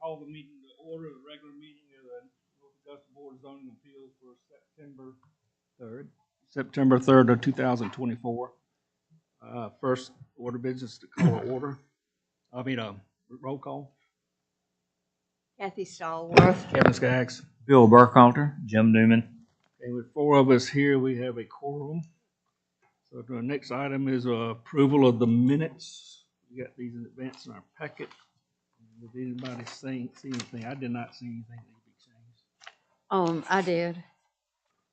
call the meeting to order, the regular meeting of the North Augusta Board of Zoning Appeals for September 3rd. September 3rd of 2024. First order of business to call to order. Roll call. Kathy Stallworth. Kevin Skaggs. Bill Burkhalter, Jim Newman. Okay, with four of us here, we have a quorum. So the next item is approval of the minutes. We got these in advance in our packet. Did anybody see anything? I did not see anything that need to be changed. I did.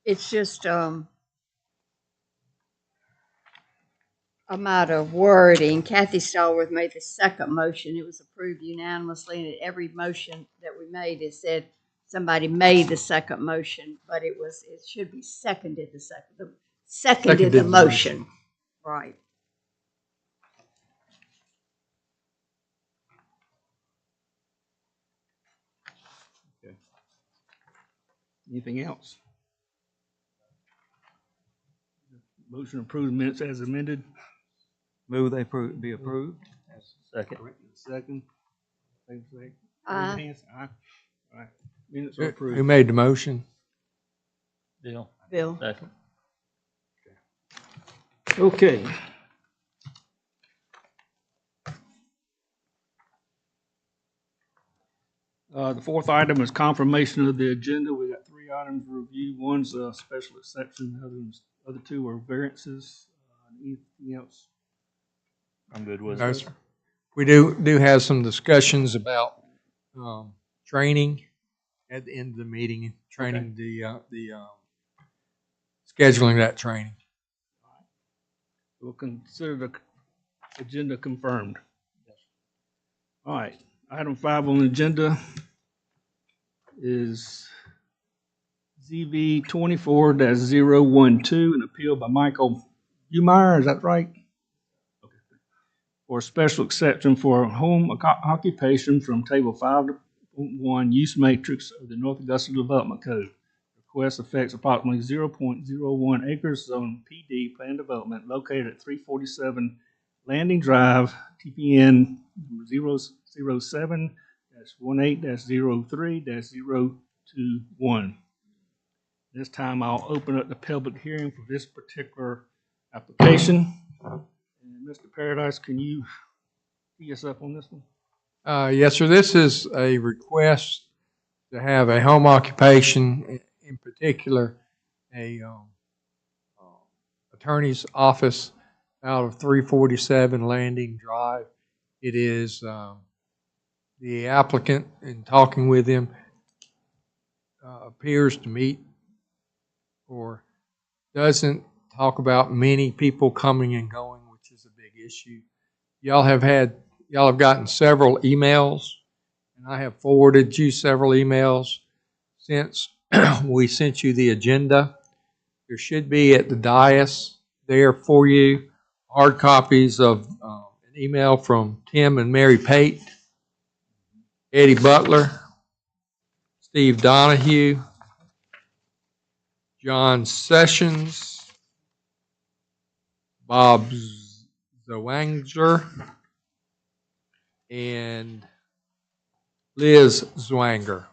It's just a matter of wording. Kathy Stallworth made the second motion. It was approved unanimously, and every motion that we made, it said somebody made the second motion, but it should be seconded the motion. Right. Okay. Anything else? Motion to approve the minutes as amended. Move they be approved. Second. Second. Favor say Aye. aye. All right. Minutes are approved. Who made the motion? Bill. Bill. Second. Okay. The fourth item is confirmation of the agenda. We got three items to review. One's a special exception. The other two are variances. Anything else? I'm good with No, it. sir. We do have some discussions about training at the end of the meeting, training scheduling that training. We'll consider the agenda confirmed. All right. Item 5 on the agenda is ZV 24-012, an appeal by Michael Umeyer. Is that right? Okay. For a special exception for home occupation from Table 5.1 Use Matrix of the North Augusta Development Code. Request affects approximately 0.01 acres zone PD plan development located at 347 Landing Drive, TPN 007-18-03-021. This time I'll open up the public hearing for this particular application. And Mr. Paradise, can you tee us up on this one? Yes, sir. This is a request to have a home occupation, in particular, a attorney's office out of 347 Landing Drive. It is the applicant, in talking with him, appears to meet or doesn't talk about many people coming and going, which is a big issue. Y'all have gotten several emails, and I have forwarded you several emails since we sent you the agenda. There should be at the dais there for you hard copies of an email from Tim and Mary Pate, Eddie Butler, Steve Donahue, John Sessions, Bob Zwanger, and Liz Zwanger,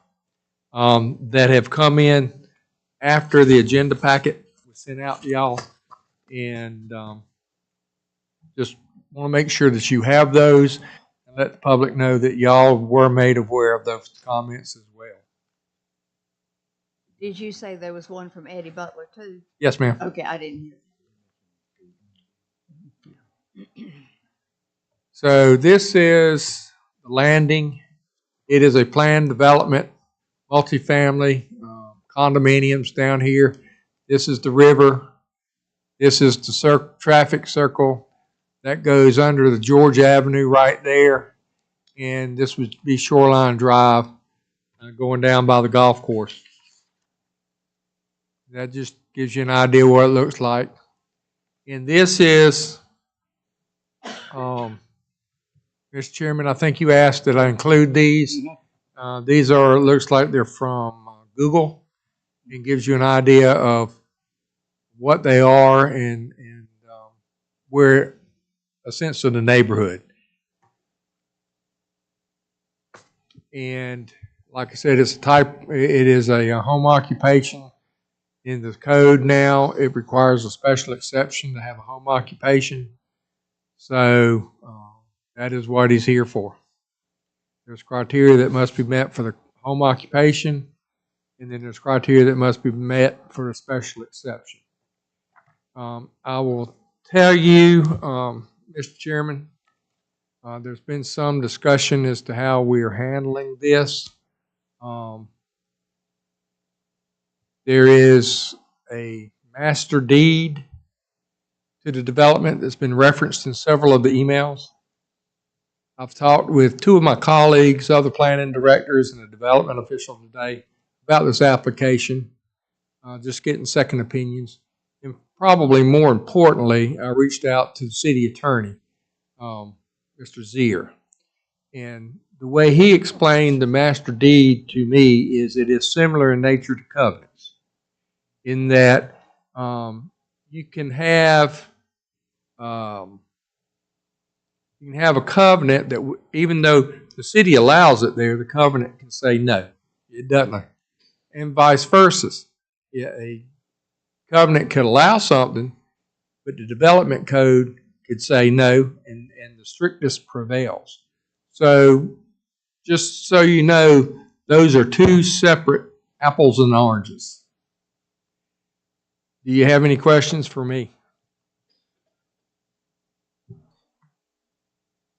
that have come in after the agenda packet was sent out to y'all, and just want to make sure that you have those and let the public know that y'all were made aware of those comments as well. Did you say there was one from Eddie Butler too? Yes, ma'am. Okay, I didn't hear. So this is the landing. It is a planned development, multifamily, condominiums down here. This is the river. This is the traffic circle that goes under the George Avenue right there. And this would be Shoreline Drive going down by the golf course. That just gives you an idea what it looks like. And this is, Mr. Chairman, I think you asked that I include these. Mm-hmm. These are, looks like they're from Google, and gives you an idea of what they are and where, a sense of the neighborhood. And like I said, it is a home occupation. In the code now, it requires a special exception to have a home occupation. So that is what he's here for. There's criteria that must be met for the home occupation, and then there's criteria that must be met for a special exception. I will tell you, Mr. Chairman, there's been some discussion as to how we are handling this. There is a master deed to the development that's been referenced in several of the emails. I've talked with two of my colleagues, other planning directors and a development official today about this application, just getting second opinions. And probably more importantly, I reached out to the city attorney, Mr. Zier. And the way he explained the master deed to me is it is similar in nature to covenants, in that you can have a covenant that even though the city allows it there, the covenant can say no, it doesn't, and vice versa. Yeah, a covenant could allow something, but the development code could say no, and the strictest prevails. So just so you know, those are two separate apples and oranges. Do you have any questions for me?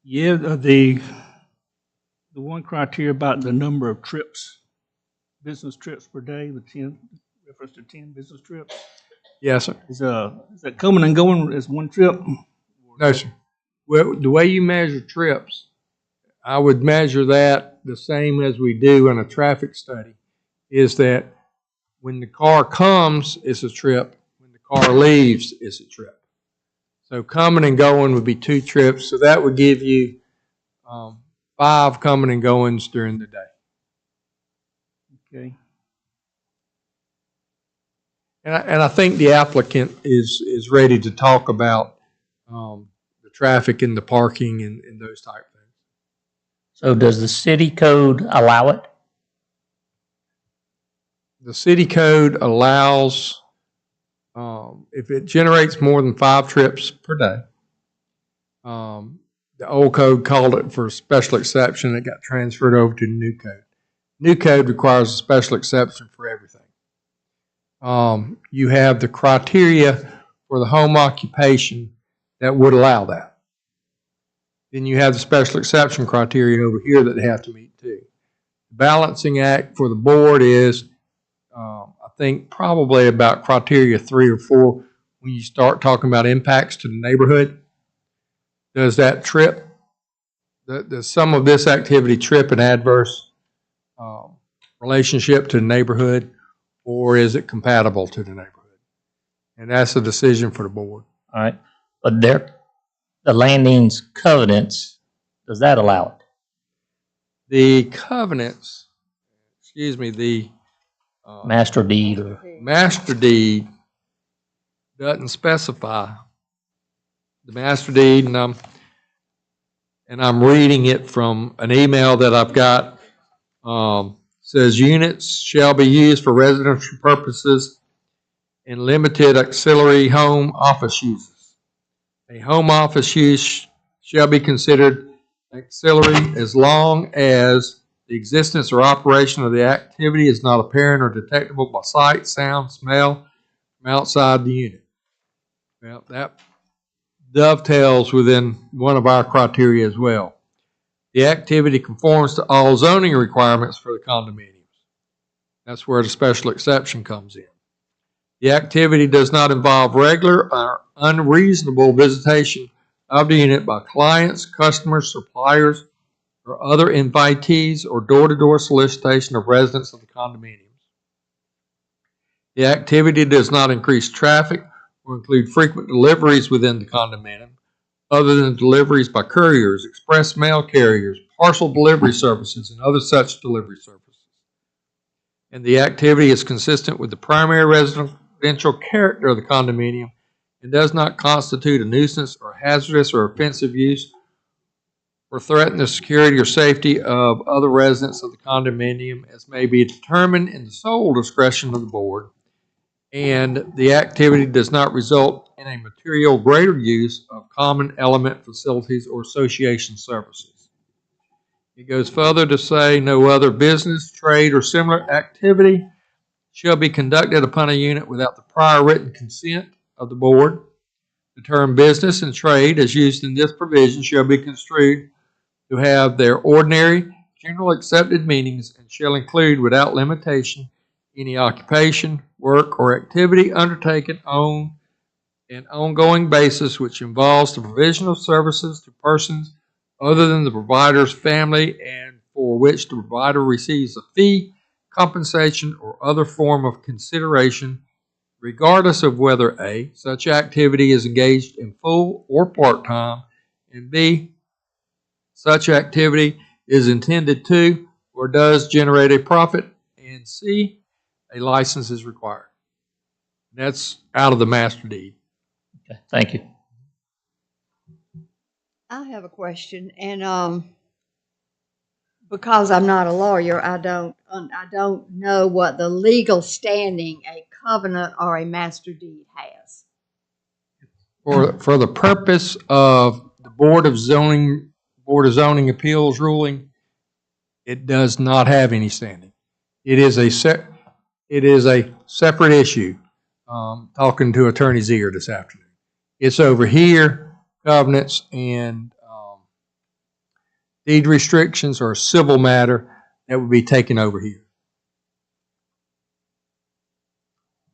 Yeah, the one criteria about the number of trips, business trips per day, the 10, reference to 10 business trips. Yes, sir. Is that coming and going as one trip? No, sir. Well, the way you measure trips, I would measure that the same as we do in a traffic study, is that when the car comes, it's a trip. When the car leaves, it's a trip. So coming and going would be 2 trips. So that would give you 5 coming and goings during the day. Okay. And I think the applicant is ready to talk about the traffic and the parking and those type things. So does the city code allow it? The city code allows, if it generates more than 5 trips per day, the old code called it for a special exception. It got transferred over to the new code. New code requires a special exception for everything. You have the criteria for the home occupation that would allow that. Then you have the special exception criteria over here that they have to meet too. The balancing act for the board is, I think, probably about criteria 3 or 4 when you start talking about impacts to the neighborhood. Does that trip, does some of this activity trip an adverse relationship to the neighborhood, or is it compatible to the neighborhood? And that's a decision for the board. All right. But the landing's covenants, does that allow it? The covenants, the Master deed or? master deed doesn't specify the master deed, and I'm reading it from an email that I've got. Says units shall be used for residential purposes and limited auxiliary home office uses. A home office use shall be considered auxiliary as long as the existence or operation of the activity is not apparent or detectable by sight, sound, smell from outside the unit. Well, that dovetails within one of our criteria as well. The activity conforms to all zoning requirements for the condominiums. That's where the special exception comes in. The activity does not involve regular or unreasonable visitation of the unit by clients, customers, suppliers, or other invitees, or door-to-door solicitation of residents of the condominiums. The activity does not increase traffic or include frequent deliveries within the condominium, other than deliveries by couriers, express mail carriers, parcel delivery services, and other such delivery services. And the activity is consistent with the primary residential character of the condominium and does not constitute a nuisance or hazardous or offensive use or threaten the security or safety of other residents of the condominium as may be determined in the sole discretion of the board, and the activity does not result in a material greater use of common element facilities or association services. It goes further to say no other business, trade, or similar activity shall be conducted upon a unit without the prior written consent of the board. The term business and trade as used in this provision shall be construed to have their ordinary, general accepted meanings and shall include without limitation any occupation, work, or activity undertaken on an ongoing basis which involves the provision of services to persons other than the provider's family and for which the provider receives a fee, compensation, or other form of consideration, regardless of whether A, such activity is engaged in full or part-time, and B, such activity is intended to or does generate a profit, and C, a license is required. That's out of the master deed. Okay, thank you. I have a question, and because I'm not a lawyer, I don't know what the legal standing a covenant or a master deed has. For the purpose of the Board of Zoning Appeals ruling, it does not have any standing. It is a separate issue. Talking to Attorney Zier this afternoon. It's over here. Covenants and deed restrictions are a civil matter that would be taken over here.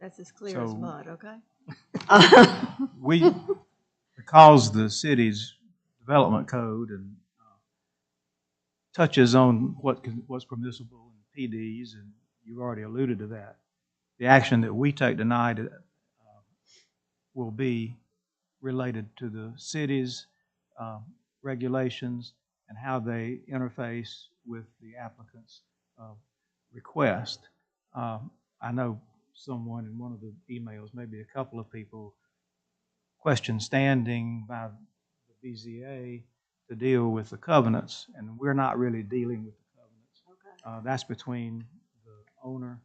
That's as clear as So- mud, okay? Because the city's development code and touches on what's permissible in PDs, and you've already alluded to that, the action that we take tonight will be related to the city's regulations and how they interface with the applicant's request. I know someone in one of the emails, maybe a couple of people, question standing by the BZA to deal with the covenants, and we're not really dealing with the covenants. Okay. That's between the owner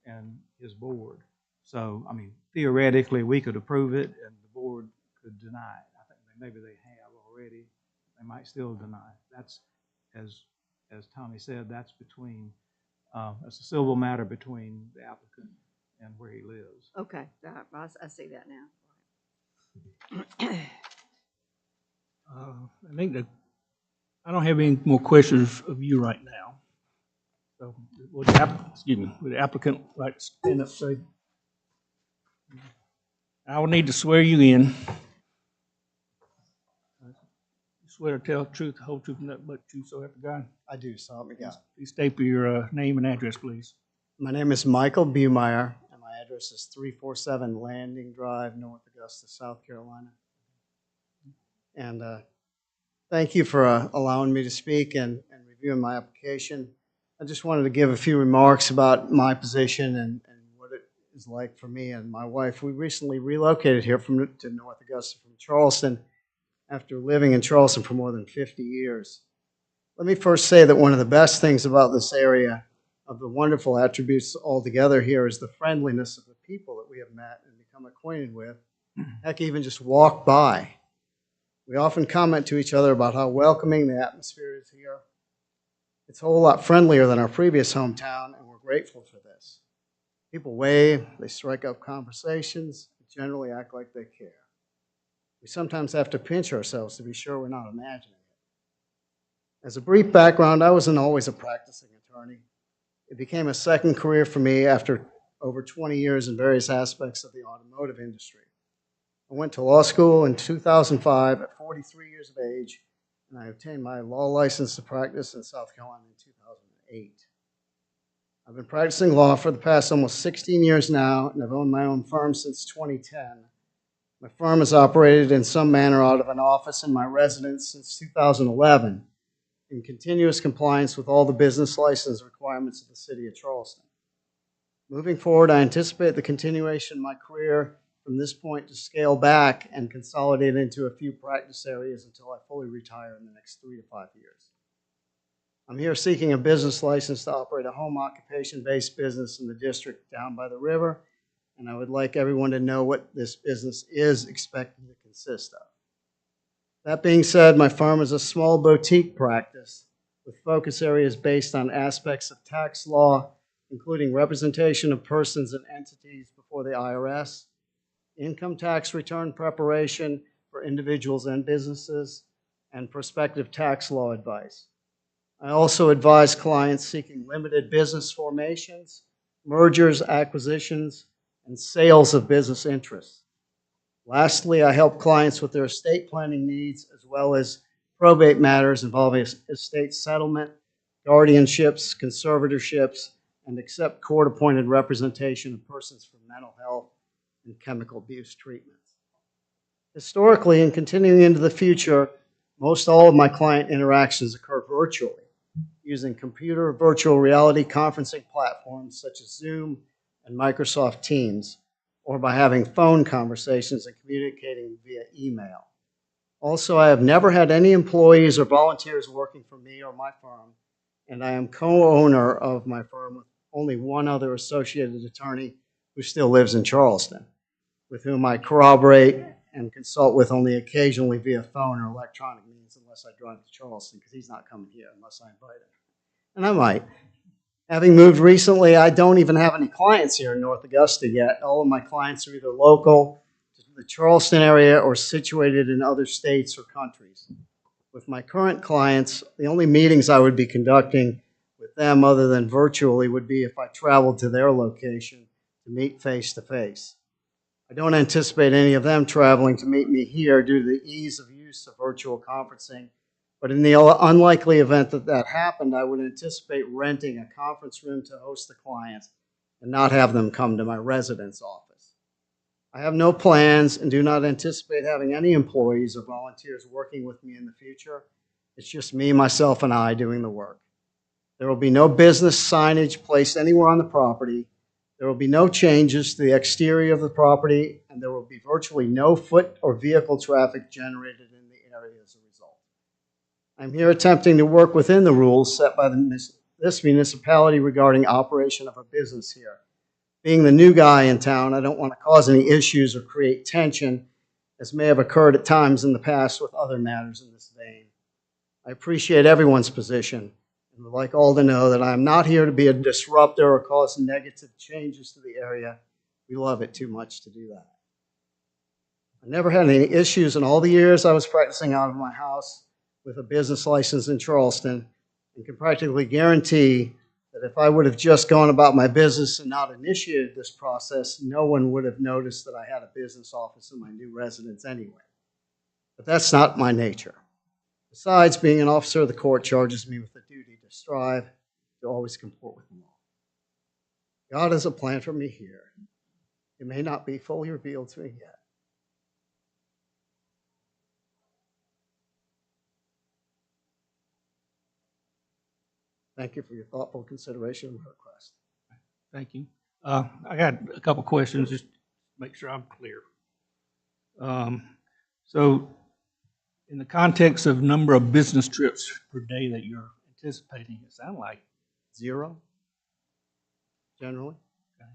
and his board. So, I mean, theoretically, we could approve it and the board could deny it. I think maybe they have already. They might still deny it. That's, as Tommy said, that's between, that's a civil matter between the applicant and where he lives. Okay, all right, I see that now. I think that, I don't have any more questions of you right now. So, would the applicant like to stand up, say? I will need to swear you in. Swear to tell the truth, the whole truth, and nothing but the truth, so help you God. I do, so help me God. Please state your name and address, please. My name is Michael Bumeyer, and my address is 347 Landing Drive, North Augusta, South Carolina. And thank you for allowing me to speak and reviewing my application. I just wanted to give a few remarks about my position and what it is like for me and my wife. We recently relocated here to North Augusta from Charleston after living in Charleston for more than 50 years. Let me first say that one of the best things about this area, of the wonderful attributes altogether here, is the friendliness of the people that we have met and become acquainted with. Heck, even just walk by. We often comment to each other about how welcoming the atmosphere is here. It's a whole lot friendlier than our previous hometown, and we're grateful for this. People wave, they strike up conversations, generally act like they care. We sometimes have to pinch ourselves to be sure we're not imagining it. As a brief background, I wasn't always a practicing attorney. It became a second career for me after over 20 years in various aspects of the automotive industry. I went to law school in 2005 at 43 years of age, and I obtained my law license to practice in South Carolina in 2008. I've been practicing law for the past almost 16 years now, and I've owned my own firm since 2010. My firm has operated in some manner out of an office in my residence since 2011, in continuous compliance with all the business license requirements of the city of Charleston. Moving forward, I anticipate the continuation of my career from this point to scale back and consolidate into a few practice areas until I fully retire in the next 3 to 5 years. I'm here seeking a business license to operate a home occupation-based business in the district down by the river, and I would like everyone to know what this business is expected to consist of. That being said, my firm is a small boutique practice with focus areas based on aspects of tax law, including representation of persons and entities before the IRS, income tax return preparation for individuals and businesses, and prospective tax law advice. I also advise clients seeking limited business formations, mergers, acquisitions, and sales of business interests. Lastly, I help clients with their estate planning needs as well as probate matters involving estate settlement, guardianships, conservatorships, and accept court-appointed representation of persons for mental health and chemical abuse treatments. Historically, and continuing into the future, most all of my client interactions occur virtually, using computer virtual reality conferencing platforms such as Zoom and Microsoft Teams, or by having phone conversations and communicating via email. Also, I have never had any employees or volunteers working for me or my firm, and I am co-owner of my firm with only one other associated attorney who still lives in Charleston, with whom I corroborate and consult with only occasionally via phone or electronic means unless I drive to Charleston, because he's not coming here unless I invite him. And I might. Having moved recently, I don't even have any clients here in North Augusta yet. All of my clients are either local to the Charleston area or situated in other states or countries. With my current clients, the only meetings I would be conducting with them other than virtually would be if I traveled to their location to meet face to face. I don't anticipate any of them traveling to meet me here due to the ease of use of virtual conferencing. But in the unlikely event that that happened, I would anticipate renting a conference room to host the clients and not have them come to my residence office. I have no plans and do not anticipate having any employees or volunteers working with me in the future. It's just me, myself, and I doing the work. There will be no business signage placed anywhere on the property. There will be no changes to the exterior of the property, and there will be virtually no foot or vehicle traffic generated in the area as a result. I'm here attempting to work within the rules set by this municipality regarding operation of a business here. Being the new guy in town, I don't want to cause any issues or create tension, as may have occurred at times in the past with other matters in this vein. I appreciate everyone's position and would like all to know that I am not here to be a disruptor or cause negative changes to the area. We love it too much to do that. I never had any issues in all the years I was practicing out of my house with a business license in Charleston, and can practically guarantee that if I would have just gone about my business and not initiated this process, no one would have noticed that I had a business office in my new residence anyway. But that's not my nature. Besides, being an officer of the court charges me with the duty to strive to always comport with the law. God has a plan for me here. It may not be fully revealed to me yet. Thank you for your thoughtful consideration of my request. Thank you. I got a couple questions, just to make sure I'm clear. So in the context of number of business trips per day that you're anticipating, it sounds like 0, generally. okay.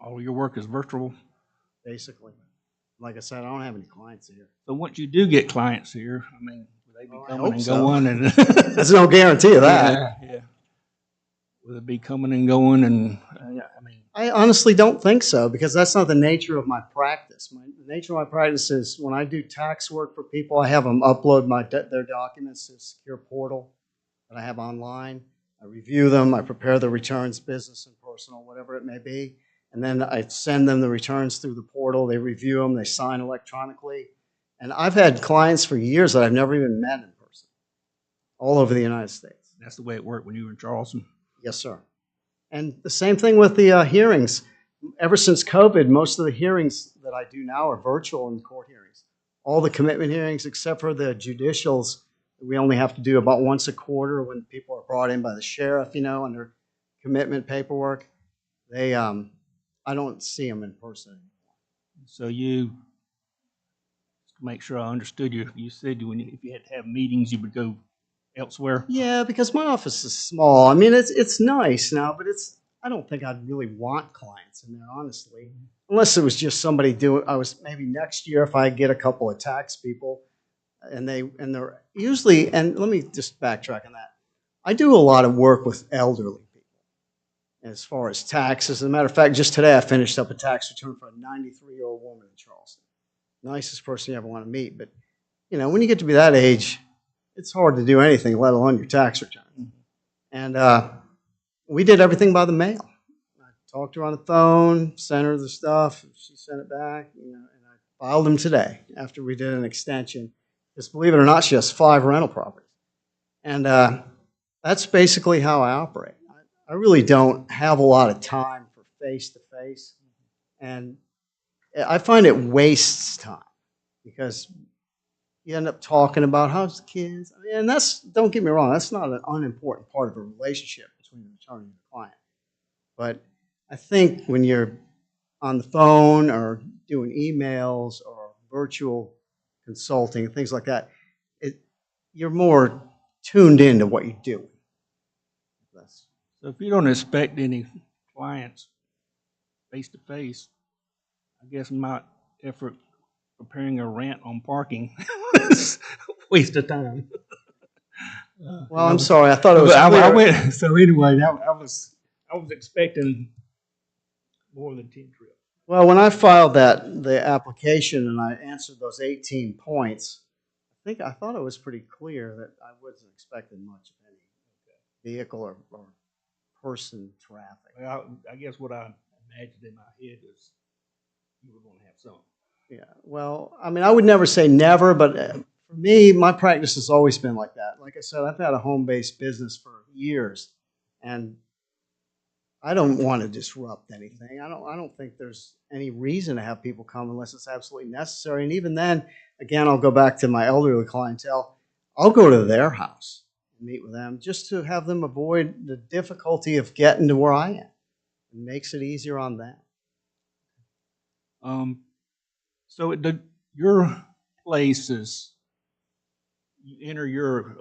All your work is virtual. Basically. Like I said, I don't have any clients here. So once you do get clients here, I mean, will they be Well, I coming hope and so. going? And There's no guarantee of that. Yeah. Will it be coming and going? And yeah, I mean, I honestly don't think so, because that's not the nature of my practice. The nature of my practice is when I do tax work for people, I have them upload their documents to a secure portal that I have online. I review them. I prepare the returns, business and personal, whatever it may be. And then I send them the returns through the portal. They review them. They sign electronically. And I've had clients for years that I've never even met in person, all over the United States. that's the way it worked when you were in Charleston. Yes, sir. And the same thing with the hearings. Ever since COVID, most of the hearings that I do now are virtual in court hearings. All the commitment hearings, except for the judicials, we only have to do about once a quarter when people are brought in by the sheriff, under commitment paperwork. I don't see them in person anymore. So you, to make sure I understood you, you said if you had to have meetings, you would go elsewhere? Yeah, because my office is small. I mean, it's nice now, but I don't think I'd really want clients in there, honestly. Unless it was just somebody doing, I was maybe next year if I get a couple of tax people and they're usually, and let me just backtrack on that. I do a lot of work with elderly people as far as taxes. As a matter of fact, just today I finished up a tax return for a 93-year-old woman in Charleston. Nicest person you ever want to meet. But, when you get to be that age, it's hard to do anything, let alone your tax return. And we did everything by the mail. I talked to her on the phone, sent her the stuff, she sent it back, and I filed them today after we did an extension. Because believe it or not, she has 5 rental properties. And that's basically how I operate. I really don't have a lot of time for face-to-face. And I find it wastes time because you end up talking about how's the kids. And don't get me wrong, that's not an unimportant part of a relationship between the attorney and the client. But I think when you're on the phone or doing emails or virtual consulting and things like that, you're more tuned into what you do. So if you don't expect any clients face-to-face, I guess my effort preparing a rant on parking is a waste of time. Well, I'm sorry. I thought it was clear. So anyway, I was expecting more than 10 trips. Well, when I filed the application and I answered those 18 points, I thought it was pretty clear that I wasn't expecting much of any vehicle or person traffic. Well, I guess what I imagined in my head is you were going to have some. Yeah. Well, I mean, I would never say never, but for me, my practice has always been like that. Like I said, I've had a home-based business for years, and I don't want to disrupt anything. I don't think there's any reason to have people come unless it's absolutely necessary. And even then, again, I'll go back to my elderly clientele. I'll go to their house and meet with them just to have them avoid the difficulty of getting to where I am. It makes it easier on them. So your place is, you enter your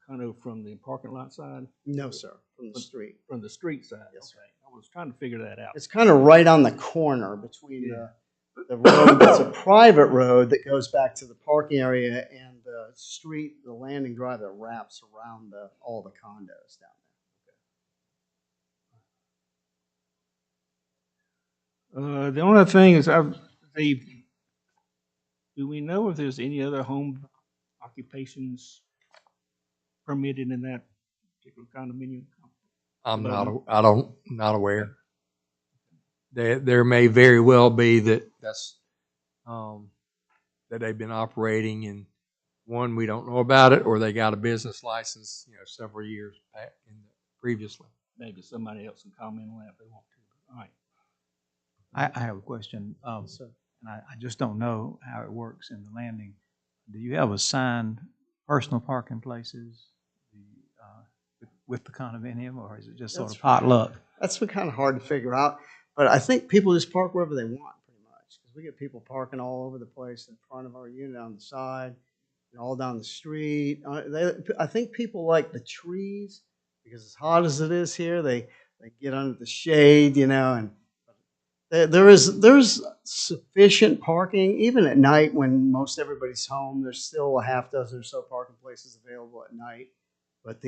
kind of from the parking lot side? No, sir, from the street. From the street side? Yes, Okay. I was trying to figure that out. It's kind of right on the corner between the road that's a private road that goes back to the parking area and the street, the landing drive that wraps around all the condos down there. The only thing is, do we know if there's any other home occupations permitted in that particular condominium? I'm not aware. There may very well be that's that they've been operating in one we don't know about it, or they got a business license, several years back previously. Maybe somebody else can comment on that if they want to. All right. I have a question. So, And I just don't know how it works in the landing. Do you have assigned personal parking places with the condominium, or is it just sort of potluck? that's been kind of hard to figure out, but I think people just park wherever they want, pretty much, because we get people parking all over the place in front of our unit, on the side, and all down the street. I think people like the trees because as hot as it is here, they get under the shade, and there's sufficient parking even at night when most everybody's home. There's still a half dozen or so parking places available at night, but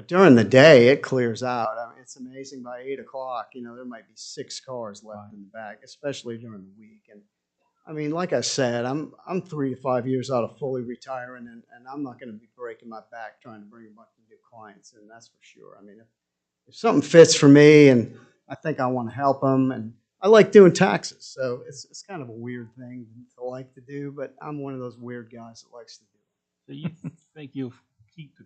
during the day it clears out. I mean, it's amazing. By 8 o'clock, there might be 6 cars left in the back, especially during the week. And I mean, like I said, I'm 3 to 5 years out of fully retiring, and I'm not going to be breaking my back trying to bring a bunch of new clients in. That's for sure. I mean, if something fits for me and I think I want to help them, and I like doing taxes, so it's kind of a weird thing to like to do, but I'm one of those weird guys that likes to do it. So you think you'll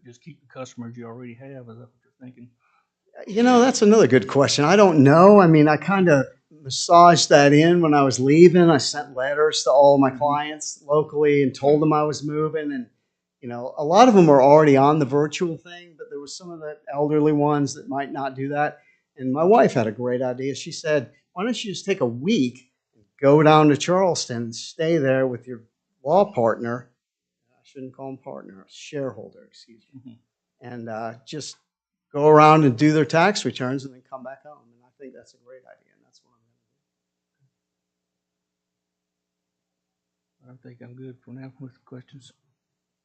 just keep the customers you already have? Is that what you're thinking? That's another good question. I don't know. I mean, I kind of massaged that in when I was leaving. I sent letters to all of my clients locally and told them I was moving, and a lot of them were already on the virtual thing, but there was some of the elderly ones that might not do that. And my wife had a great idea. She said, why don't you just take a week, go down to Charleston, stay there with your law partner, I shouldn't call him partner, shareholder, excuse me, and just go around and do their tax returns and then come back home. And I think that's a great idea, and that's what I'm going to do. I think I'm good for now with questions.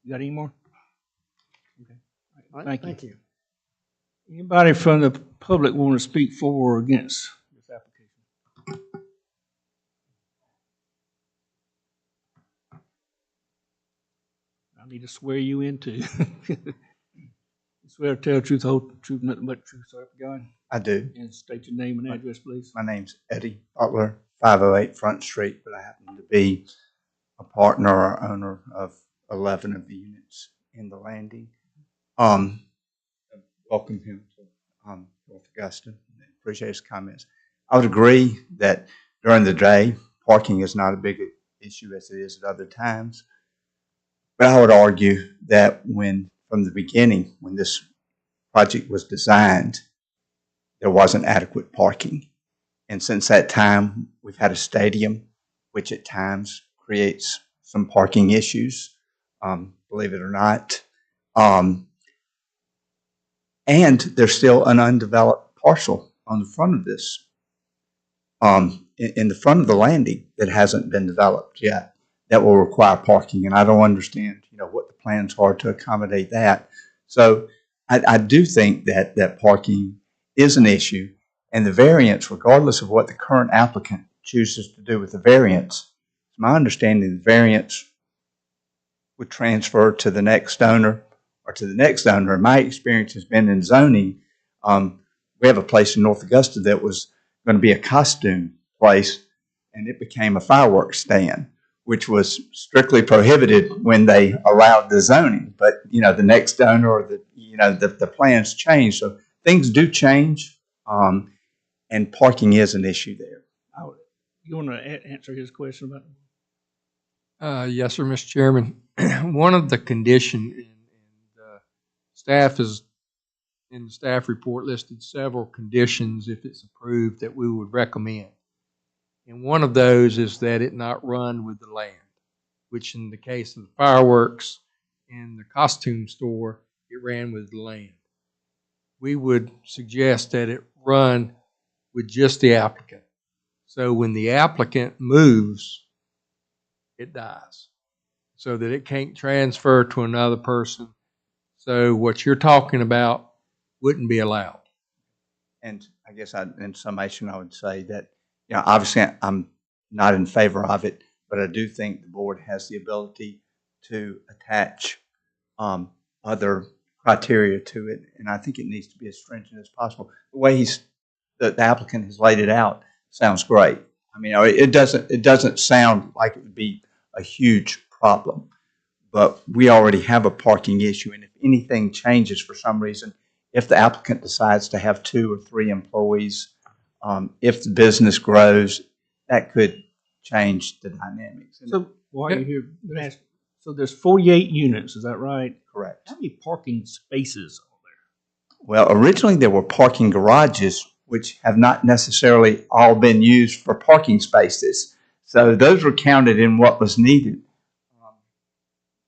You got any more? Okay. All right, Thank you. thank you. Anybody from the public want to speak for or against this application? I need to swear you in too. Swear to tell the truth, the whole truth, nothing but the truth, so help you God. I do. And state your name and address, please. My name's Eddie Butler, 508 Front Street, but I happen to be a partner or owner of 11 of the units in the landing. Welcome him to North Augusta. Appreciate his comments. I would agree that during the day, parking is not a big issue as it is at other times. But I would argue that from the beginning, when this project was designed, there wasn't adequate parking. And since that time, we've had a stadium, which at times creates some parking issues, believe it or not. And there's still an undeveloped parcel on the front of this, in the front of the landing that hasn't been developed yet, that will require parking. And I don't understand, what the plans are to accommodate that. So I do think that parking is an issue, and the variance, regardless of what the current applicant chooses to do with the variance, it's my understanding the variance would transfer to the next owner or to the next owner. And my experience has been in zoning. We have a place in North Augusta that was going to be a costume place, and it became a fireworks stand, which was strictly prohibited when they allowed the zoning. But, the next owner or the plans change. So things do change, and parking is an issue there. You want to answer his question about? Yes, sir, Mr. Chairman. One of the condition in the staff is in the staff report listed several conditions if it's approved that we would recommend. And one of those is that it not run with the land, which in the case of the fireworks and the costume store, it ran with the land. We would suggest that it run with just the applicant. So when the applicant moves, it dies, so that it can't transfer to another person. So what you're talking about wouldn't be allowed. And I guess in summation, I would say that, obviously I'm not in favor of it, but I do think the board has the ability to attach other criteria to it, and I think it needs to be as stringent as possible. The way the applicant has laid it out sounds great. I mean, it doesn't sound like it would be a huge problem, but we already have a parking issue, and if anything changes for some reason, if the applicant decides to have 2 or 3 employees, if the business grows, that could change the dynamics. So while you're here, let me ask, so there's 48 units, is that right? Correct. How many parking spaces are there? Well, originally there were parking garages, which have not necessarily all been used for parking spaces. So those were counted in what was needed.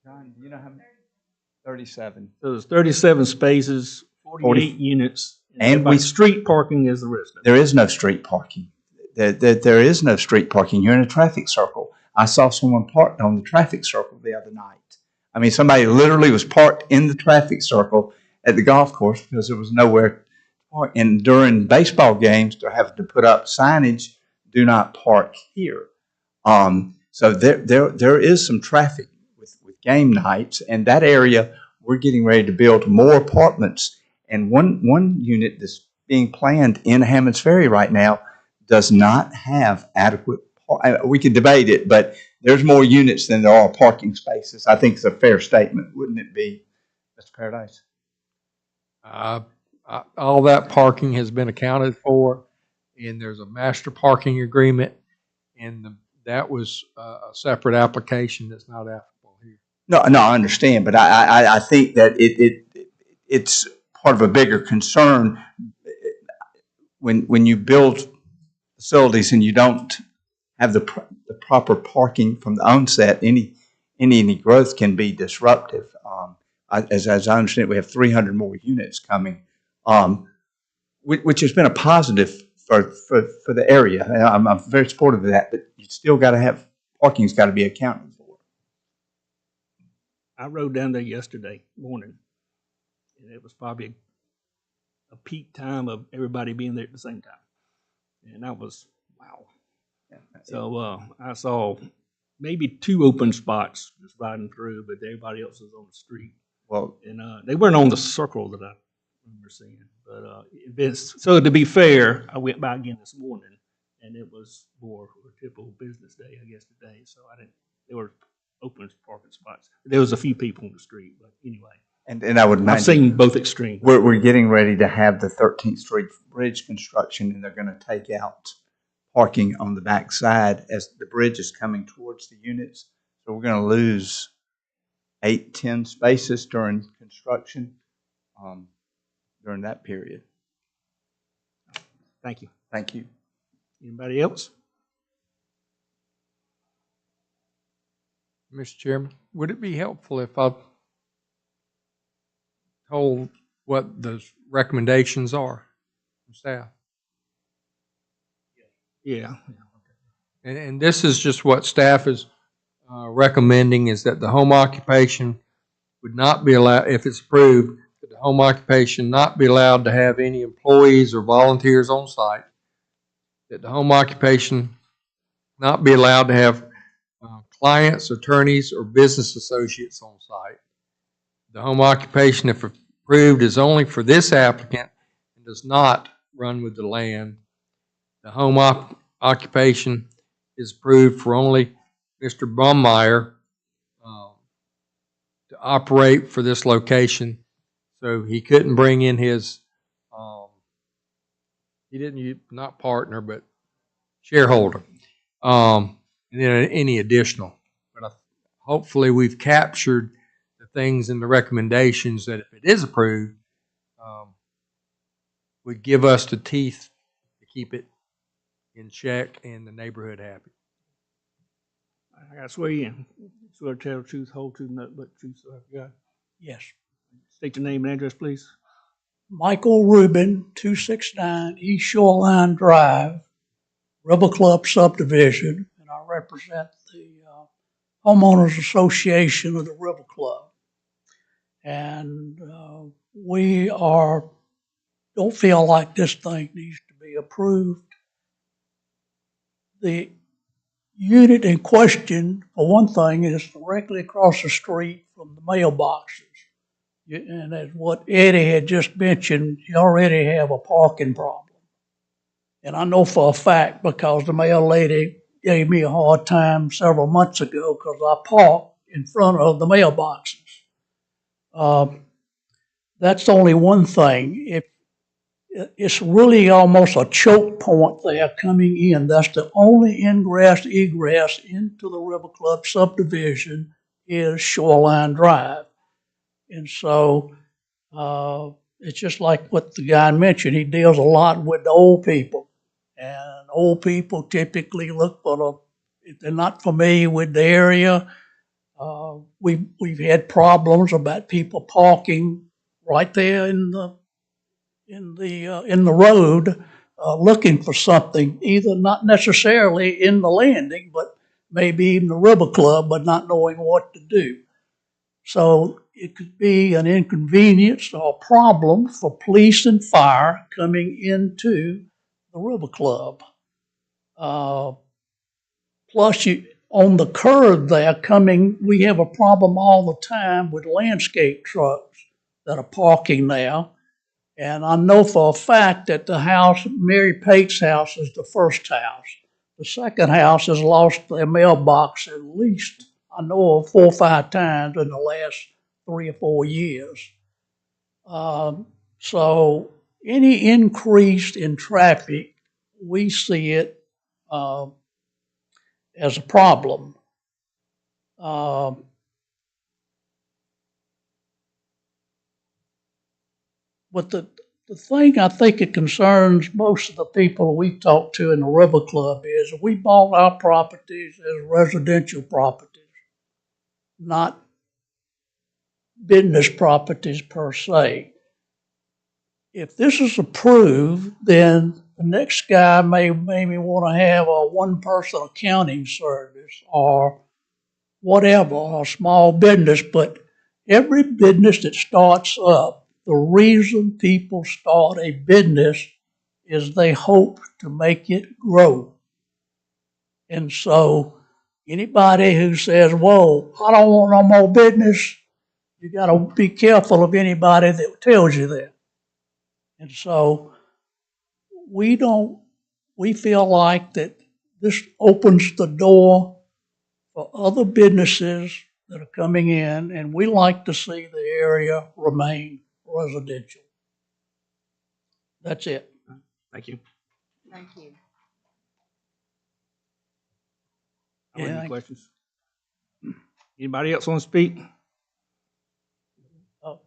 John, do you know how many? 37. So there's 37 spaces, 48 units, And by street parking is the rest of it. There is no street parking. There is no street parking. You're in a traffic circle. I saw someone parked on the traffic circle the other night. I mean, somebody literally was parked in the traffic circle at the golf course because there was nowhere to park. And during baseball games, they're having to put up signage, "Do not park here." So there is some traffic with game nights, and that area we're getting ready to build more apartments. And one unit that's being planned in Hammond's Ferry right now does not have adequate. We could debate it, but there's more units than there are parking spaces. I think it's a fair statement, wouldn't it be, Mr. Paradise? All that parking has been accounted for, and there's a master parking agreement, and that was a separate application that's not applicable here. No, I understand, but I think that it's part of a bigger concern when you build facilities and you don't have the proper parking from the onset, any growth can be disruptive. As I understand it, we have 300 more units coming, which has been a positive for the area. And I'm very supportive of that, but you still got to have, parking's got to be accounted for. I rode down there yesterday morning, and it was probably a peak time of everybody being there at the same time. And that was, wow. So I saw maybe 2 open spots just riding through, but everybody else was on the street. Well, And they weren't on the circle that I remember seeing. But so to be fair, I went by again this morning, and it was more a typical business day, I guess, today. So there were open parking spots. There was a few people on the street, but anyway. and I would I've imagine seen both extremes. we're getting ready to have the 13th Street Bridge construction, and they're going to take out parking on the back side as the bridge is coming towards the units. So we're going to lose 8, 10 spaces during construction during that period. Thank you. Thank you. Anybody else? Mr. Chairman, would it be helpful if I told what the recommendations are from staff? Yeah. And this is just what staff is recommending, is that the home occupation would not be allowed, if it's approved, that the home occupation not be allowed to have any employees or volunteers on site, that the home occupation not be allowed to have clients, attorneys, or business associates on site. The home occupation, if approved, is only for this applicant and does not run with the land. The home occupation is approved for only Mr. Baumeier to operate for this location. So he couldn't bring in his, he didn't, not partner, but shareholder, and then any additional. But hopefully we've captured the things in the recommendations that if it is approved, would give us the teeth to keep it in check and the neighborhood happy. I got to swear you in. Swear to tell the truth, whole truth, nothing but the truth, so help you God. Yes. State your name and address, please. Michael Rubin, 269 East Shoreline Drive, Rebel Club subdivision, and I represent the Homeowners Association of the Rebel Club. And we don't feel like this thing needs to be approved. The unit in question, for one thing, is directly across the street from the mailboxes. And as what Eddie had just mentioned, you already have a parking problem. And I know for a fact, because the mail lady gave me a hard time several months ago because I parked in front of the mailboxes. That's only one thing. It's really almost a choke point there coming in. That's the only ingress, egress into the River Club subdivision is Shoreline Drive. And so it's just like what the guy mentioned. He deals a lot with the old people. And old people typically look for if they're not familiar with the area. We've had problems about people parking right there in the road, looking for something, either not necessarily in the landing, but maybe in the River Club, but not knowing what to do. So it could be an inconvenience or a problem for police and fire coming into the River Club. Plus, on the curb there we have a problem all the time with landscape trucks that are parking there. And I know for a fact that the house, Mary Pate's house, is the first house. The second house has lost their mailbox at least, I know of 4 or 5 times in the last 3 or 4 years. So any increase in traffic, we see it as a problem. But the thing I think it concerns most of the people we talk to in the River Club is we bought our properties as residential properties, not business properties per se. If this is approved, then the next guy may maybe want to have a one-person accounting service or whatever, or a small business, but every business that starts up, the reason people start a business is they hope to make it grow. And so anybody who says, whoa, I don't want no more business, you got to be careful of anybody that tells you that. And so we feel like that this opens the door for other businesses that are coming in, and we like to see the area remain residential. That's it. Thank you. Thank you. I don't have Yeah. any questions. Anybody else want to speak? Oh.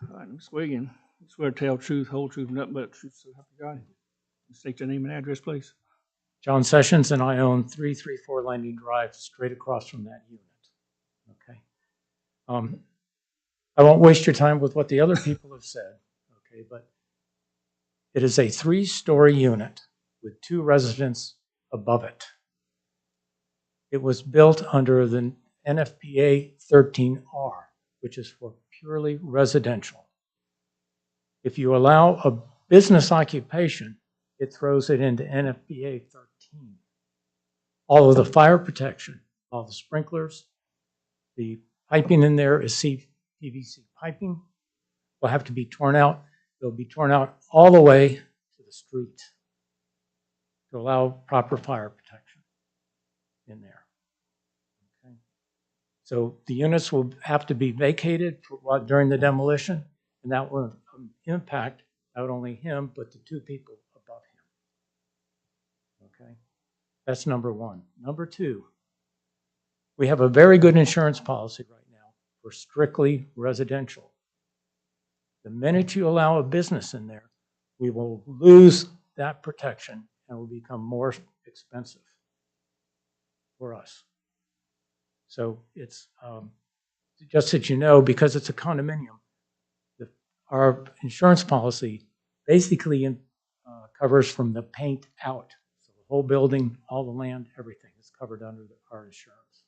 All right, Ms. Wiggin, I swear to tell truth, whole truth, nothing but the truth, so help you God. State your name and address, please. John Sessions, and I own 334 Landing Drive, straight across from that unit. Okay. I won't waste your time with what the other people have said, okay, but it is a 3-story unit with 2 residents above it. It was built under the NFPA 13R, which is for purely residential. If you allow a business occupation, it throws it into NFPA 13. All of the fire protection, all the sprinklers, the piping in there is PVC piping, will have to be torn out. It'll be torn out all the way to the street to allow proper fire protection in there. Okay. So the units will have to be vacated during the demolition, and that will impact not only him, but the 2 people above him. Okay. That's number 1. Number 2, we have a very good insurance policy right now for strictly residential. The minute you allow a business in there, we will lose that protection and will become more expensive for us. So it's just that you know, because it's a condominium, our insurance policy basically covers from the paint out. So the whole building, all the land, everything is covered under our insurance.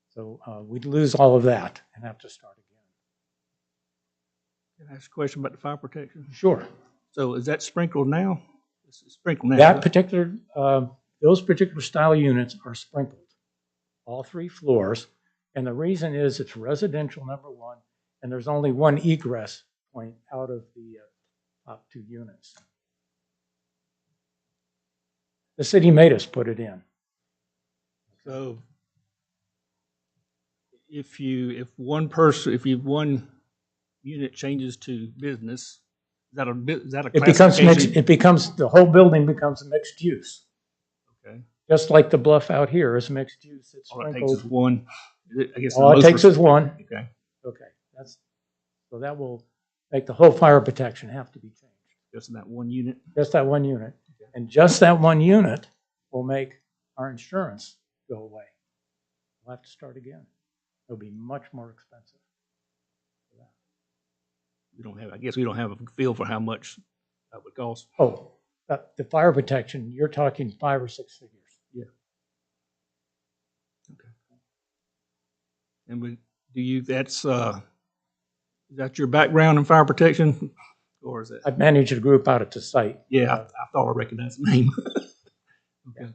So we'd lose all of that and have to start again. Can I ask a question about the fire protection? Sure. So is that sprinkled now? It's sprinkled now. That particular, those particular style units are sprinkled, all 3 floors. And the reason is it's residential, number 1, and there's only 1 egress point out of the top 2 units. The city made us put it in. So if one unit changes to business, is that a It becomes classification? the whole building becomes mixed use. Okay. Just like the bluff out here is mixed use. It's All it takes is sprinkled. one. I guess All it takes is 1. Okay. Okay. So that will make the whole fire protection have to be changed. Just in that one unit. Just that 1 unit. Okay. And just that 1 unit will make our insurance go away. We'll have to start again. It'll be much more expensive. I guess we don't have a feel for how much that would cost. Oh, the fire protection, you're talking 5 or 6 figures. Yeah. Okay. And is that your background in fire protection? Or is it? I've managed a group out at the site. Yeah, I thought I recognized the name. Okay. Yeah.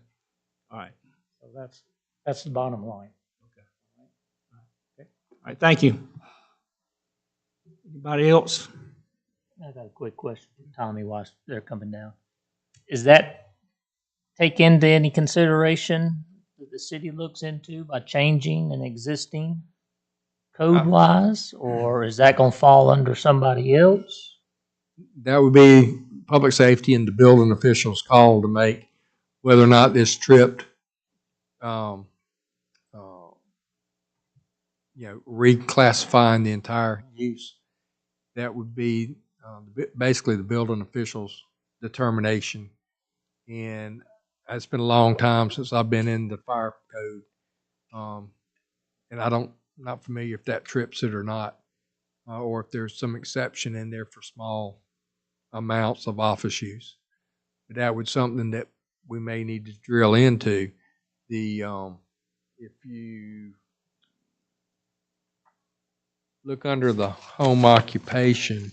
All right. So that's the bottom line. Okay. All right, thank you. Anybody else? I got a quick question for Tommy while they're coming down. Is that take into any consideration that the city looks into by changing an existing code-wise, or is that gonna fall under somebody else? that would be public safety and the building officials' call to make whether or not this tripped, um, reclassifying the entire use. That would be basically the building officials' determination. And it's been a long time since I've been in the fire code, and not familiar if that trips it or not, or if there's some exception in there for small amounts of office use. But that was something that we may need to drill into. If you look under the home occupation,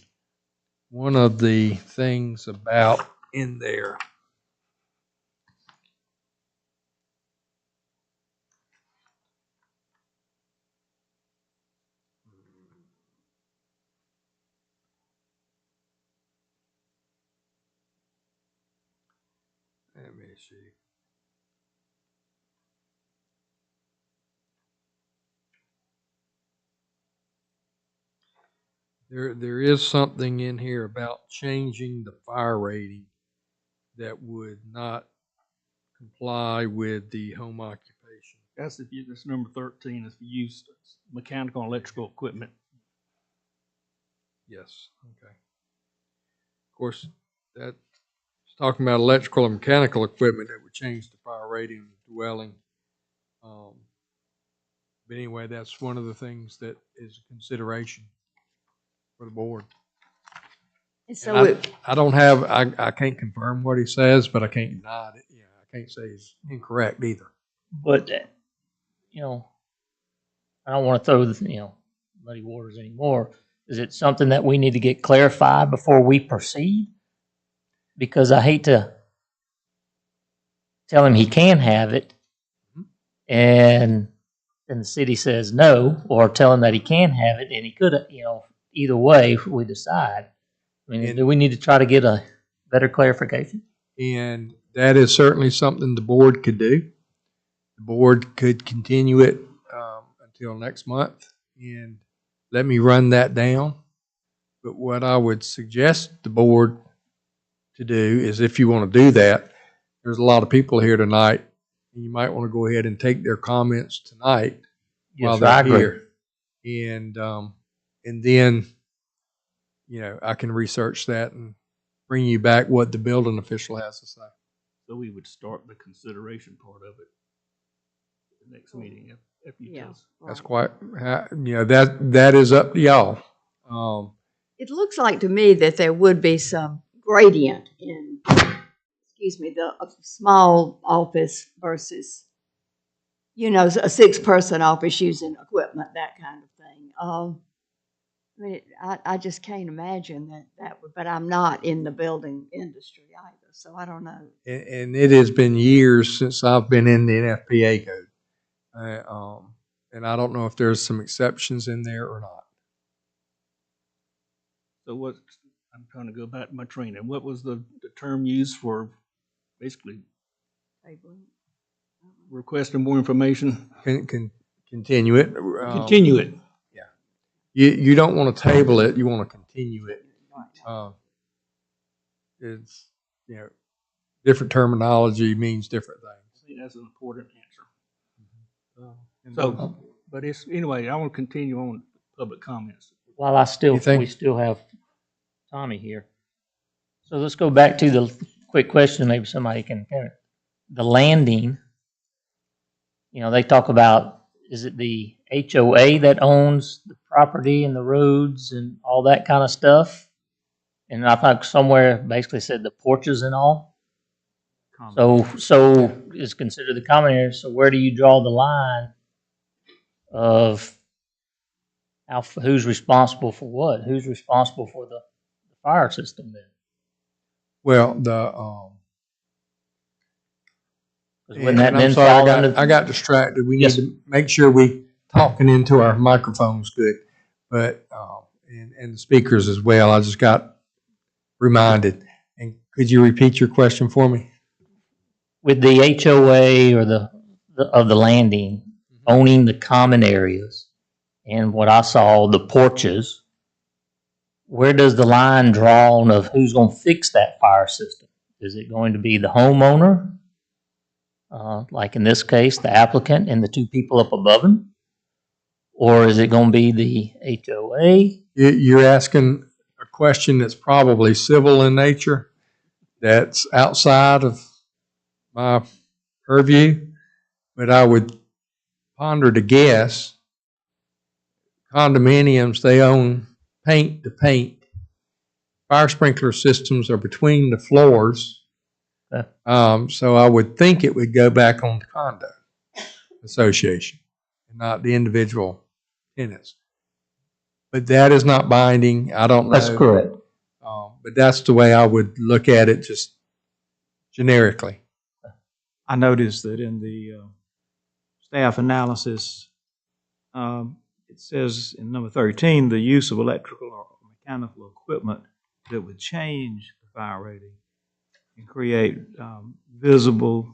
one of the things about in there, let me see. There is something in here about changing the fire rating that would not comply with the home occupation. That's that's number 13, if you use mechanical and electrical equipment. Yes, okay. Of course, that's talking about electrical and mechanical equipment that would change the fire rating of the dwelling. But anyway, that's one of the things that is a consideration for the board. And so I don't have, I can't confirm what he says, but I can't deny it. Yeah, I can't say he's incorrect either. But, you know, I don't want to throw the, muddy waters anymore. Is it something that we need to get clarified before we proceed? Because I hate to tell him he can have it and then the city says no, or tell him that he can have it and he could, either way we decide. I mean, do we need to try to get a better clarification? And that is certainly something the board could do. The board could continue it until next month and let me run that down. But what I would suggest the board to do is, if you want to do that, there's a lot of people here tonight, and you might want to go ahead and take their comments tonight while they're here. And then, I can research that and bring you back what the building official has to say. So we would start the consideration part of it the next meeting if you tell us. That's quite, that is up to y'all. it looks like to me that there would be some gradient in, the small office versus, a 6-person office using equipment, that kind of thing. I just can't imagine that would, but I'm not in the building industry either, so I don't know. And it has been years since I've been in the NFPA code. And I don't know if there's some exceptions in there or not. So I'm trying to go back to my training. What was the term used for basically requesting more information? Continue it. Continue it. You don't want to table it. You want to continue it. It's, different terminology means different things. I think that's an important answer. So, but anyway, I want to continue on public comments. While we still have Tommy here. So let's go back to the quick question. Maybe somebody can the landing. They talk about, is it the HOA that owns the property and the roads and all that kind of stuff? And I think somewhere basically said the porches and all. So is considered the common area. So where do you draw the line of who's responsible for what? Who's responsible for the fire system then? Well, I got distracted. We need to make sure we talking into our microphones good, but and the speakers as well. I just got reminded. And could you repeat your question for me? With the HOA or the landing owning the common areas, and what I saw, the porches, where does the line drawn of who's going to fix that fire system? Is it going to be the homeowner, like in this case, the applicant and the two people up above him? Or is it going to be the HOA? You're asking a question that's probably civil in nature, that's outside of my purview, but I would ponder to guess condominiums, they own paint to paint. Fire sprinkler systems are between the floors. Okay. So I would think it would go back on the condo association and not the individual tenants. But that is not binding. I don't know. That's correct. But that's the way I would look at it, just generically. I noticed that in the staff analysis, it says in number 13, the use of electrical or mechanical equipment that would change the fire rating and create visible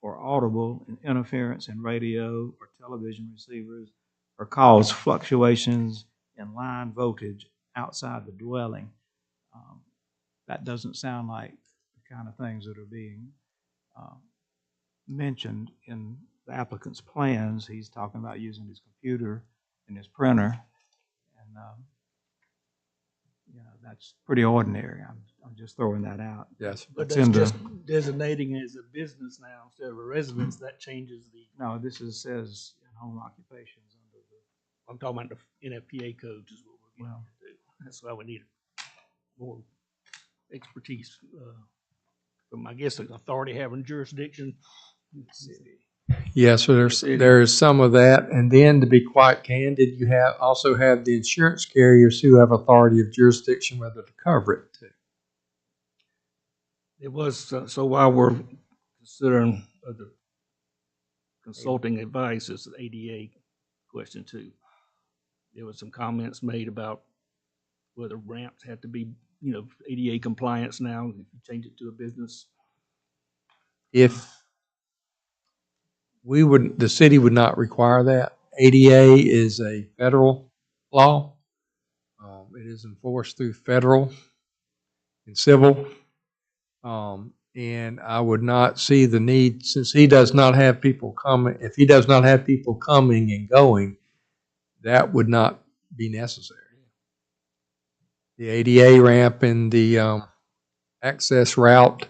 or audible interference in radio or television receivers or cause fluctuations in line voltage outside the dwelling. That doesn't sound like the kind of things that are being mentioned in the applicant's plans. He's talking about using his computer and his printer, and that's pretty ordinary. I'm just throwing that out. Yes. But That's that's in the- just designating it as a business now instead of a residence. That changes the, No, this says in home occupations under the. I'm talking about the NFPA codes is what we're going Well, to do. That's why we need more expertise from, I guess, the authority having jurisdiction. Yes, so there's some of that. And then to be quite candid, you also have the insurance carriers who have authority of jurisdiction whether to cover it too. It was, so while we're considering the consulting advice, it's the ADA question too. There was some comments made about whether ramps have to be, ADA compliance now, if you change it to a business. If the city would not require that. ADA is a federal law. It is enforced through federal and civil. And I would not see the need, since he does not have people coming, if he does not have people coming and going, that would not be necessary. The ADA ramp and the access route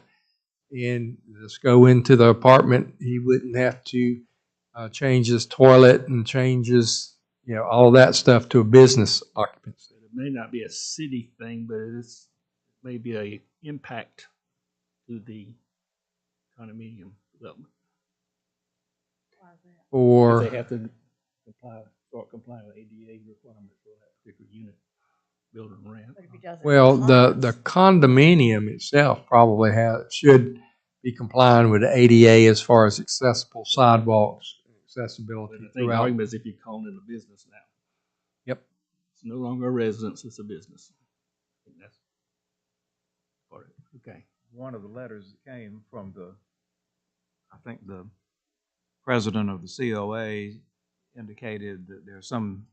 and just go into the apartment, he wouldn't have to change his toilet and change his, all that stuff to a business occupancy. It may not be a city thing, but it is maybe a impact to the condominium development. Or If they have to start complying with ADA requirements for that particular unit, building a ramp. But if he doesn't well, comply, the condominium itself probably should be complying with the ADA as far as accessible sidewalks, accessibility But the throughout. argument is if you call it a business now. Yep. It's no longer a residence, it's a business. I think that's part of it. Okay. One of the letters that came from I think the president of the COA indicated that there are some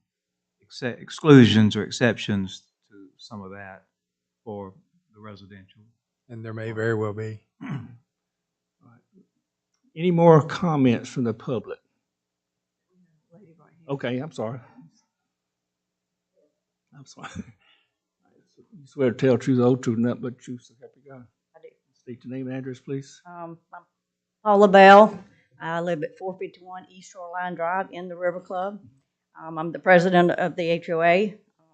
exclusions or exceptions to some of that for the residential. And there may very well be. Any more comments from the public? Okay, I'm sorry. You swear to tell the truth, the whole truth, nothing but the truth, so help you God. I do. State your name and address, please. I'm Paula Bell. I live at 451 East Shoreline Drive in the River Club. I'm the president of the HOA.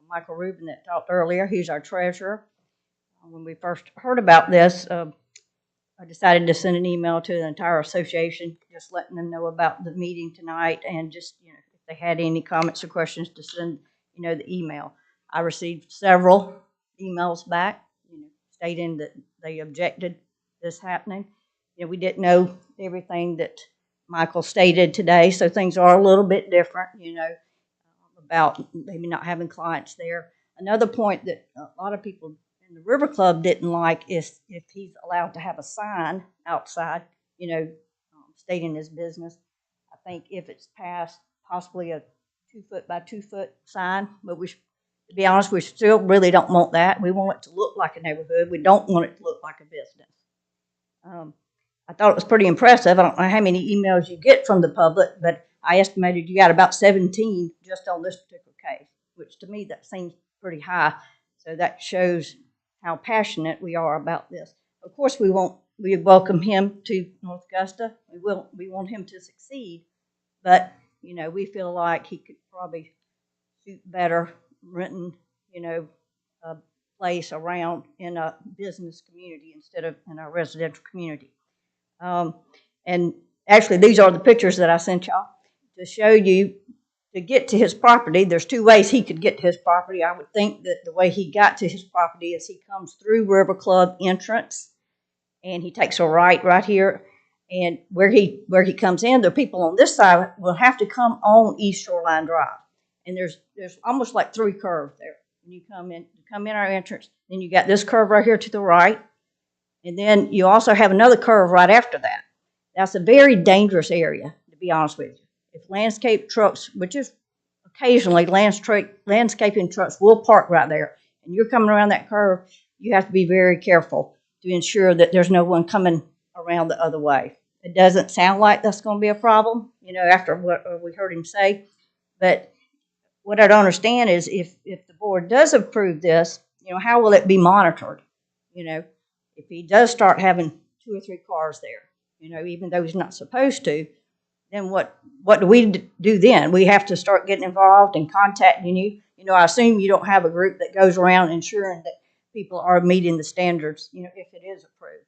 Michael Rubin that talked earlier, he's our treasurer. When we first heard about this, I decided to send an email to the entire association, just letting them know about the meeting tonight and just, if they had any comments or questions to send, the email. I received several emails back, stating that they objected this happening. We didn't know everything that Michael stated today, so things are a little bit different, about maybe not having clients there. Another point that a lot of people in the River Club didn't like is if he's allowed to have a sign outside, stating his business. I think if it's passed, possibly a 2 foot by 2 foot sign, but we To be honest, we still really don't want that. We want it to look like a neighborhood. We don't want it to look like a business. I thought it was pretty impressive. I don't know how many emails you get from the public, but I estimated you got about 17 just on this particular case, which to me that seems pretty high. So that shows how passionate we are about this. Of course, we welcome him to North Augusta. We want him to succeed, but you know, we feel like he could probably suit better renting, you know, a place around in a business community instead of in a residential community. And actually, these are the pictures that I sent y'all to show you to get to his property. There's two ways he could get to his property. I would think that the way he got to his property is he comes through River Club entrance and he takes a right here. And where he comes in, the people on this side will have to come on East Shoreline Drive. And there's almost like three curves there. When you come in our entrance, then you got this curve right here to the right. And then you also have another curve right after that. That's a very dangerous area, to be honest with you. If landscape trucks, which is occasionally landscaping trucks will park right there, and you're coming around that curve, you have to be very careful to ensure that there's no one coming around the other way. It doesn't sound like that's going to be a problem, you know, after what we heard him say. But what I don't understand is if the board does approve this, you know, how will it be monitored? You know, if he does start having 2 or 3 cars there, you know, even though he's not supposed to, then what do we do then? We have to start getting involved and contacting you. You know, I assume you don't have a group that goes around ensuring that people are meeting the standards, you know, if it is approved.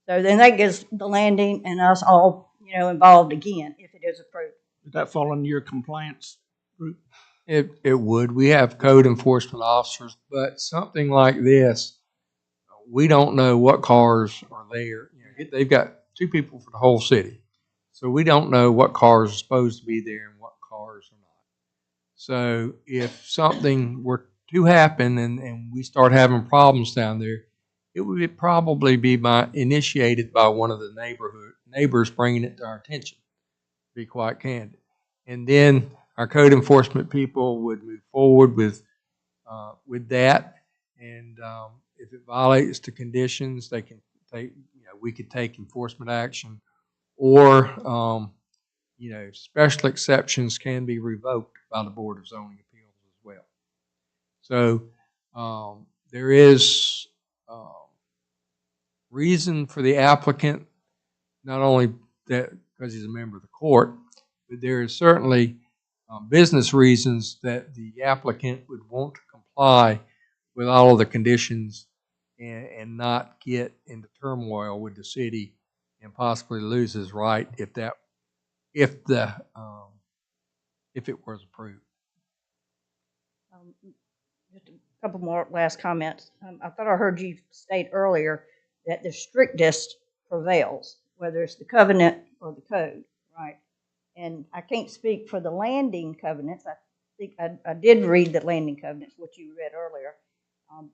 So then that gets the landing and us all, you know, involved again if it is approved. Would that fall under your compliance group? It would. We have code enforcement officers, but something like this, we don't know what cars are there. You know, they've got 2 people for the whole city. So we don't know what cars are supposed to be there and what cars are not. So if something were to happen and we start having problems down there, it would probably be initiated by one of the neighbors bringing it to our attention, to be quite candid. And then our code enforcement people would move forward with that. And if it violates the conditions, they can take, you know, we could take enforcement action, or you know, special exceptions can be revoked by the Board of Zoning Appeals as well. So there is reason for the applicant, not only that because he's a member of the court, but there is certainly business reasons that the applicant would want to comply with all of the conditions and not get into turmoil with the city and possibly lose his right if it was approved. Just a couple more last comments. I thought I heard you state earlier that the strictest prevails, whether it's the covenant or the code, right? And I can't speak for the landing covenants. I think I did read the landing covenants, what you read earlier.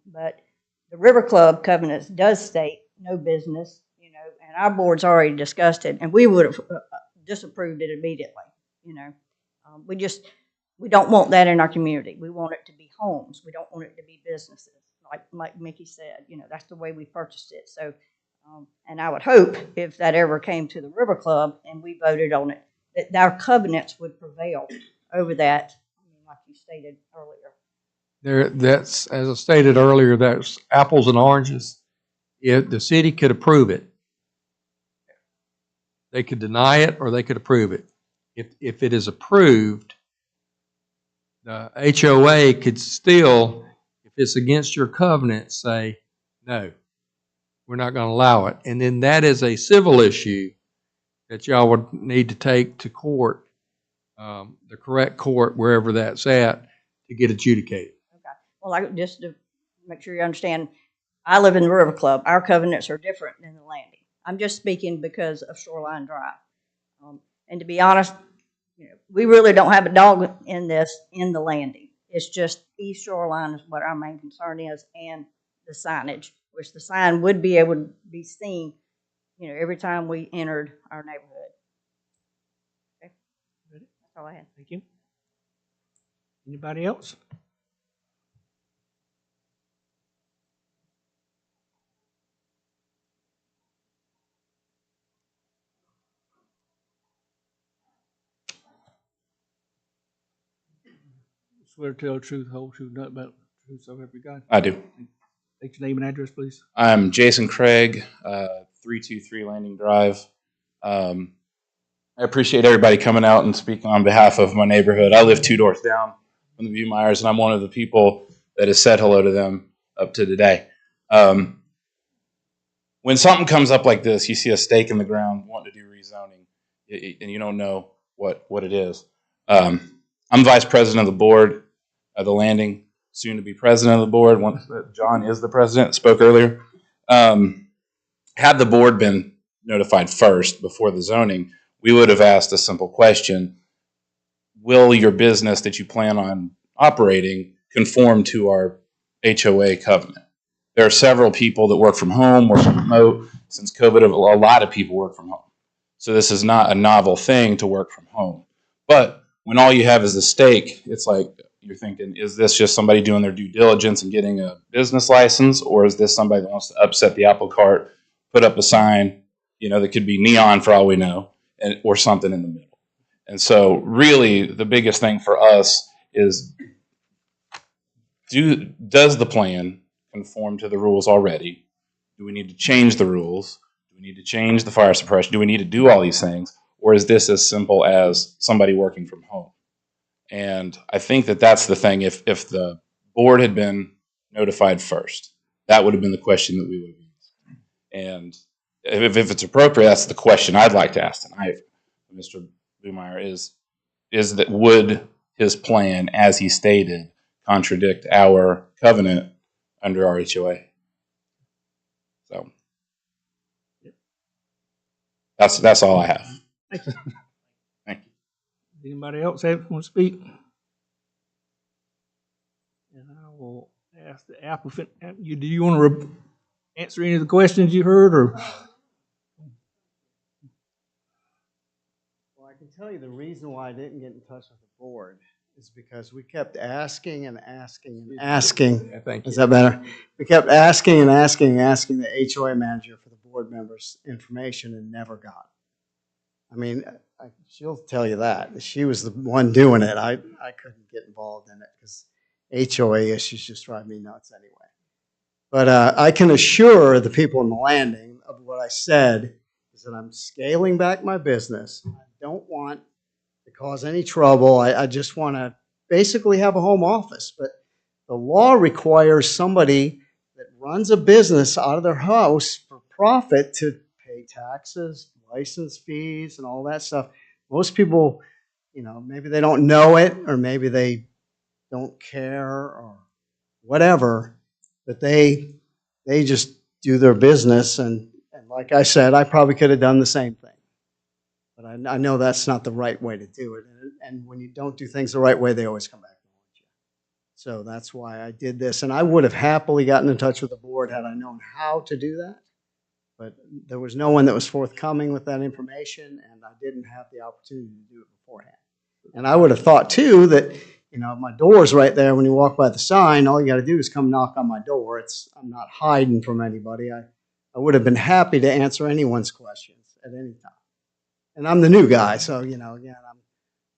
But the River Club covenants does state no business, you know, and our board's already discussed it, and we would have disapproved it immediately, you know. We don't want that in our community. We want it to be homes. We don't want it to be businesses. Like Mickey said, you know, that's the way we purchased it. So, and I would hope if that ever came to the River Club and we voted on it, that our covenants would prevail over that, like you stated earlier. That's, as I stated earlier, that's apples and oranges. If the city could approve it, they could deny it or they could approve it. If it is approved, the HOA could still, if it's against your covenant, say, no, we're not going to allow it. And then that is a civil issue that y'all would need to take to court, the correct court, wherever that's at, to get adjudicated. Okay. Well, just to make sure you understand, I live in the River Club. Our covenants are different than the landing. I'm just speaking because of Shoreline Drive. And to be honest, you know, we really don't have a dog in this, in the landing. It's just East Shoreline is what our main concern is, and the signage, which the sign would be able to be seen, you know, every time we entered our neighborhood. Okay. That's all I had. Thank you. Anybody else? Swear to tell the truth, whole truth, nothing but the truth, so help you God. I do. State your name and address, please. I'm Jason Craig, 323 Landing Drive. I appreciate everybody coming out and speaking on behalf of my neighborhood. I live 2 doors down from the Viewmeyers, and I'm one of the people that has said hello to them up to today. When something comes up like this, you see a stake in the ground wanting to do rezoning, and you don't know what it is. I'm vice president of the board of the Landing, soon to be president of the board. Once John is the president, spoke earlier. Had the board been notified first before the zoning, we would have asked a simple question: will your business that you plan on operating conform to our HOA covenant? There are several people that work from home, work remote. Since COVID, a lot of people work from home. So this is not a novel thing to work from home. But when all you have is a stake, it's like you're thinking, is this just somebody doing their due diligence and getting a business license? Or is this somebody that wants to upset the apple cart, put up a sign, that could be neon for all we know, or something in the middle? And so really the biggest thing for us is, does the plan conform to the rules already? Do we need to change the rules? Do we need to change the fire suppression? Do we need to do all these things? Or is this as simple as somebody working from home? And I think that that's the thing. If the board had been notified first, that would have been the question that we would have asked. And if it's appropriate, that's the question I'd like to ask tonight, Mr. Bumeyer, is that would his plan, as he stated, contradict our covenant under our HOA? So that's all I have. Thank you. Thank you. Anybody else want to speak? And I will ask the applicant, do you want to answer any of the questions you heard, or? Well, I can tell you the reason why I didn't get in touch with the board is because we kept asking and asking and asking. Yeah, thank you. Is that better? We kept asking and asking and asking the HOA manager for the board members' information and never got it. I mean, she'll tell you that. She was the one doing it. I couldn't get involved in it because HOA issues just drive me nuts anyway. But I can assure the people in the Landing of what I said is that I'm scaling back my business. I don't want to cause any trouble. I just want to basically have a home office. But the law requires somebody that runs a business out of their house for profit to pay taxes, license fees, and all that stuff. Most people, maybe they don't know it, or maybe they don't care, or whatever, but they just do their business. And like I said, I probably could have done the same thing. But I know that's not the right way to do it. And when you don't do things the right way, they always come back to haunt you. So that's why I did this. And I would have happily gotten in touch with the board had I known how to do that. But there was no one that was forthcoming with that information, and I didn't have the opportunity to do it beforehand. And I would have thought, too, that, my door's right there. When you walk by the sign, all you got to do is come knock on my door. I'm not hiding from anybody. I would have been happy to answer anyone's questions at any time. And I'm the new guy, so, again,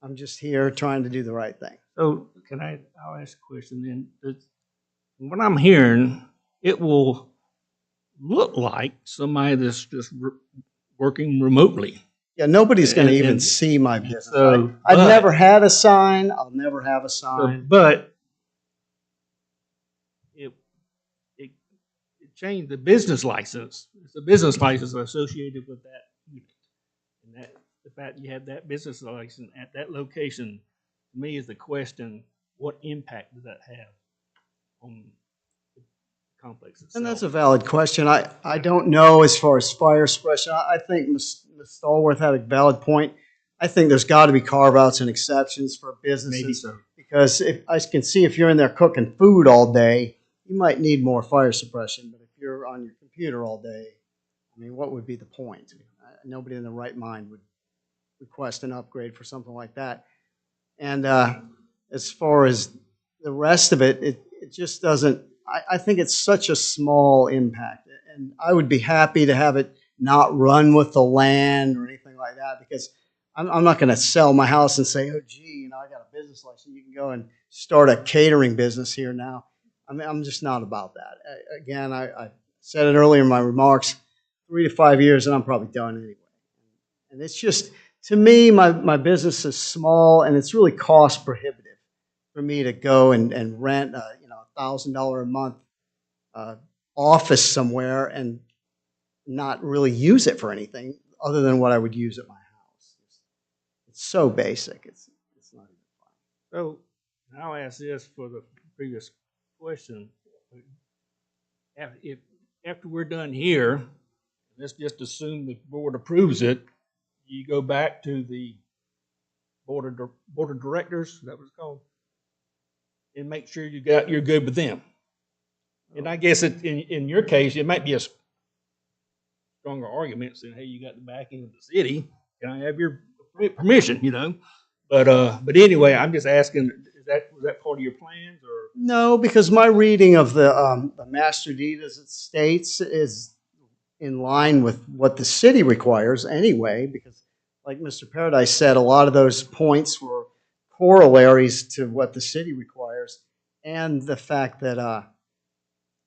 I'm just here trying to do the right thing. So I'll ask a question then. From what I'm hearing, it will look like somebody that's just working remotely. Yeah, nobody's going to even see my business. So, I've never had a sign. I'll never have a sign. But it changed the business license. It's a business license associated with that unit. And the fact you have that business license at that location, to me, is the question: what impact does that have on the complex itself? And that's a valid question. I don't know as far as fire suppression. I think Ms. Stallworth had a valid point. I think there's got to be carve-outs and exceptions for businesses. Maybe so. Because I can see if you're in there cooking food all day, you might need more fire suppression. But if you're on your computer all day, what would be the point? Nobody in their right mind would request an upgrade for something like that. And as far as the rest of it, it just doesn't, I think it's such a small impact. And I would be happy to have it not run with the land or anything like that, because I'm not gonna sell my house and say, oh gee, I got a business license. You can go and start a catering business here now. I mean, I'm just not about that. Again, I said it earlier in my remarks, 3 to 5 years and I'm probably done anyway. And it's just, to me, my business is small and it's really cost prohibitive for me to go and rent a, $1,000 a month office somewhere and not really use it for anything other than what I would use at my house. It's so basic. It's not even fun. So I'll ask this for the previous question. If after we're done here, let's just assume the board approves it, you go back to the board of directors, is that what it's called? And make sure you're good with them. And I guess in your case, it might be a stronger argument saying, hey, you got the backing of the city. Can I have your permission, But anyway, I'm just asking, was that part of your plans or? No, because my reading of the master deed as it states is in line with what the city requires anyway, because like Mr. Paradise said, a lot of those points were corollaries to what the city requires and the fact that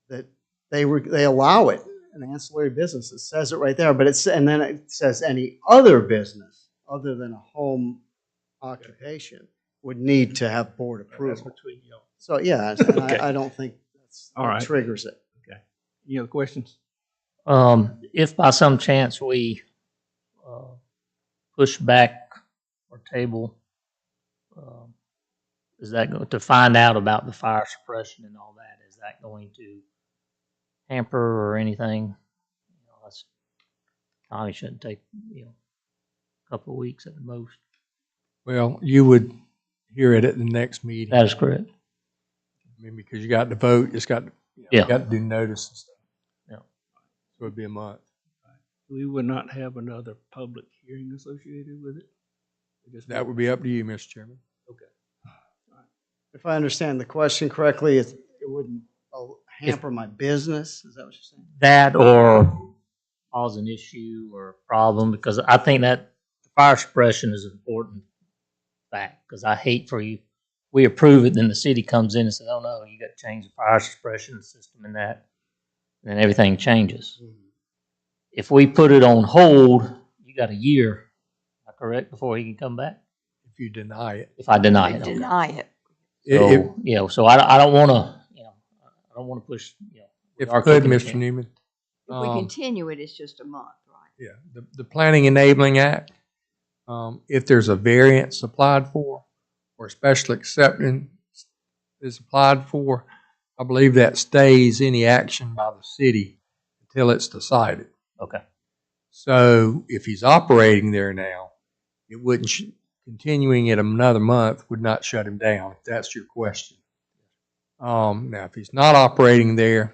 that they allow it, an ancillary business. It says it right there, but and then it says any other business other than a home occupation would need to have board approval. That's between y'all. So yeah, Okay. I don't think that's All what right. triggers it. Okay. Any other questions? If by some chance we push back or table, is that going to find out about the fire suppression and all that? Is that going to hamper or anything? That's Tommy shouldn't take a couple of weeks at the most. Well, you would hear it at the next meeting. That is correct. I mean, because you got to vote, it's got to, Yeah. got to do notice and stuff. Yeah. So it'd be a month. We would not have another public hearing associated with it? That would be up to you, Mr. Chairman. Okay. If I understand the question correctly, it wouldn't hamper my business. Is that what you're saying? That or cause an issue or a problem, because I think that fire suppression is an important fact, because I hate for you, we approve it, then the city comes in and says, oh no, you got to change the fire suppression system and that, and then everything changes. If we put it on hold, you got a year, am I correct, before he can come back? If you deny it. If I deny it. Okay. Deny it. So, so I don't want to, I don't want to push, If our you could, cooking Mr. can. Newman. If we continue it, it's just a month, right? Yeah, the Planning Enabling Act, if there's a variance applied for or special exception is applied for, I believe that stays any action by the city until it's decided. Okay. So if he's operating there now, it wouldn't, continuing it another month would not shut him down, if that's your question. Now, if he's not operating there,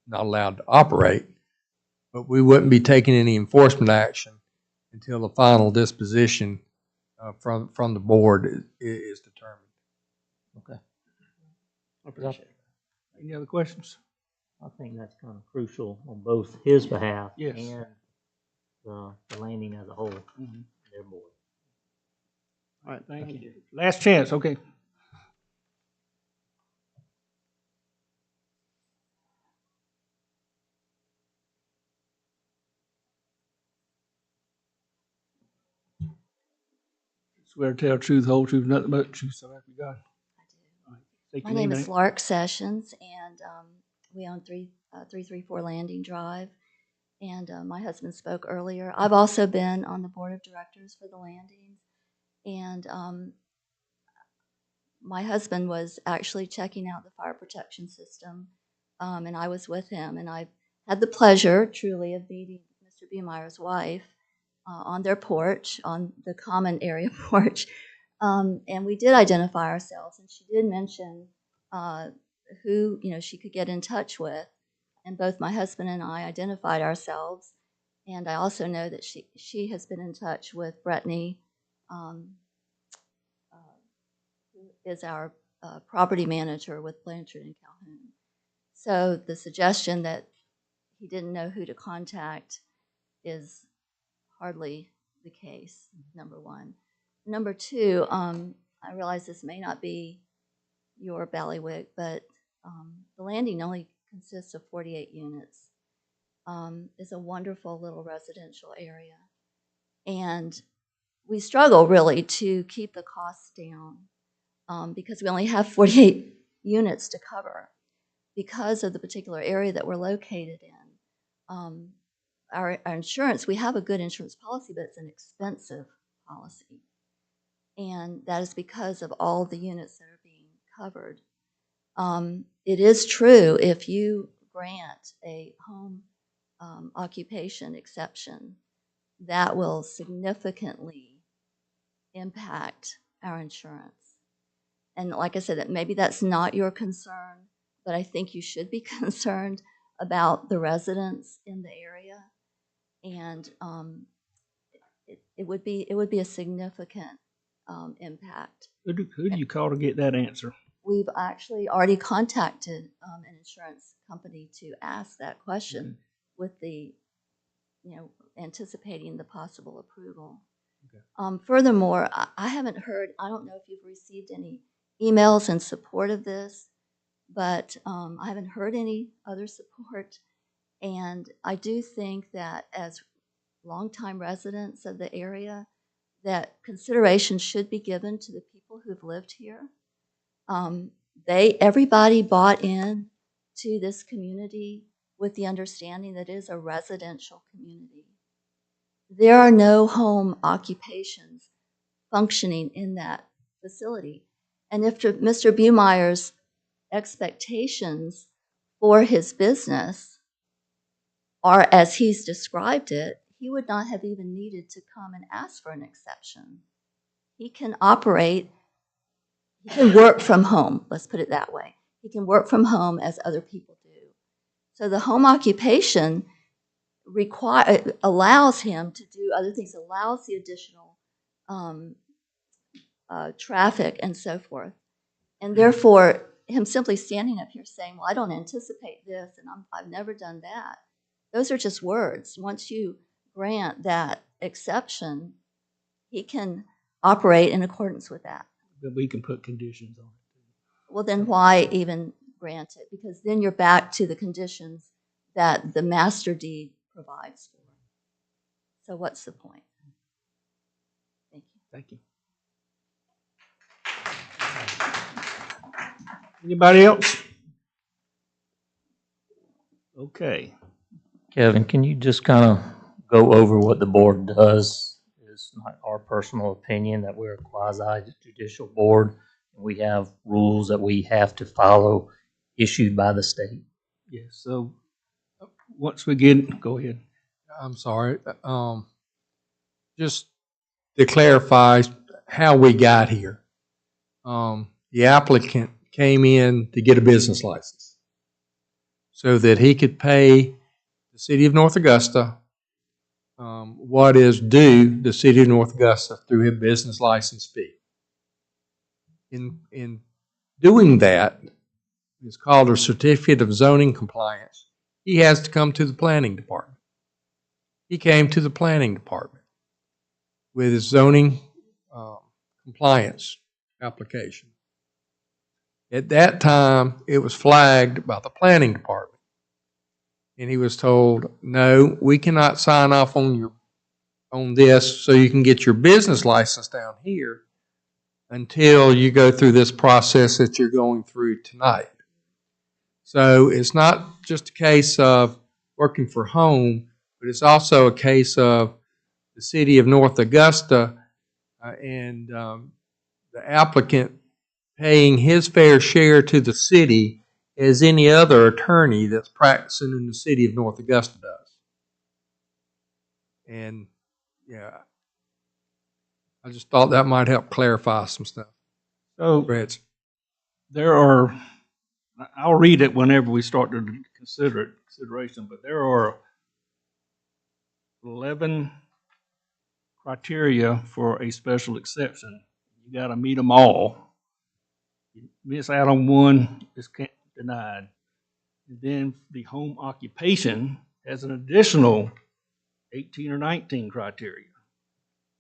not allowed to operate, but we wouldn't be taking any enforcement action until the final disposition from the board is determined. Okay. I appreciate it. Any other questions? I think that's kind of crucial on both his behalf Yes. and the landing as a whole, their board. All right, Thank you. Last chance, okay. Swear to tell the truth, whole truth, nothing but the truth, so help you God. All right. State My your name and is Lark Sessions, and we own 334 Landing Drive. And my husband spoke earlier. I've also been on the board of directors for the landing. And my husband was actually checking out the fire protection system, and I was with him. And I had the pleasure, truly, of meeting Mr. Biemeyer's wife on their porch, on the common area porch. And we did identify ourselves, and she did mention who she could get in touch with. And both my husband and I identified ourselves. And I also know that she has been in touch with Brittany, who is our property manager with Blanchard and Calhoun. So the suggestion that he didn't know who to contact is hardly the case, number one. Number two, I realize this may not be your bailiwick, but the landing only consists of 48 units. It's a wonderful little residential area. And we struggle really to keep the costs down because we only have 48 units to cover because of the particular area that we're located in. Our insurance, we have a good insurance policy, but it's an expensive policy. And that is because of all the units that are being covered. It is true if you grant a home occupation exception, that will significantly impact our insurance. And like I said, that maybe that's not your concern, but I think you should be concerned about the residents in the area. And it would be a significant impact. Who do you call to get that answer? We've actually already contacted an insurance company to ask that question with the, anticipating the possible approval. Okay. Furthermore, I haven't heard, I don't know if you've received any emails in support of this, but I haven't heard any other support. And I do think that as longtime residents of the area, that consideration should be given to the people who've lived here. Everybody bought in to this community with the understanding that it is a residential community. There are no home occupations functioning in that facility. And if Mr. Buemeyer's expectations for his business are as he's described it, he would not have even needed to come and ask for an exception. He can operate, he can work from home, let's put it that way. He can work from home as other people do. So the home occupation allows him to do other things, allows the additional traffic and so forth. And therefore, him simply standing up here saying, well, I don't anticipate this and I've never done that. Those are just words. Once you grant that exception, he can operate in accordance with that. But we can put conditions on it. Well, then why even grant it? Because then you're back to the conditions that the master deed provides for. So what's the point? Thank you. Thank you. Anybody else? Okay. Kevin, can you just kind of go over what the board does? It's not our personal opinion that we're a quasi-judicial board. We have rules that we have to follow issued by the state. Yes, so once we get, go ahead. I'm sorry. Just to clarify how we got here. The applicant came in to get a business license so that he could pay the city of North Augusta what is due the city of North Augusta through his business license fee. In doing that, it's called a certificate of zoning compliance. He has to come to the planning department. He came to the planning department with his zoning compliance application. At that time, it was flagged by the planning department. And he was told, no, we cannot sign off on this so you can get your business license down here until you go through this process that you're going through tonight. So it's not just a case of working for home, but it's also a case of the city of North Augusta and the applicant paying his fair share to the city as any other attorney that's practicing in the city of North Augusta does. And yeah, I just thought that might help clarify some stuff. So Brett. there are, I'll read it whenever we start to consideration, but there are 11 criteria for a special exception. You got to meet them all. You miss out on one, it's denied. And then the home occupation has an additional 18 or 19 criteria.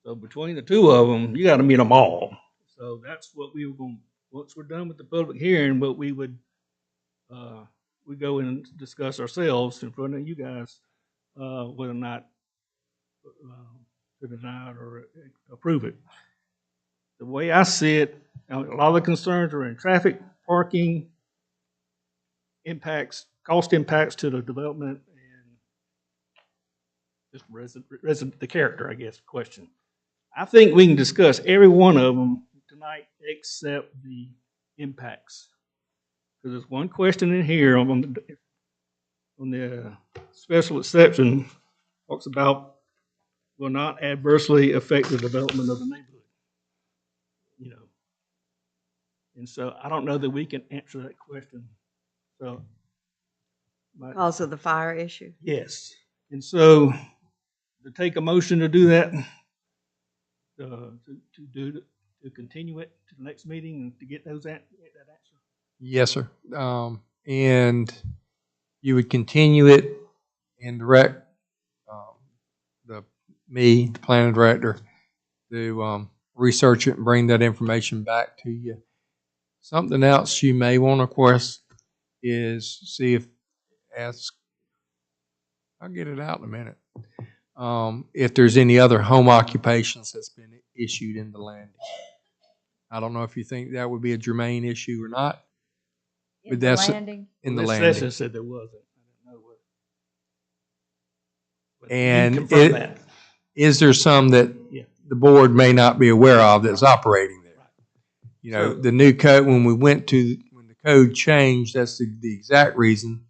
So between the two of them, you got to meet them all. So that's what we were going. Once we're done with the public hearing, what we would we go in and discuss ourselves in front of you guys whether or not to deny it or approve it. The way I see it, a lot of the concerns are in traffic, parking, impacts, cost impacts to the development, and just the character, I guess, question. I think we can discuss every one of them tonight except the impacts. Because there's one question in here on the special exception, talks about will not adversely affect the development of the neighborhood. You know, and so I don't know that we can answer that question. So, Because of the fire issue. yes, and so to take a motion to do that, to continue it to the next meeting and to get those get that answer. Yes, sir. And you would continue it and direct the planning director, to research it and bring that information back to you. Something else you may want to request is ask, I'll get it out in a minute, if there's any other home occupations that's been issued in the landing. I don't know if you think that would be a germane issue or not. In But the that's landing? in the This landing. session said there wasn't. I don't know what. But And you confirm that. is there some that Yeah. the board may not be aware of that's operating there? Right. You know, So- the new code, when the code changed, that's the exact reason.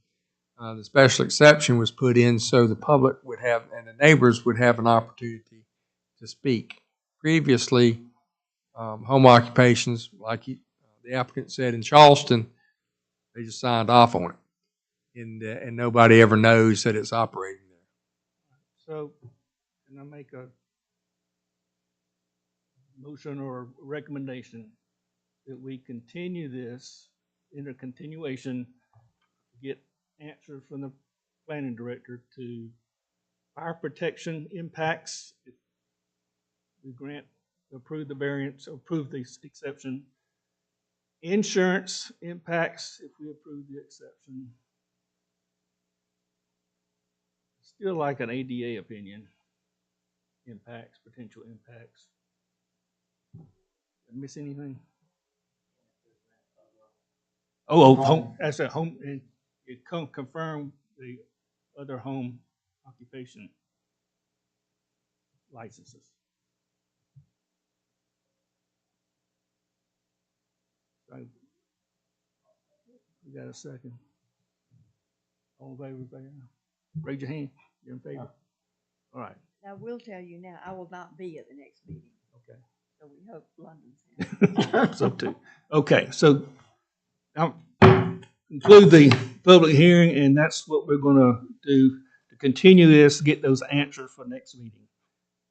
The special exception was put in so the public would have, and the neighbors would have an opportunity to speak. Previously, home occupations, like the applicant said in Charleston, they just signed off on it. And nobody ever knows that it's operating there. So, can I make a motion or recommendation that we continue this in a continuation, get answers from the planning director to fire protection impacts, if we approve the variance, approve the exception, insurance impacts, if we approve the exception. Still like an ADA opinion, impacts, potential impacts. Did I miss anything? Home, that's a home, and it confirm the other home occupation licenses. So, you got a second? All in favor, say aye. Raise your hand, you're in favor. All right, Now, we'll tell you now, I will not be at the next meeting, okay. so we hope London's. So too. Okay, so I'll conclude the public hearing, and that's what we're gonna do to continue this, get those answers for next meeting.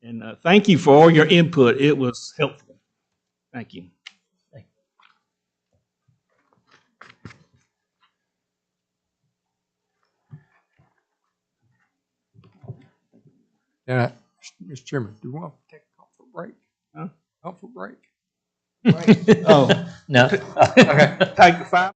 And thank you for all your input. It was helpful. Thank you. Yeah, Mr. Chairman, do you want to take a comfort break? Huh? Comfort break? Oh, No. okay. Take 5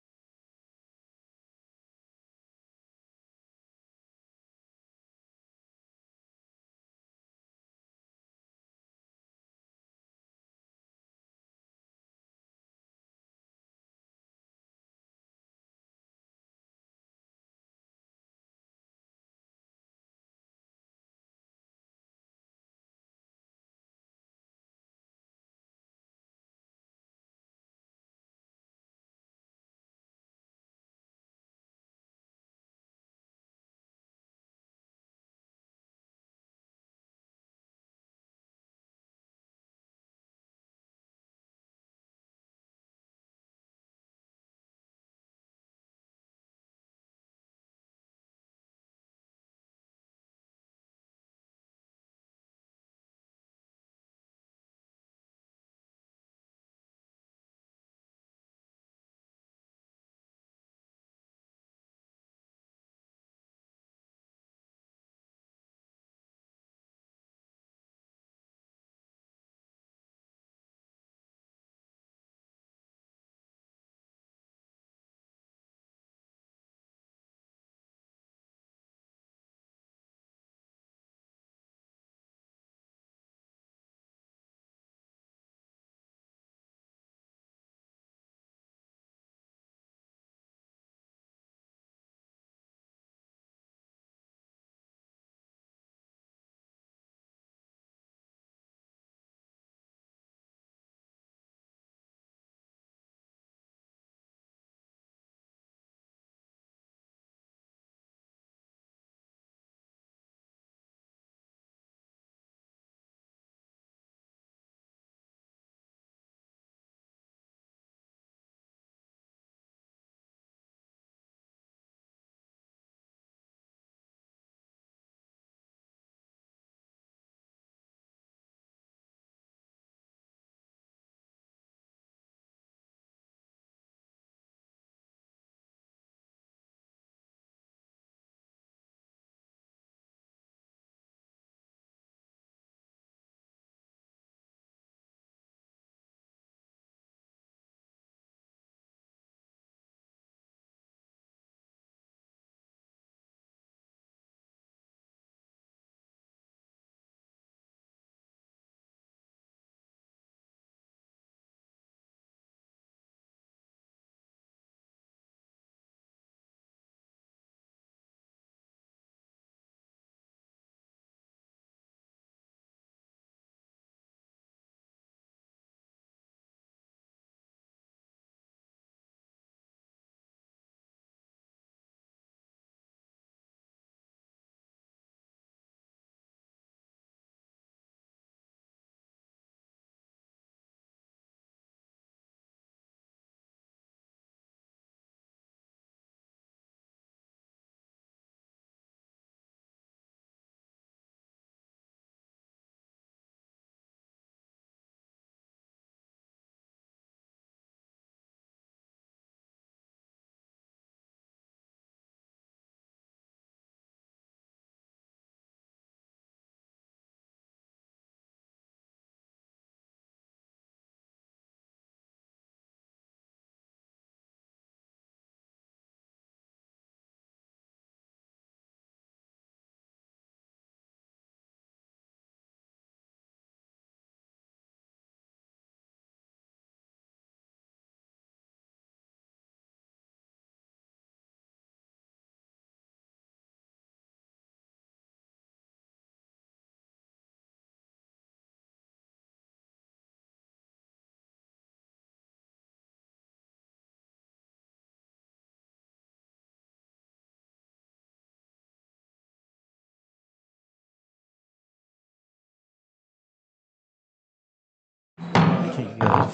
All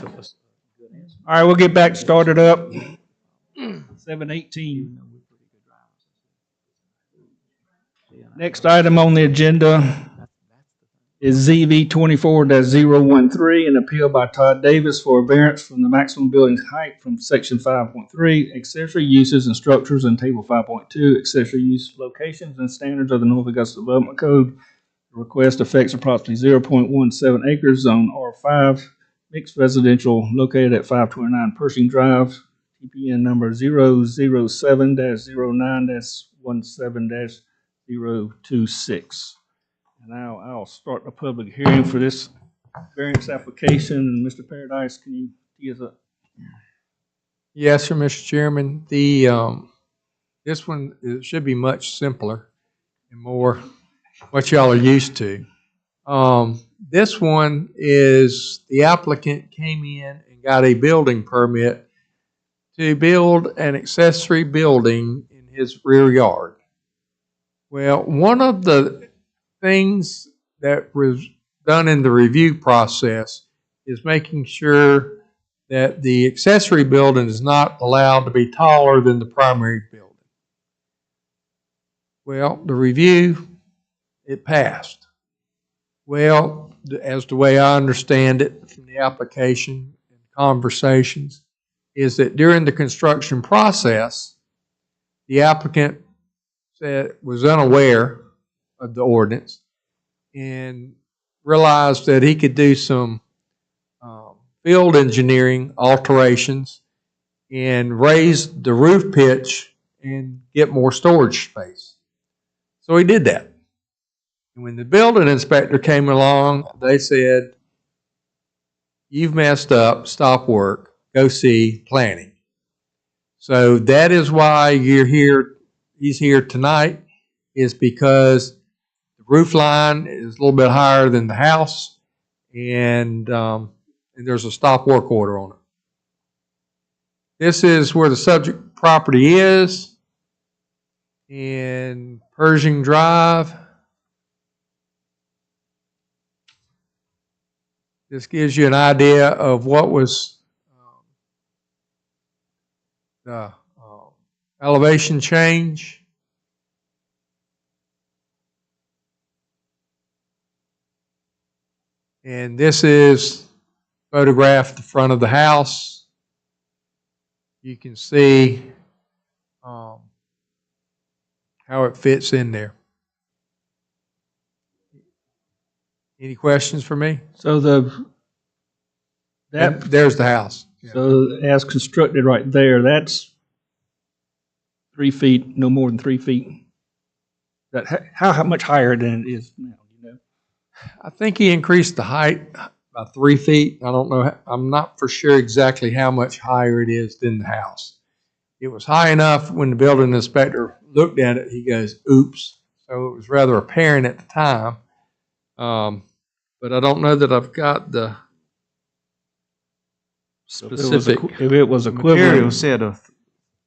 right, we'll get back started up. 7:18. Next item on the agenda is ZV 24-013, an appeal by Todd Davis for a variance from the maximum building height from section 5.3, accessory uses and structures, and table 5.2, accessory use locations and standards of the North Augusta Development Code. The request affects approximately 0.17 acres on R5, mixed residential located at 529 Pershing Drive, TPN number 007-09-17-026. And now I'll start the public hearing for this variance application. And Mr. Paradise, can you tee us up? Yes, sir, Mr. Chairman. This one should be much simpler and more what y'all are used to. This one is the applicant came in and got a building permit to build an accessory building in his rear yard. Well, one of the things that was done in the review process is making sure that the accessory building is not allowed to be taller than the primary building. Well, the review, it passed. Well, as the way I understand it from the application and conversations, is that during the construction process, the applicant was unaware of the ordinance and realized that he could do some field engineering alterations and raise the roof pitch and get more storage space. So he did that. And when the building inspector came along, they said, "You've messed up, stop work, go see planning." So that is why you're here, he's here tonight, is because the roof line is a little bit higher than the house, and there's a stop work order on it. This is where the subject property is in Pershing Drive. This gives you an idea of what was the elevation change. And this is photographed the front of the house. You can see how it fits in there. Any questions for me? So there's the house. So as constructed right there, that's 3 feet, no more than 3 feet. How much higher than it is now? You know, I think he increased the height by 3 feet. I don't know. I'm not for sure exactly how much higher it is than the house. It was high enough when the building inspector looked at it, he goes, "Oops." So it was rather apparent at the time. But I don't know that I've got the specific. If it was equivalent. Material said a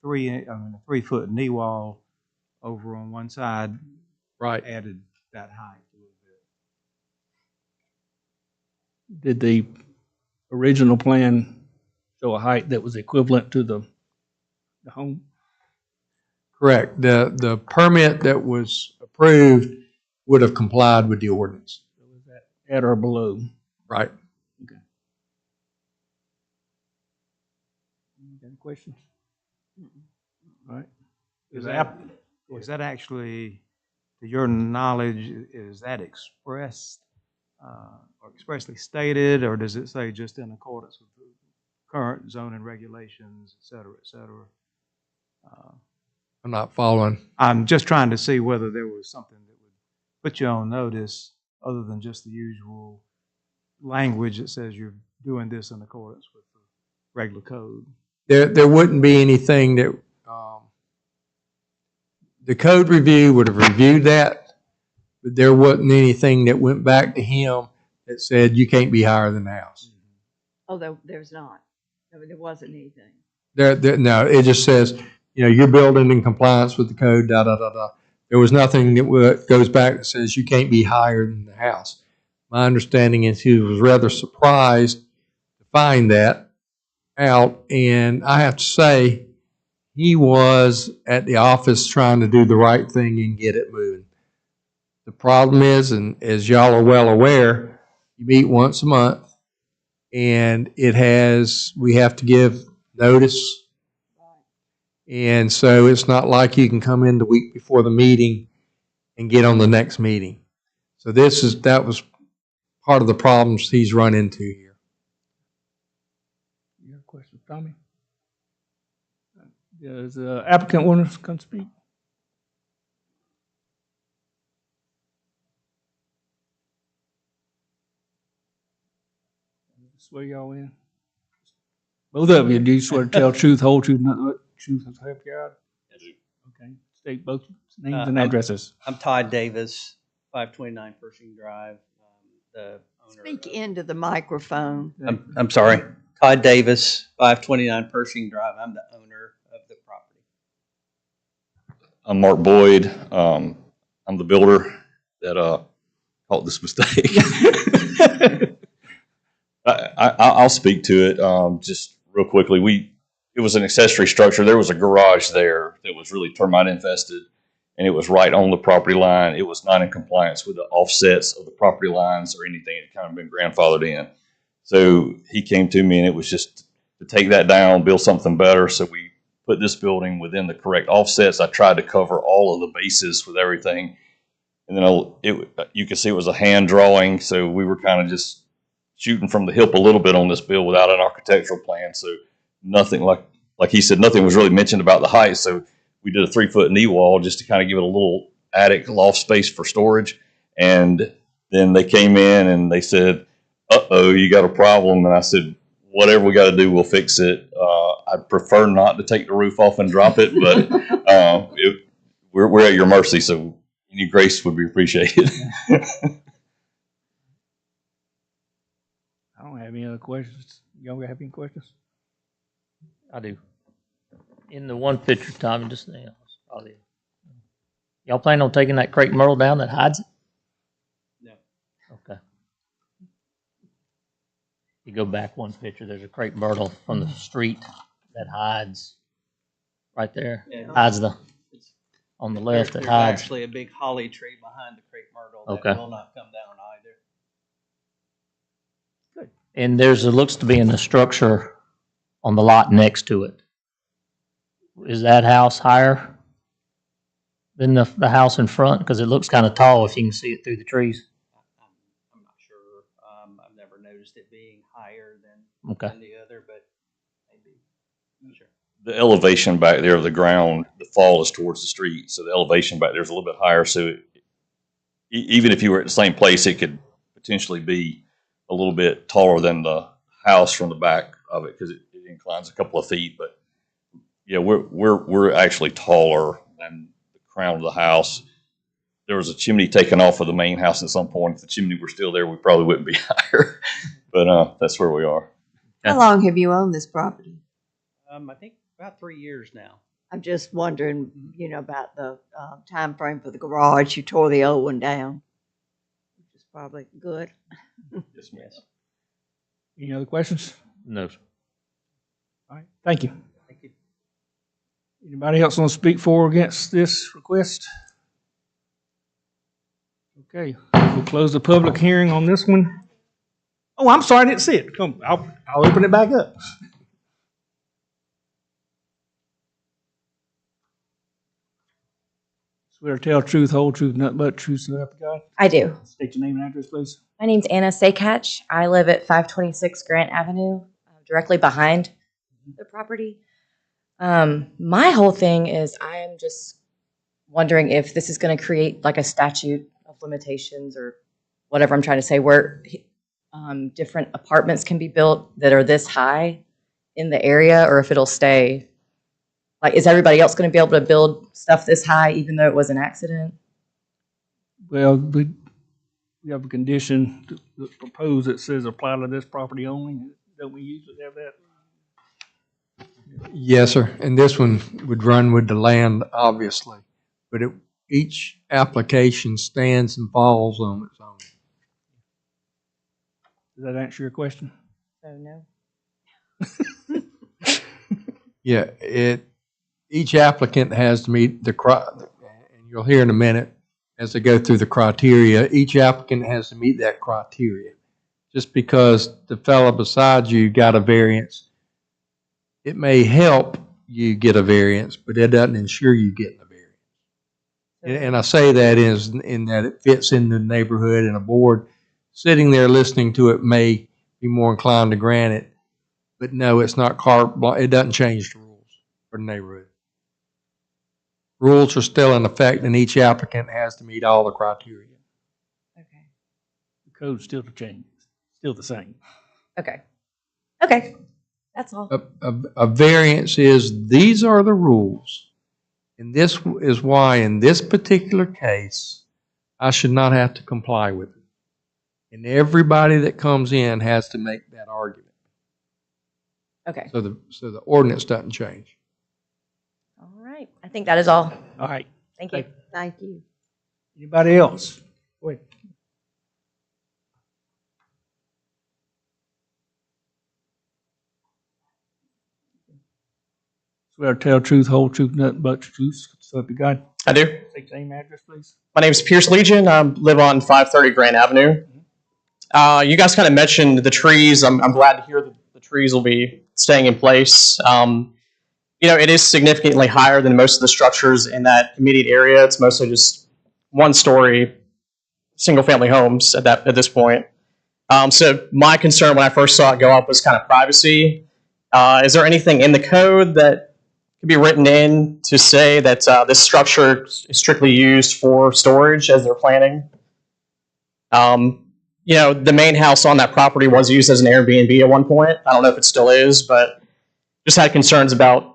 3-foot knee wall over on one side. Right. Added that height a little bit. Did the original plan show a height that was equivalent to the home? Correct. The permit that was approved would have complied with the ordinance. So is that at or below? Right. Okay. Any questions? All right. Is that actually, to your knowledge, is that expressed or expressly stated, or does it say just in accordance with the current zoning regulations, et cetera, et cetera? I'm not following. I'm just trying to see whether there was something that would put you on notice other than just the usual language that says you're doing this in accordance with the regular code. There wouldn't be anything that the code review would have reviewed that, but there wasn't anything that went back to him that said you can't be higher than the house. Oh, there's not. There wasn't anything. No, it just says, you're building in compliance with the code, da, da, da, da. There was nothing that goes back that says you can't be higher than the house. My understanding is he was rather surprised to find that out, and I have to say, he was at the office trying to do the right thing and get it moving. The problem is, and as y'all are well aware, you meet once a month, and we have to give notice. And so it's not like you can come in the week before the meeting and get on the next meeting. So that was part of the problems he's run into here. You have a question, Tommy? Does the applicant want to come speak? Swear y'all in? Both of you, do you swear to tell truth, whole truth, nothing but truth, and so help you God? I do. Okay, state both names and addresses. I'm Todd Davis, 529 Pershing Drive. The owner. Speak into the microphone. I'm sorry. Todd Davis, 529 Pershing Drive. I'm the owner of the property. I'm Mark Boyd. I'm the builder that caught this mistake. I'll speak to it just real quickly. It was an accessory structure. There was a garage there that was really termite infested, and it was right on the property line. It was not in compliance with the offsets of the property lines or anything. It had kind of been grandfathered in. So he came to me, and it was just to take that down, build something better. So we put this building within the correct offsets. I tried to cover all of the bases with everything. And then you can see it was a hand drawing. So we were kind of just shooting from the hip a little bit on this bill without an architectural plan. So nothing, like he said, nothing was really mentioned about the height. So we did a 3-foot knee wall just to kind of give it a little attic loft space for storage. And then they came in and they said, uh-oh, you got a problem. And I said, whatever we got to do, we'll fix it. I'd prefer not to take the roof off and drop it, but we're at your mercy. So any grace would be appreciated. I don't have any other questions. Y'all have any questions? I do. In the one picture, Tommy, just probably. Y'all plan on taking that crepe myrtle down that hides it? No. Okay. You go back one picture, there's a crepe myrtle from the street that hides right there. Yeah. Hides on the left that There's hides. actually a big holly tree behind the crepe myrtle that Okay. will not come down either. And looks to be in the structure on the lot next to it. Is that house higher than the house in front? Because it looks kind of tall if you can see it through the trees. I'm not sure. I've never noticed it being higher than the other, but maybe. I'm sure. The elevation back there of the ground, the fall is towards the street. So the elevation back there is a little bit higher. So even if you were at the same place, it could potentially be a little bit taller than the house from the back of it because it inclines a couple of feet. But yeah, we're actually taller than the crown of the house. There was a chimney taken off of the main house at some point. If the chimney were still there, we probably wouldn't be higher. But that's where we are. How long have you owned this property? I think about 3 years now. I'm just wondering, about the time frame for the garage. You tore the old one down, which is probably good. Yes, ma'am. Any other questions? No, sir. All right, thank you. Thank you. Anybody else want to speak for or against this request? Okay, we'll close the public hearing on this one. Oh, I'm sorry, I didn't see it. Come, I'll open it back up. Swear to tell truth, whole truth, nothing but truth, so help you God. I do. State your name and address, please. My name's Anna Sakatch. I live at 526 Grant Avenue, directly behind the property. My whole thing is I am just wondering if this is going to create like a statute of limitations or whatever I'm trying to say, where different apartments can be built that are this high in the area, or if it'll stay. Like, is everybody else going to be able to build stuff this high even though it was an accident? Well, we have a condition that's proposed that says apply to this property only. Don't we usually have that? Yes, sir. And this one would run with the land, obviously. But each application stands and falls on its own. Does that answer your question? So no. Yeah, each applicant has to meet and you'll hear in a minute as they go through the criteria, each applicant has to meet that criteria. Just because the fellow beside you got a variance, it may help you get a variance, but it doesn't ensure you get a variance. And I say that in that it fits in the neighborhood, and a board sitting there listening to it may be more inclined to grant it. But no, it's not it doesn't change the rules for the neighborhood. Rules are still in effect, and each applicant has to meet all the criteria. Okay. The code's still still the same. Okay. Okay. That's all. A variance is, these are the rules, and this is why in this particular case, I should not have to comply with it. And everybody that comes in has to make that argument. Okay. So the ordinance doesn't change. All right. I think that is all. All right. Thank you. Thank you. Anybody else? Wait. Swear to tell truth, whole truth, nothing but the truth. So if you got. I do. State your name, address, please. My name is Pierce Legion. I live on 530 Grand Avenue. You guys kind of mentioned the trees. I'm glad to hear that the trees will be staying in place. It is significantly higher than most of the structures in that immediate area. It's mostly just one-story, single-family homes at this point. So my concern when I first saw it go up was kind of privacy. Is there anything in the code that could be written in to say that this structure is strictly used for storage as they're planning? The main house on that property was used as an Airbnb at one point. I don't know if it still is, but just had concerns about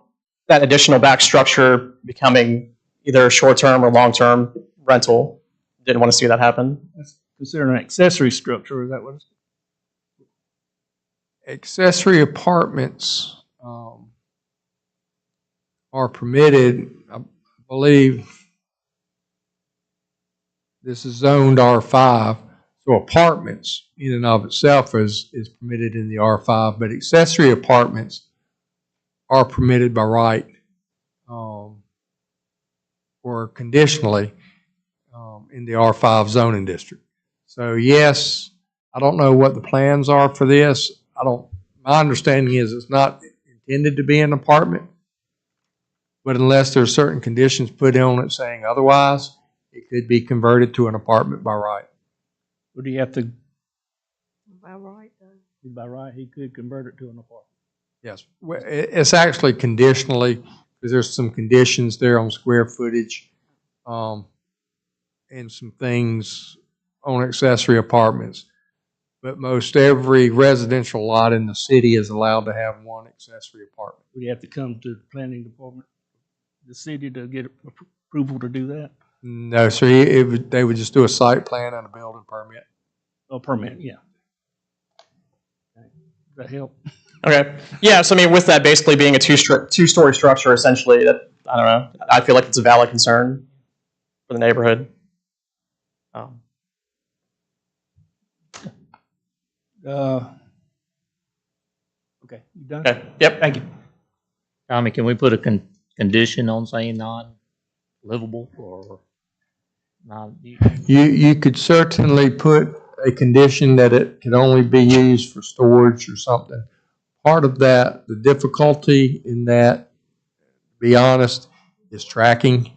that additional back structure becoming either short-term or long-term rental. Didn't want to see that happen. That's considered an accessory structure, is that what it's? Accessory apartments are permitted, I believe this is zoned R5, so apartments in and of itself is permitted in the R5, but accessory apartments are permitted by right or conditionally in the R5 zoning district. So yes, I don't know what the plans are for this. My understanding is it's not intended to be an apartment, but unless there are certain conditions put on it saying otherwise, it could be converted to an apartment by right. Or do you have to? By right, though. By right, he could convert it to an apartment. Yes, it's actually conditionally, because there's some conditions there on square footage and some things on accessory apartments. But most every residential lot in the city is allowed to have one accessory apartment. Would you have to come to the planning department, the city, to get approval to do that? No, sir. They would just do a site plan and a building permit. Oh, permit, yeah. Does that help? Okay. Yeah, so with that basically being a two-story structure, essentially, that, I don't know, I feel like it's a valid concern for the neighborhood. Okay, you done? Okay. Yep. Thank you. Tommy, can we put a condition on saying non-livable or not? You could certainly put a condition that it could only be used for storage or something. Part of that, the difficulty in that, to be honest, is tracking.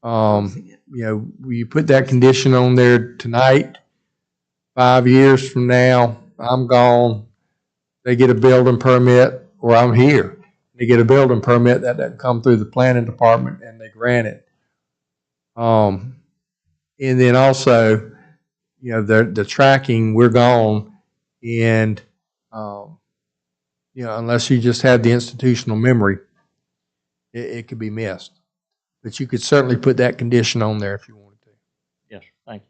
You put that condition on there tonight, 5 years from now, I'm gone. They get a building permit, or I'm here. They get a building permit that doesn't come through the planning department, and they grant it. And then also, the tracking, we're gone, and unless you just have the institutional memory, it could be missed. But you could certainly put that condition on there if you wanted to. Yes, thank you.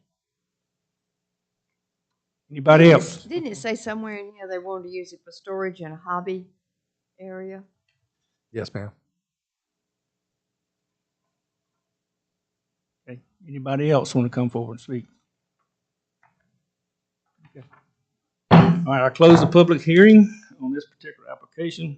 Anybody else? Didn't it say somewhere in here they wanted to use it for storage in a hobby area? Yes, ma'am. Okay. Anybody else want to come forward and speak? Okay. All right, I close the public hearing on this particular application.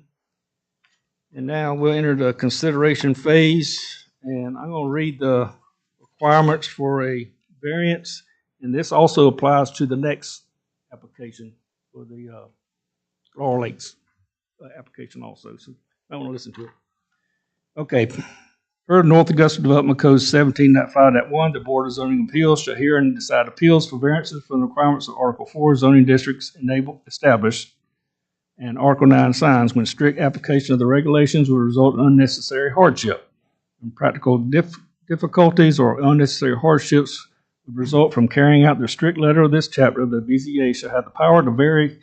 And now we'll enter the consideration phase, and I'm going to read the requirements for a variance, and this also applies to the next application for the Laurel Lakes application also, so I want to listen to it. Okay. Per North Augusta Development Code 17.5.1, the Board of Zoning Appeals shall hear and decide appeals for variances from the requirements of Article 4 zoning districts established and Article 9 signs when strict application of the regulations will result in unnecessary hardship. And practical difficulties or unnecessary hardships would result from carrying out the strict letter of this chapter. The BZA shall have the power to vary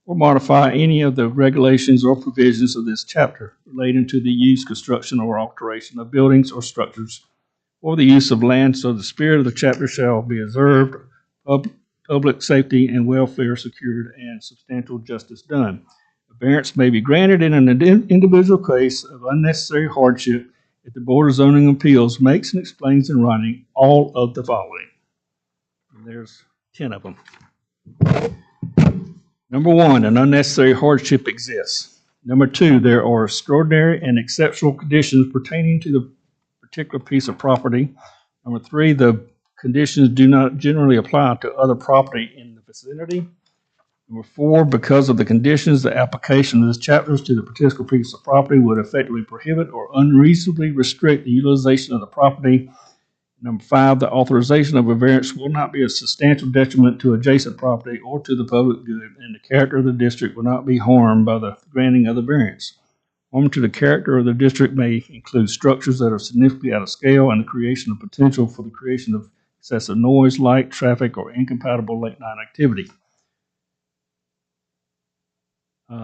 or modify any of the regulations or provisions of this chapter relating to the use, construction, or alteration of buildings or structures or the use of land, so the spirit of the chapter shall be observed, public safety and welfare secured, and substantial justice done. A variance may be granted in an individual case of unnecessary hardship if the Board of Zoning Appeals makes and explains in writing all of the following. And there's 10 of them. Number 1, an unnecessary hardship exists. Number 2, there are extraordinary and exceptional conditions pertaining to the particular piece of property. Number 3, the conditions do not generally apply to other property in the vicinity. Number 4, because of the conditions, the application of this chapter to the particular piece of property would effectively prohibit or unreasonably restrict the utilization of the property. Number 5, the authorization of a variance will not be a substantial detriment to adjacent property or to the public good, and the character of the district will not be harmed by the granting of the variance. Harm to the character of the district may include structures that are significantly out of scale and the creation of potential for the creation of excessive noise, light, traffic, or incompatible late-night activity.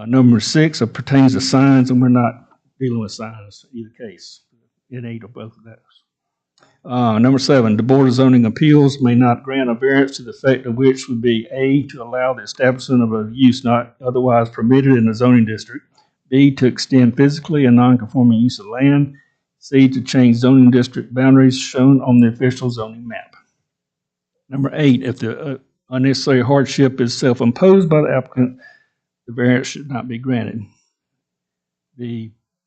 Number 6 pertains to signs, and we're not dealing with signs in either case. It ain't or both of those. Number 7, the Board of Zoning Appeals may not grant a variance to the effect of which would be A, to allow the establishment of a use not otherwise permitted in a zoning district, B, to extend physically a non-conforming use of land, C, to change zoning district boundaries shown on the official zoning map. Number 8, if the unnecessary hardship is self-imposed by the applicant, the variance should not be granted.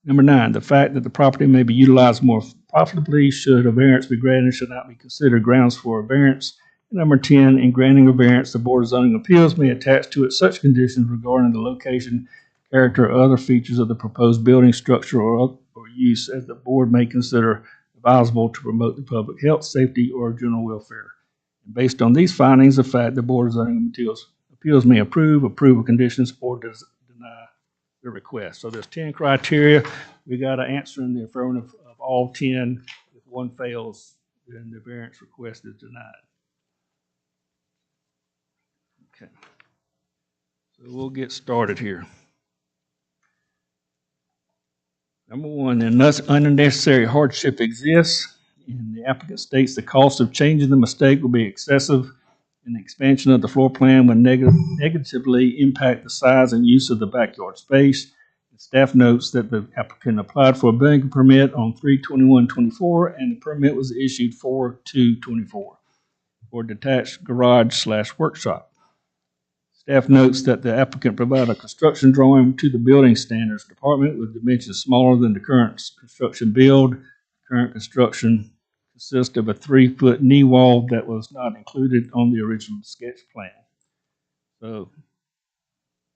Number 9, the fact that the property may be utilized more profitably should a variance be granted should not be considered grounds for a variance. And number 10, in granting a variance, the Board of Zoning Appeals may attach to it such conditions regarding the location, character, or other features of the proposed building, structure, or use as the board may consider advisable to promote the public health, safety, or general welfare. And based on these findings of fact, the Board of Zoning Appeals may approve of conditions, or deny the request. So there's 10 criteria. We got to answer in the affirmative of all 10. If one fails, then the variance request is denied. Okay. So we'll get started here. Number 1, unless unnecessary hardship exists, and the applicant states the cost of changing the mistake will be excessive, and the expansion of the floor plan would negatively impact the size and use of the backyard space. The staff notes that the applicant applied for a building permit on 3/21/24, and the permit was issued 4/2/24 for a detached garage/workshop. Staff notes that the applicant provided a construction drawing to the Building Standards Department with dimensions smaller than the current construction build. Current construction consists of a 3-foot knee wall that was not included on the original sketch plan. So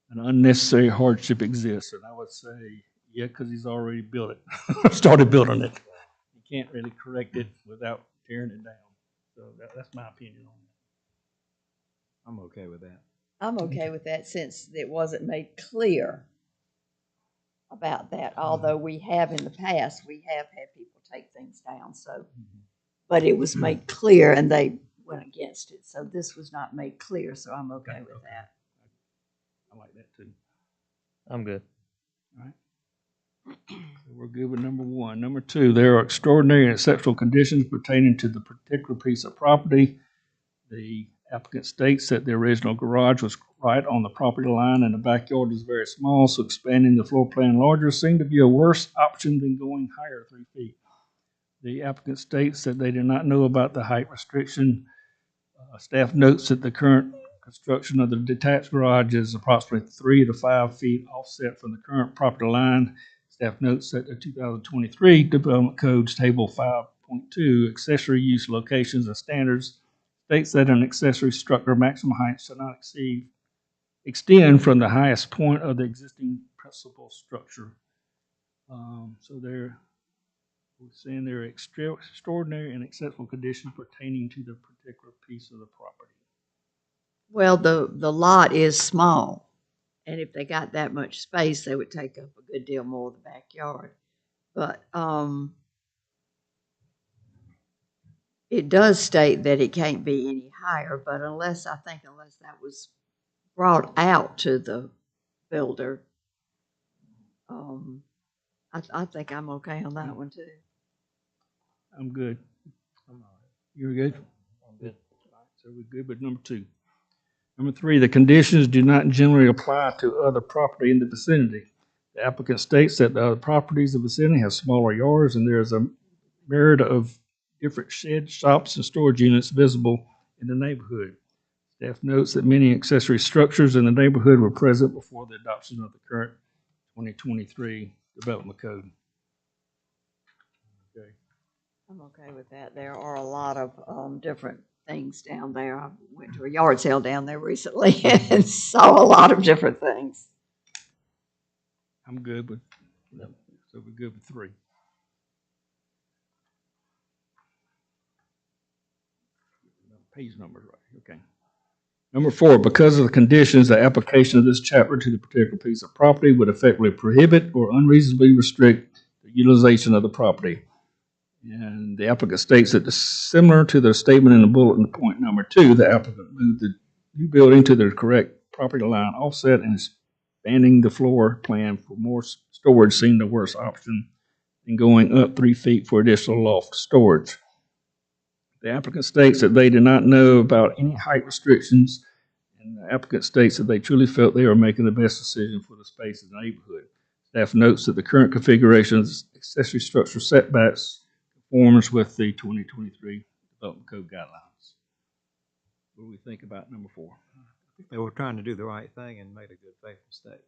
an unnecessary hardship exists, and I would say, yeah, because he's already built it, started building it. You can't really correct it without tearing it down. So that's my opinion on that. I'm okay with that. I'm okay with that since it wasn't made clear about that, although we have in the past, we have had people take things down, so. But it was made clear and they went against it. So this was not made clear, so I'm okay with that. I like that too. I'm good. All right. So we're good with number 1. Number 2, there are extraordinary and exceptional conditions pertaining to the particular piece of property. The applicant states that the original garage was right on the property line and the backyard is very small, so expanding the floor plan larger seemed to be a worse option than going higher 3 feet. The applicant states that they do not know about the height restriction. Staff notes that the current construction of the detached garage is approximately 3 to 5 feet offset from the current property line. Staff notes that the 2023 Development Codes Table 5.2 Accessory Use Locations and Standards states that an accessory structure maximum height shall not extend from the highest point of the existing principal structure. So we're saying they're extraordinary and exceptional conditions pertaining to the particular piece of the property. Well, the lot is small, and if they got that much space, they would take up a good deal more of the backyard. But it does state that it can't be any higher, but unless that was brought out to the builder, I think I'm okay on that one too. I'm good. You're good? I'm good. So we're good with number 2. Number 3, the conditions do not generally apply to other property in the vicinity. The applicant states that the other properties in the vicinity have smaller yards and there is a myriad of different sheds, shops, and storage units visible in the neighborhood. Staff notes that many accessory structures in the neighborhood were present before the adoption of the current 2023 Development Code. Okay. I'm okay with that. There are a lot of different things down there. I went to a yard sale down there recently and saw a lot of different things. I'm good with, so we're good with 3. Page numbers, right? Okay. Number 4, because of the conditions, the application of this chapter to the particular piece of property would effectively prohibit or unreasonably restrict the utilization of the property. And the applicant states that similar to the statement in the bulletin point number 2, the applicant moved the new building to the correct property line offset and expanding the floor plan for more storage seemed the worst option than going up 3 feet for additional loft storage. The applicant states that they do not know about any height restrictions, and the applicant states that they truly felt they were making the best decision for the space in the neighborhood. Staff notes that the current configuration of accessory structure setbacks conforms with the 2023 Development Code guidelines. What do we think about number 4? I think they were trying to do the right thing and made a good faith mistake.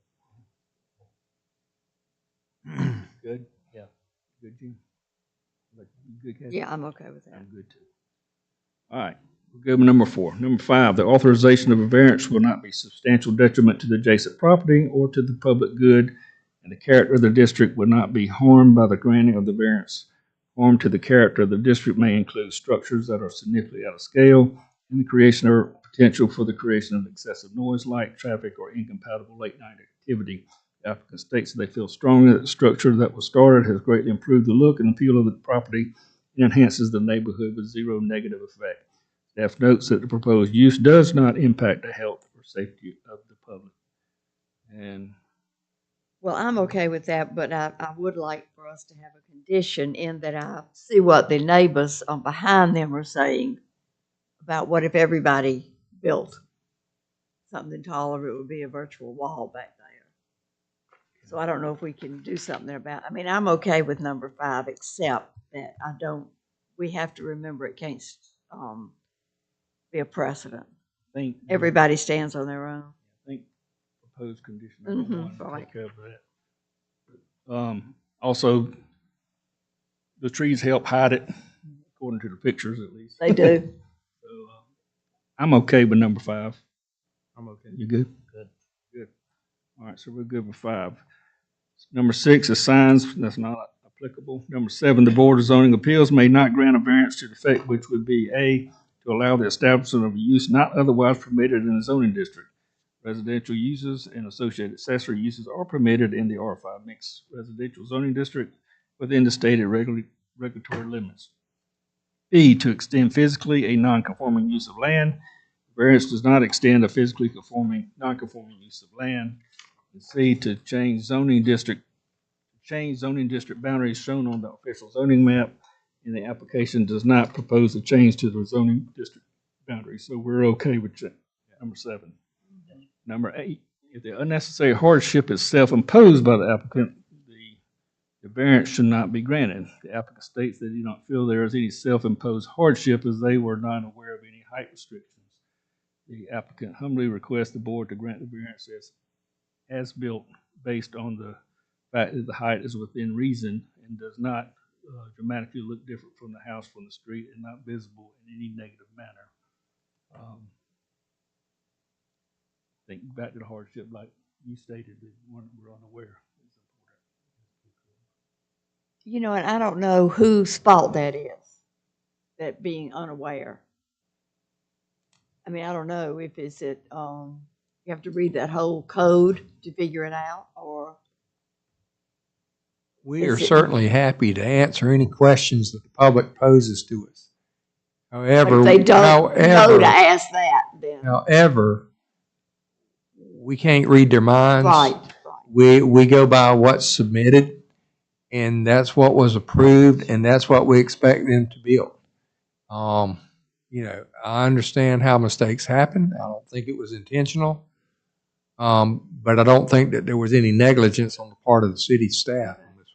Good? Yeah. Good, Jim? Good, Kathy? Yeah, I'm okay with that. I'm good too. All right, we'll go with number 4. Number 5, the authorization of a variance will not be substantial detriment to the adjacent property or to the public good, and the character of the district will not be harmed by the granting of the variance. Harm to the character of the district may include structures that are significantly out of scale and the creation or potential for the creation of excessive noise, light, traffic, or incompatible late-night activity. The applicant states that they feel strongly that the structure that was started has greatly improved the look and appeal of the property and enhances the neighborhood with zero negative effect. Staff notes that the proposed use does not impact the health or safety of the public. And Well, I'm okay with that, but I would like for us to have a condition in that I see what the neighbors behind them are saying about what if everybody built something taller, it would be a virtual wall back there. So I don't know if we can do something about, I mean, I'm okay with number 5, except that we have to remember it can't be a precedent. Everybody stands on their own. I think proposed condition number 1 will take care of that. Also, the trees help hide it, according to the pictures at least. They do. So I'm okay with number 5. I'm okay. You good? Good. Good. All right, so we're good with 5. Number 6 is signs. That's not applicable. Number 7, the Board of Zoning Appeals may not grant a variance to the effect which would be A, to allow the establishment of a use not otherwise permitted in the zoning district. Residential uses and associated accessory uses are permitted in the R5 mixed residential zoning district within the stated regulatory limits. B, to extend physically a non-conforming use of land. Variance does not extend a physically non-conforming use of land. And C, to change zoning district boundaries shown on the official zoning map, and the application does not propose a change to the zoning district boundaries. So we're okay with number 7. Number 8, if the unnecessary hardship is self-imposed by the applicant, the variance should not be granted. The applicant states that they do not feel there is any self-imposed hardship as they were not aware of any height restrictions. The applicant humbly requests the board to grant the variance as built based on the fact that the height is within reason and does not dramatically look different from the house from the street and not visible in any negative manner. Think back to the hardship, like you stated, that we're unaware. You know, and I don't know whose fault that is, that being unaware. I mean, I don't know if it's you have to read that whole code to figure it out, or We are is it- certainly happy to answer any questions that the public poses to us. However, if they don't know to ask that, then however, we can't read their minds. right. We go by what's submitted, and that's what was approved, and that's what we expect them to build. You know, I understand how mistakes happen. I don't think it was intentional. But I don't think that there was any negligence on the part of the city staff on this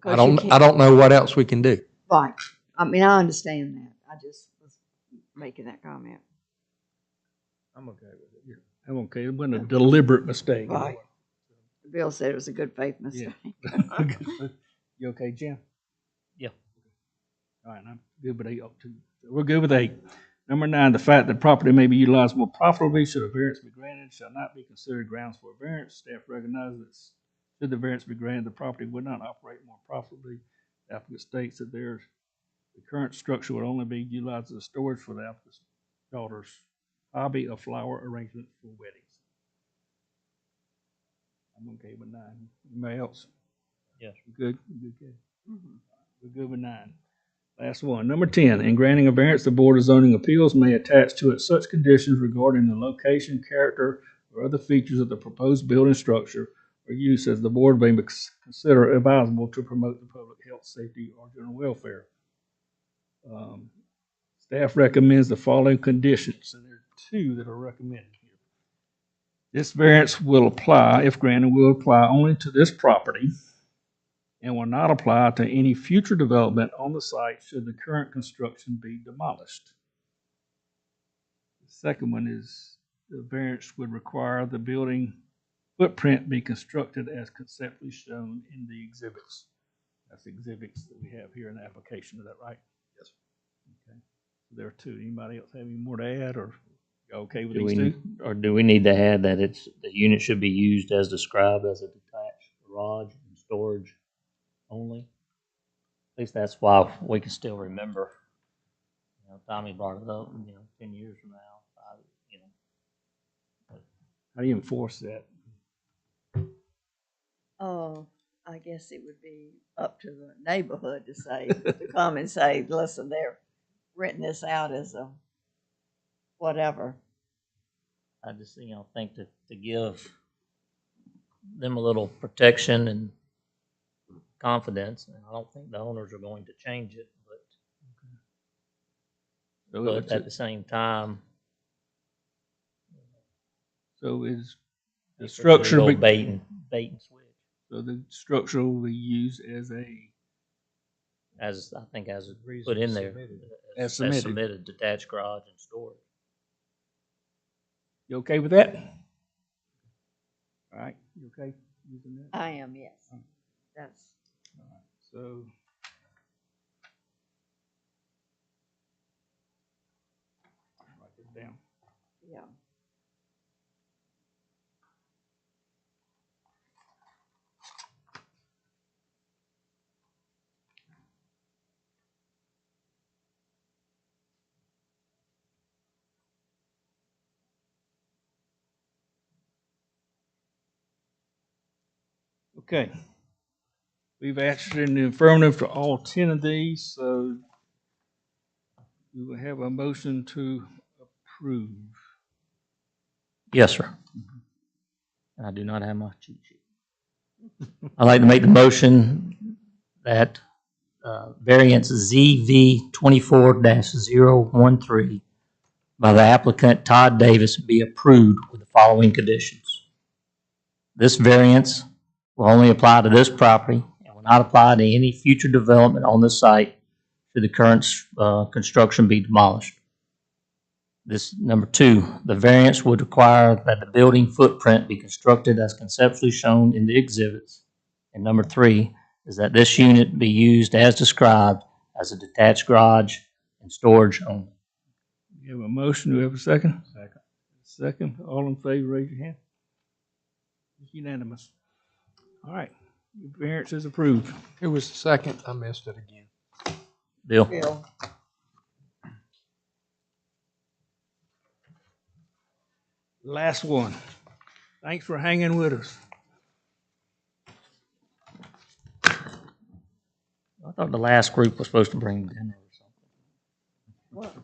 one. I don't know what else we can do. Right. I mean, I understand that. I just was making that comment. I'm okay with it. I'm okay. It wasn't a deliberate mistake. Right. Bill said it was a good faith mistake. Yeah. You okay, Jim? Yeah. All right, I'm good with 8 up to. We're good with 8. Number 9, the fact that property may be utilized more profitably should a variance be granted shall not be considered grounds for a variance. Staff recognizes that should the variance be granted, the property would not operate more profitably. The applicant states that the current structure would only be utilized as storage for the applicant's daughter's hobby of flower arrangement for weddings. I'm okay with 9. Anybody else? Yes. Good. We're good with 9. Last one. Number 10, in granting a variance, the Board of Zoning Appeals may attach to it such conditions regarding the location, character, or other features of the proposed building structure or use as the board may consider advisable to promote the public health, safety, or general welfare. Staff recommends the following conditions, and there are 2 that are recommended here. This variance will apply, if granted, will apply only to this property and will not apply to any future development on the site should the current construction be demolished. The second one is the variance would require the building footprint be constructed as conceptually shown in the exhibits. That's the exhibits that we have here in the application. Is that right? Yes. Okay. So there are 2. Anybody else have any more to add, or you okay with these 2? Or do we need to add that the unit should be used as described as a detached garage and storage only? At least that's why we can still remember. You know, Tommy brought it up, 10 years from now, How do you enforce that? Oh, I guess it would be up to the neighborhood to say, to come and say, listen, they're renting this out as a whatever. I just, think to give them a little protection and confidence, and I don't think the owners are going to change it, but at the same time, so is the structure bait and switch. So the structure will be used as I think as put in there, as submitted, detached garage and storage. You okay with that? All right, you okay using that? I am, yes. That's all right. So write this down. yeah. Okay. We've answered in the affirmative to all 10 of these, so we will have a motion to approve. Yes, sir. I do not have my cheat sheet. I'd like to make the motion that variance ZV 24-013 by the applicant Todd Davis be approved with the following conditions. This variance will only apply to this property and will not apply to any future development on this site should the current construction be demolished. This number 2, the variance would require that the building footprint be constructed as conceptually shown in the exhibits. And number 3 is that this unit be used as described as a detached garage and storage only. You have a motion, do we have a second? Second. Second, all in favor, raise your hand. It's unanimous. All right, your variance is approved. Who was the second? I missed it again. Bill? Bill. Last one. Thanks for hanging with us. I thought the last group was supposed to bring dinner or something.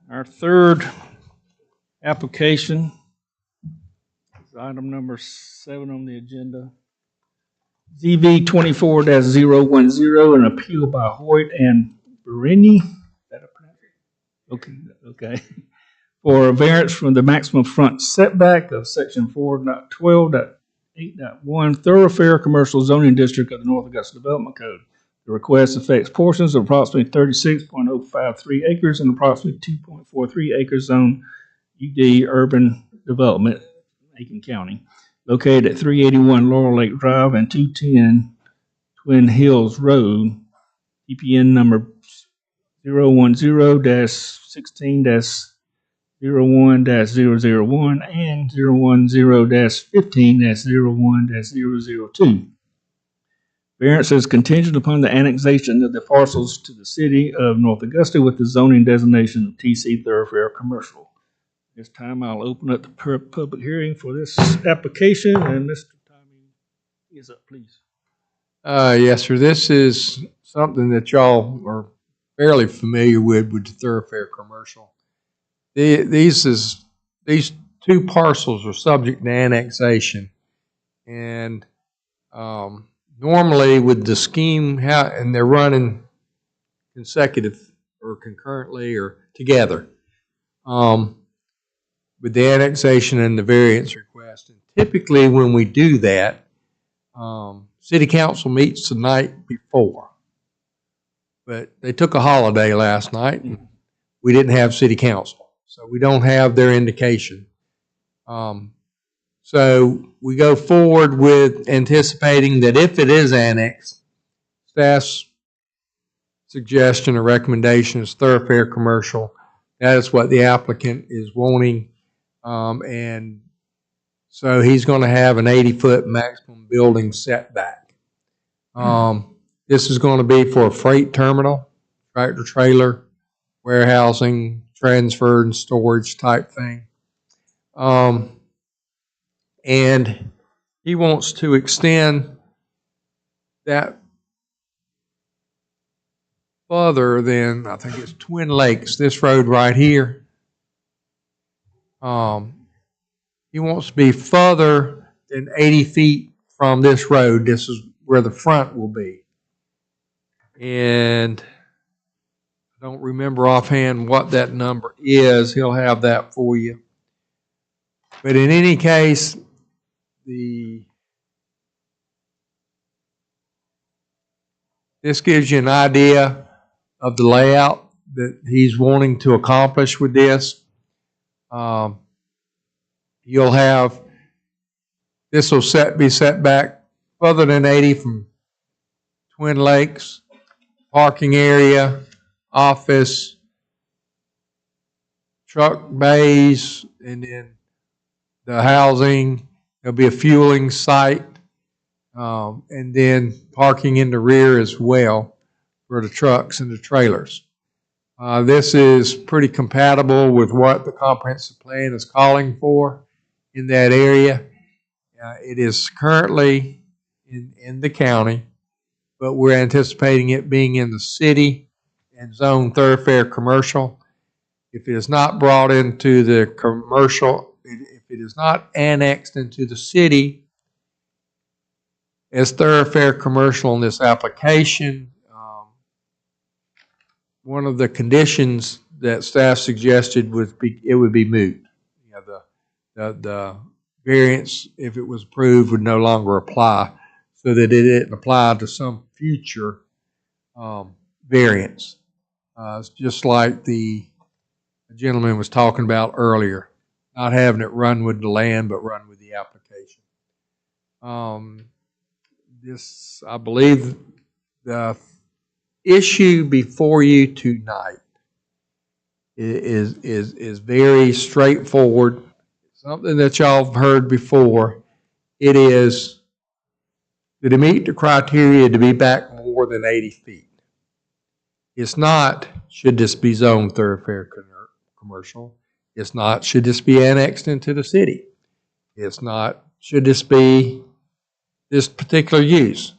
Our third application is item number 7 on the agenda. ZV 24-010, an appeal by Hoyt and Berini. Is that a pronunciation? Okay. For a variance from the maximum front setback of section 4.12.8.1 thoroughfare commercial zoning district of the North Augusta Development Code. The request affects portions of approximately 36.053 acres and approximately 2.43 acres zone UD urban development, Aiken County, located at 381 Laurel Lake Drive and 210 Twin Hills Road, EPN number 010-16-01-001 and 010-15-01-002. Variance is contingent upon the annexation of the parcels to the city of North Augusta with the zoning designation of TC Thoroughfare Commercial. This time I'll open up the public hearing for this application, and Mr. Tommy is up, please. Yes, sir. This is something that y'all are fairly familiar with the thoroughfare commercial. These 2 parcels are subject to annexation, and normally with the scheme, and they're running consecutive or concurrently or together with the annexation and the variance request. And typically when we do that, city council meets the night before. But they took a holiday last night and we didn't have city council. So we don't have their indication. So we go forward with anticipating that if it is annexed, staff's suggestion or recommendation is thoroughfare commercial. That is what the applicant is wanting. And so he's going to have an 80-foot maximum building setback. This is going to be for a freight terminal, tractor trailer, warehousing, transfer and storage type thing. And he wants to extend that further than, I think it's Twin Lakes, this road right here. He wants to be further than 80 feet from this road. This is where the front will be. And I don't remember offhand what that number is. He'll have that for you. But in any case, this gives you an idea of the layout that he's wanting to accomplish with this. You'll have, this will be set back further than 80 from Twin Lakes, parking area, office, truck bays, and then the housing. There'll be a fueling site, and then parking in the rear as well for the trucks and the trailers. This is pretty compatible with what the comprehensive plan is calling for in that area. It is currently in the county, but we're anticipating it being in the city and zone thoroughfare commercial. If it is not brought into the commercial, if it is not annexed into the city as thoroughfare commercial in this application, one of the conditions that staff suggested would be it would be moot. The variance, if it was approved, would no longer apply, so that it didn't apply to some future variance. It's just like the gentleman was talking about earlier, not having it run with the land, but run with the application. This, I believe, the issue before you tonight is very straightforward. Something that y'all have heard before. It is, did it meet the criteria to be back more than 80 feet? It's not, should this be zoned thoroughfare commercial? It's not, should this be annexed into the city? It's not, should this be this particular use?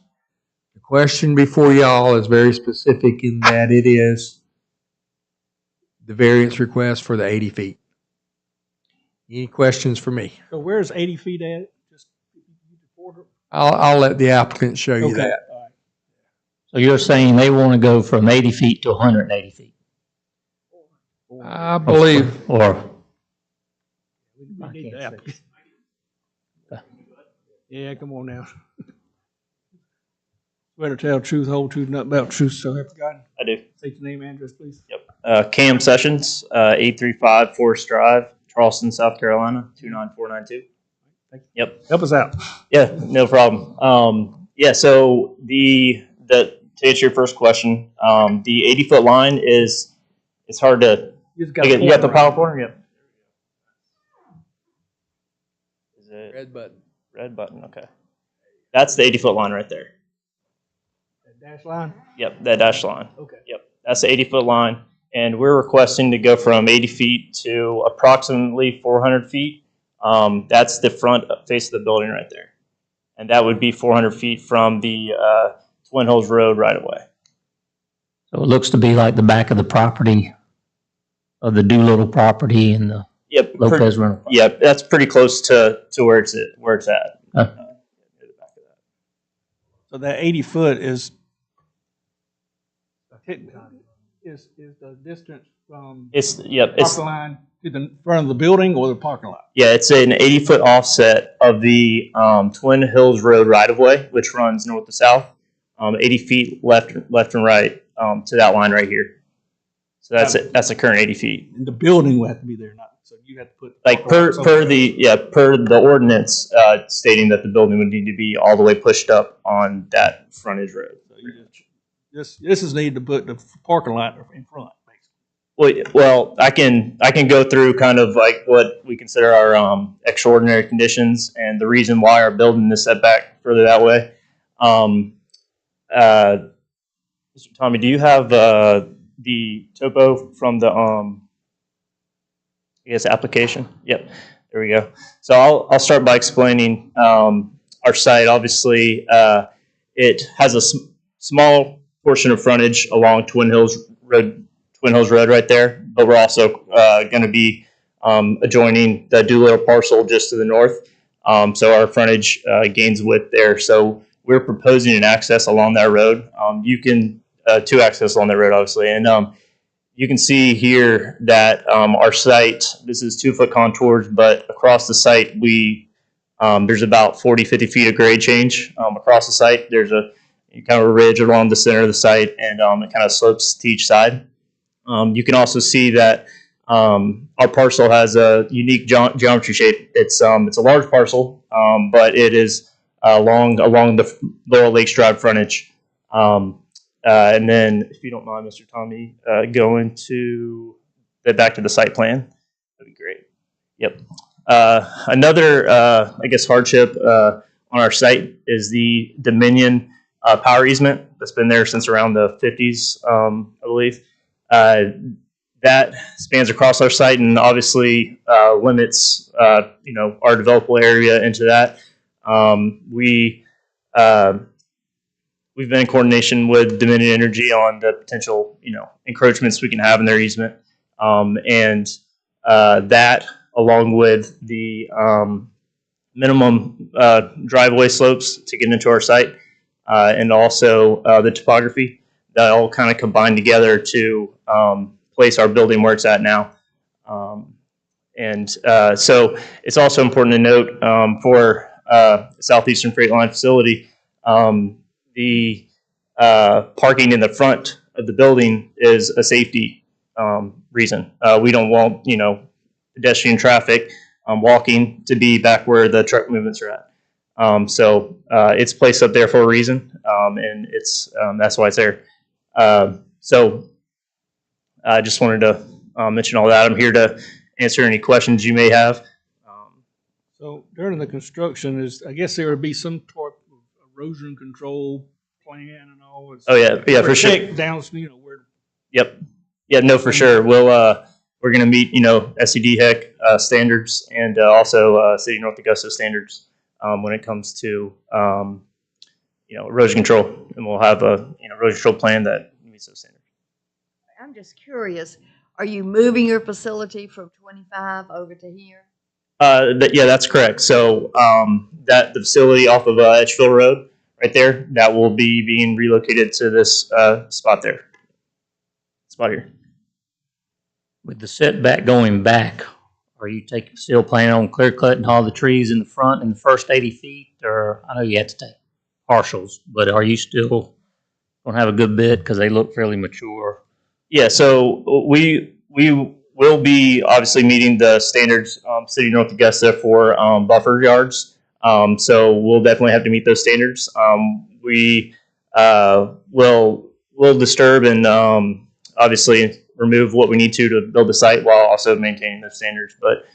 The question before y'all is very specific in that it is the variance request for the 80 feet. Any questions for me? So where's 80 feet at? Just I'll let the applicant show you okay. that. All right. So you're saying they want to go from 80 feet to 180 feet? I believe. Or we need the applicant. Yeah, come on now. Better tell the truth, whole truth, nothing but truth, so help you God. I do. State your name and address, please. Yep. Cam Sessions, 835 Forest Drive, Charleston, South Carolina, 29492. Thank you. Yep. Help us out. Yeah, no problem. Yeah, so to answer your first question, the 80-foot line is, it's hard to, you got the power pointer? Yep. Is it Red button. Red button, okay. That's the 80-foot line right there. Dash line? Yep, that dash line. Okay. Yep, that's the 80-foot line. And we're requesting to go from 80 feet to approximately 400 feet. That's the front face of the building right there. And that would be 400 feet from the Twin Hills Road right away. so it looks to be like the back of the property of the Doolittle property and the Lopez rental. Yep, that's pretty close to where it's at. So that 80 foot is the distance from the parking line to the front of the building or the parking lot? Yeah, it's an 80-foot offset of the Twin Hills Road right-of-way, which runs north to south, 80 feet left and right to that line right here. So that's the current 80 feet. And the building will have to be there, not so you have to put like per the ordinance stating that the building would need to be all the way pushed up on that frontage road. So this is needed to put the parking lot in front. Well, I can go through kind of like what we consider our extraordinary conditions and the reason why our building is set back further that way. Mr. Tommy, do you have the topo from the application? Yep, there we go. So I'll start by explaining our site. Obviously, it has a small portion of frontage along Twin Hills Road right there, but we're also going to be adjoining the Doolittle parcel just to the north. So our frontage gains width there. So we're proposing an access along that road. You can two access along that road, obviously, and you can see here that our site. This is 2-foot contours, but across the site there's about 40-50 feet of grade change across the site. There's a kind of a ridge along the center of the site, and it kind of slopes to each side. You can also see that our parcel has a unique geometry shape. It's a large parcel, but it is along the Laurel Lakes Drive frontage. And then, if you don't mind, Mr. Tommy, going to back to the site plan, that'd be great. Yep. Another, hardship on our site is the Dominion power easement that's been there since around the 50s, I believe. That spans across our site and obviously limits, our developable area into that. We've been in coordination with Dominion Energy on the potential, encroachments we can have in their easement, and that, along with the minimum driveway slopes to get into our site, and also the topography, that all kind of combine together to place our building where it's at now. So it's also important to note for Southeastern Freight Line facility, the parking in the front of the building is a safety reason. We don't want, pedestrian traffic walking to be back where the truck movements are at. So it's placed up there for a reason, and that's why it's there. So I just wanted to mention all that. I'm here to answer any questions you may have. So during the construction, I guess there would be some type of erosion control plan and all. Oh, yeah, for sure. Down, where. Yep. Yeah, no, for sure. We're going to meet, SCD HEC standards and also City of North Augusta standards when it comes to, erosion control. And we'll have a erosion control plan that meets those standards. I'm just curious, are you moving your facility from 25 over to here? Yeah, that's correct. So the facility off of Edgefield Road right there, that will be being relocated to this spot here. With the setback going back, are you still planning on clear cutting all the trees in the front in the first 80 feet? Or I know you have to take partials, but are you still going to have a good bit because they look fairly mature? Yeah, so we will be obviously meeting the standards, City of North Augusta for buffer yards. So we'll definitely have to meet those standards. We will disturb and obviously remove what we need to build the site while also maintaining those standards. But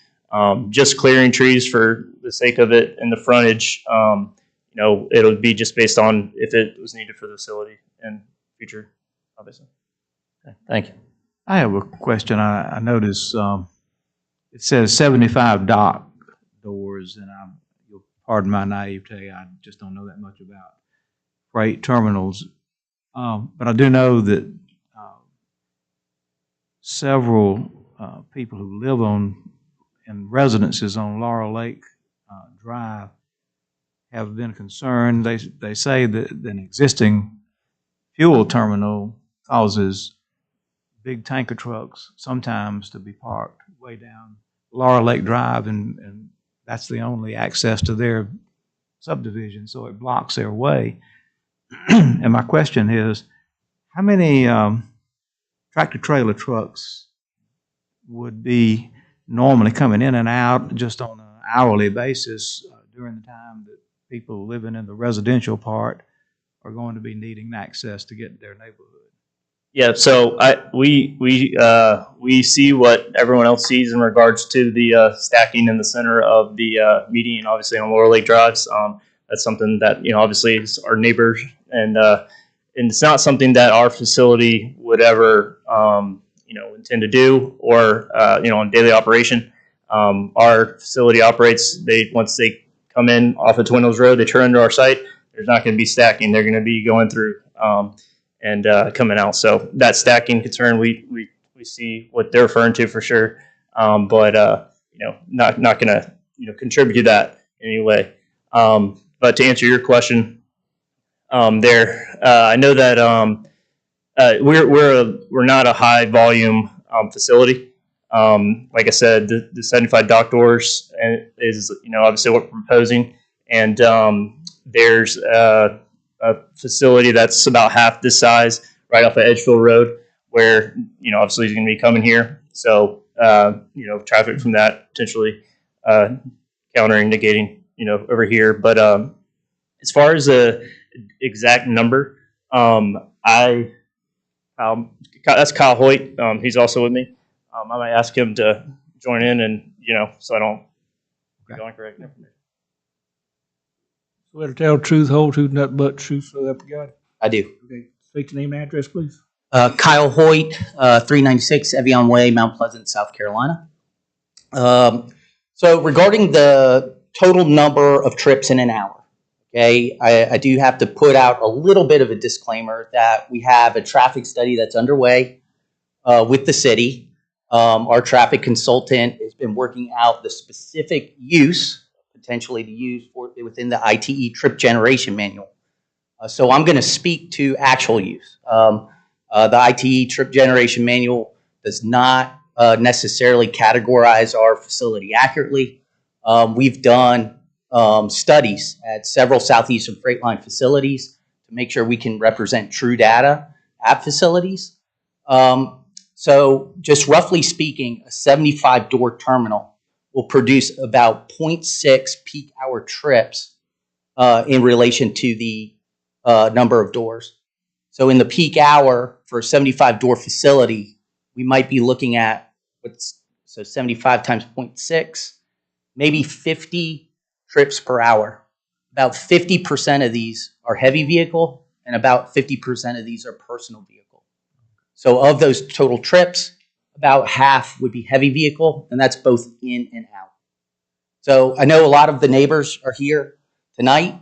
just clearing trees for the sake of it in the frontage, it'll be just based on if it was needed for the facility in future, obviously. Okay, thank you. I have a question. I notice it says 75 dock doors, and you'll pardon my naivete, I just don't know that much about freight terminals. But I do know that several people who live in residences on Laurel Lake Drive have been concerned. They say that an existing fuel terminal causes big tanker trucks sometimes to be parked way down Laurel Lake Drive, and that's the only access to their subdivision, so it blocks their way. And my question is, how many tractor-trailer trucks would be normally coming in and out just on an hourly basis during the time that people living in the residential part are going to be needing access to get to their neighborhood? Yeah, so we see what everyone else sees in regards to the stacking in the center of the median, obviously on Laurel Lake Drives. That's something that obviously is our neighbors, and it's not something that our facility would ever intend to do or on daily operation. Our facility operates. Once they come in off of Twin Hills Road, they turn into our site. There's not going to be stacking. They're going to be going through. And coming out. So that stacking concern, we see what they're referring to for sure, but not going to contribute to that in any way. But to answer your question, I know that we're not a high volume facility. Like I said, the 75 dock doors is obviously what we're proposing, and there's a facility that's about half this size right off of Edgefield Road where, obviously he's going to be coming here. So, traffic from that potentially countering, negating, over here. But as far as the exact number, that's Kyle Hoyt. He's also with me. I might ask him to join in and, so I don't go incorrect information. Swear to tell the truth, whole truth, nothing but truth, so help you God. I do. Okay, state your name and address, please. Kyle Hoyt, 396 Evian Way, Mount Pleasant, South Carolina. So regarding the total number of trips in an hour, okay, I do have to put out a little bit of a disclaimer that we have a traffic study that's underway with the city. Our traffic consultant has been working out the specific use potentially to use within the ITE trip generation manual. So I'm going to speak to actual use. The ITE trip generation manual does not necessarily categorize our facility accurately. We've done studies at several Southeastern Freight Line facilities to make sure we can represent true data at facilities. So just roughly speaking, a 75 door terminal will produce about 0.6 peak hour trips in relation to the number of doors. So in the peak hour for a 75 door facility, we might be looking at 75 times 0.6, maybe 50 trips per hour. About 50% of these are heavy vehicle, and about 50% of these are personal vehicle. So of those total trips, about half would be heavy vehicle, and that's both in and out. So I know a lot of the neighbors are here tonight.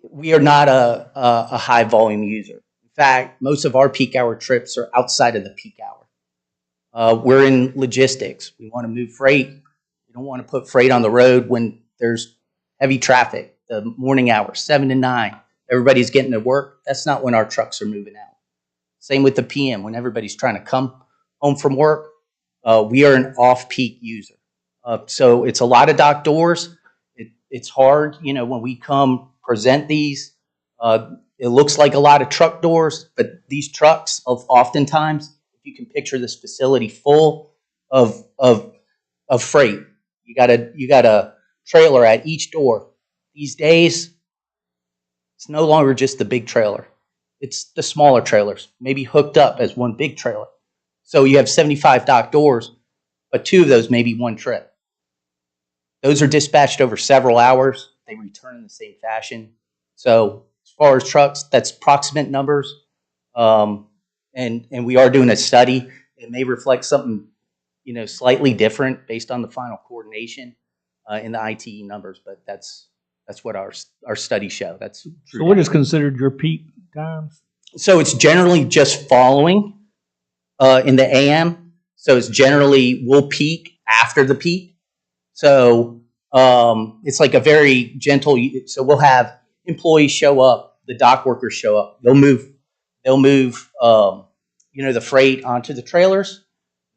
We are not a high volume user. In fact, most of our peak hour trips are outside of the peak hour. We're in logistics. We want to move freight. We don't want to put freight on the road when there's heavy traffic. The morning hours, 7 to 9, everybody's getting to work. That's not when our trucks are moving out. Same with the PM, when everybody's trying to come home from work. We are an off-peak user. So it's a lot of dock doors. It's hard, when we come present these. It looks like a lot of truck doors, but these trucks, oftentimes, if you can picture this facility full of freight, you got a trailer at each door. These days, it's no longer just the big trailer. It's the smaller trailers, maybe hooked up as one big trailer. So you have 75 dock doors, but 2 of those may be one trip. Those are dispatched over several hours. They return in the same fashion. So as far as trucks, that's approximate numbers. And we are doing a study. It may reflect something, slightly different based on the final coordination in the ITE numbers, but that's what our studies show. That's true. So what is considered your peak times? So it's generally just following in the AM. So it's generally, we'll peak after the peak. So it's like a very gentle, so we'll have employees show up, the dock workers show up. They'll move the freight onto the trailers.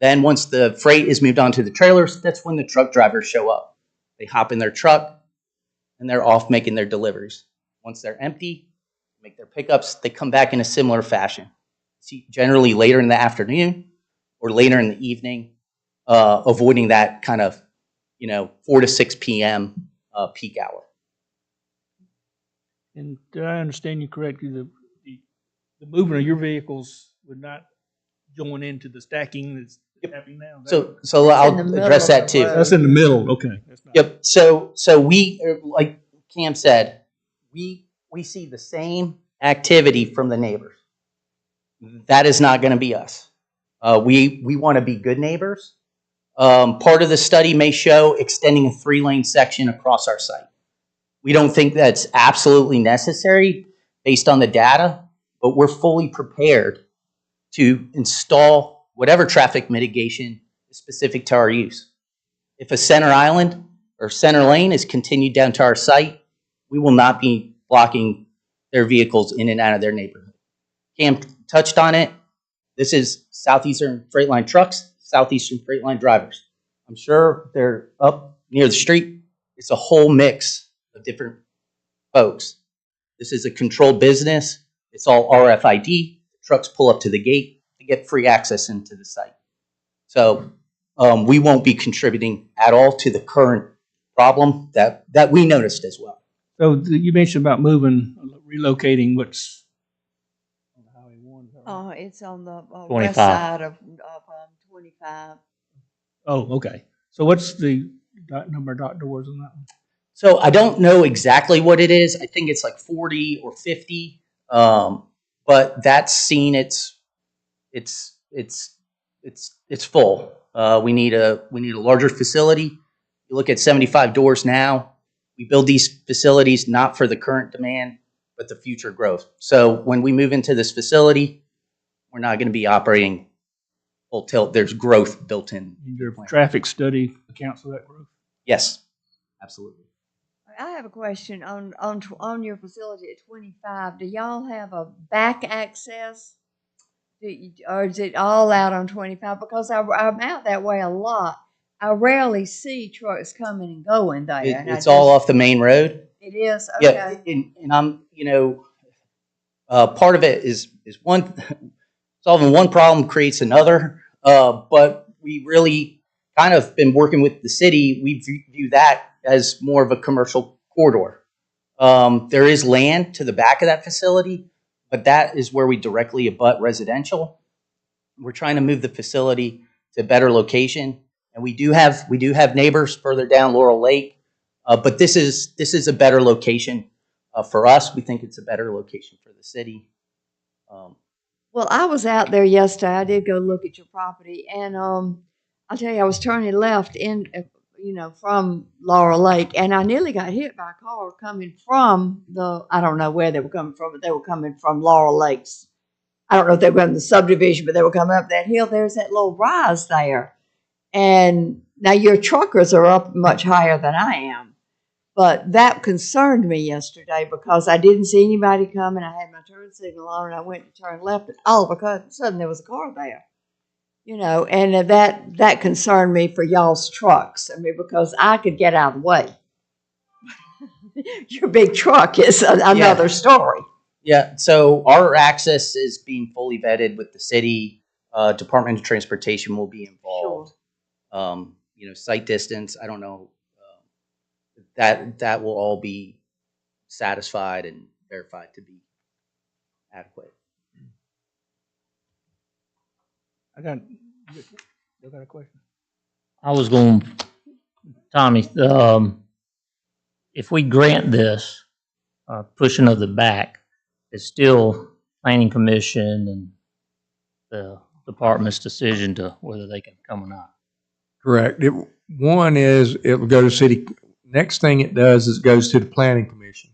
Then once the freight is moved onto the trailers, that's when the truck drivers show up. They hop in their truck and they're off making their deliveries. Once they're empty, make their pickups, they come back in a similar fashion. See, generally later in the afternoon or later in the evening, avoiding that kind of 4 to 6 p.m. Peak hour. And did I understand you correctly? The movement of your vehicles would not join into the stacking that's happening now? So I'll address that too. That's in the middle, okay. Yep. So we, like Cam said, we see the same activity from the neighbors. That is not going to be us. We want to be good neighbors. Part of the study may show extending a 3-lane section across our site. We don't think that's absolutely necessary based on the data, but we're fully prepared to install whatever traffic mitigation is specific to our use. If a center island or center lane is continued down to our site, we will not be blocking their vehicles in and out of their neighborhood. Cam touched on it. This is Southeastern Freight Line trucks, Southeastern Freight Line drivers. I'm sure they're up near the street. It's a whole mix of different folks. This is a controlled business. It's all RFID. Trucks pull up to the gate to get free access into the site. So we won't be contributing at all to the current problem that we noticed as well. So you mentioned about relocating what's on Highway 1. It's on the west 25. side of 25. Oh, okay. So what's the number of dock doors on that one? So I don't know exactly what it is. I think it's like 40 or 50. But that's seen it's full. We need a larger facility. You look at 75 doors now. We build these facilities not for the current demand, but the future growth. So when we move into this facility, we're not going to be operating full tilt. There's growth built in. Your traffic study accounts for that growth? Yes, absolutely. I have a question on your facility at 25. Do y'all have a back access? Or is it all out on 25? Because I'm out that way a lot. I rarely see trucks coming and going there. It's all off the main road. It is? Okay. Yeah, and I'm, Part of it is one solving one problem creates another, but we really kind of been working with the city. We view that as more of a commercial corridor. There is land to the back of that facility, but that is where we directly abut residential. We're trying to move the facility to a better location, and we do have neighbors further down Laurel Lake, but this is a better location for us. We think it's a better location for the city. Well, I was out there yesterday. I did go look at your property, and I'll tell you, I was turning left in, from Laurel Lake, and I nearly got hit by a car coming from I don't know where they were coming from, but they were coming from Laurel Lakes. I don't know if they were in the subdivision, but they were coming up that hill. There's that little rise there. And now your truckers are up much higher than I am. But that concerned me yesterday because I didn't see anybody coming. I had my turn signal on and I went to turn left, and all of a sudden there was a car there. And that concerned me for y'all's trucks. I mean, because I could get out of the way. Your big truck is another story. Yeah, so our access is being fully vetted with the city. Department of Transportation will be involved. Sure. Site distance, I don't know. That will all be satisfied and verified to be adequate. I got a question. I was going, Tommy, if we grant this, pushing of the back, it's still planning commission and the department's decision to whether they can come or not. Correct. One is it will go to city. Next thing it does is it goes to the planning commission.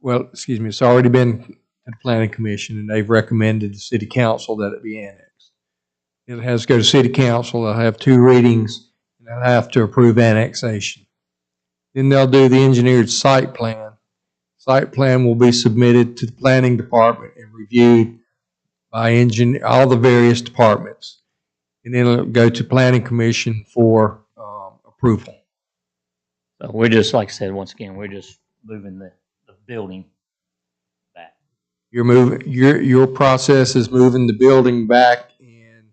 Well, excuse me, it's already been to the planning commission and they've recommended to city council that it be annexed. It has to go to city council. They'll have 2 readings and they'll have to approve annexation. Then they'll do the engineered site plan. Site plan will be submitted to the planning department and reviewed by all the various departments. And then it'll go to planning commission for approval. So we're just, like I said, once again, we're just moving the building back. You're moving, your process is moving the building back and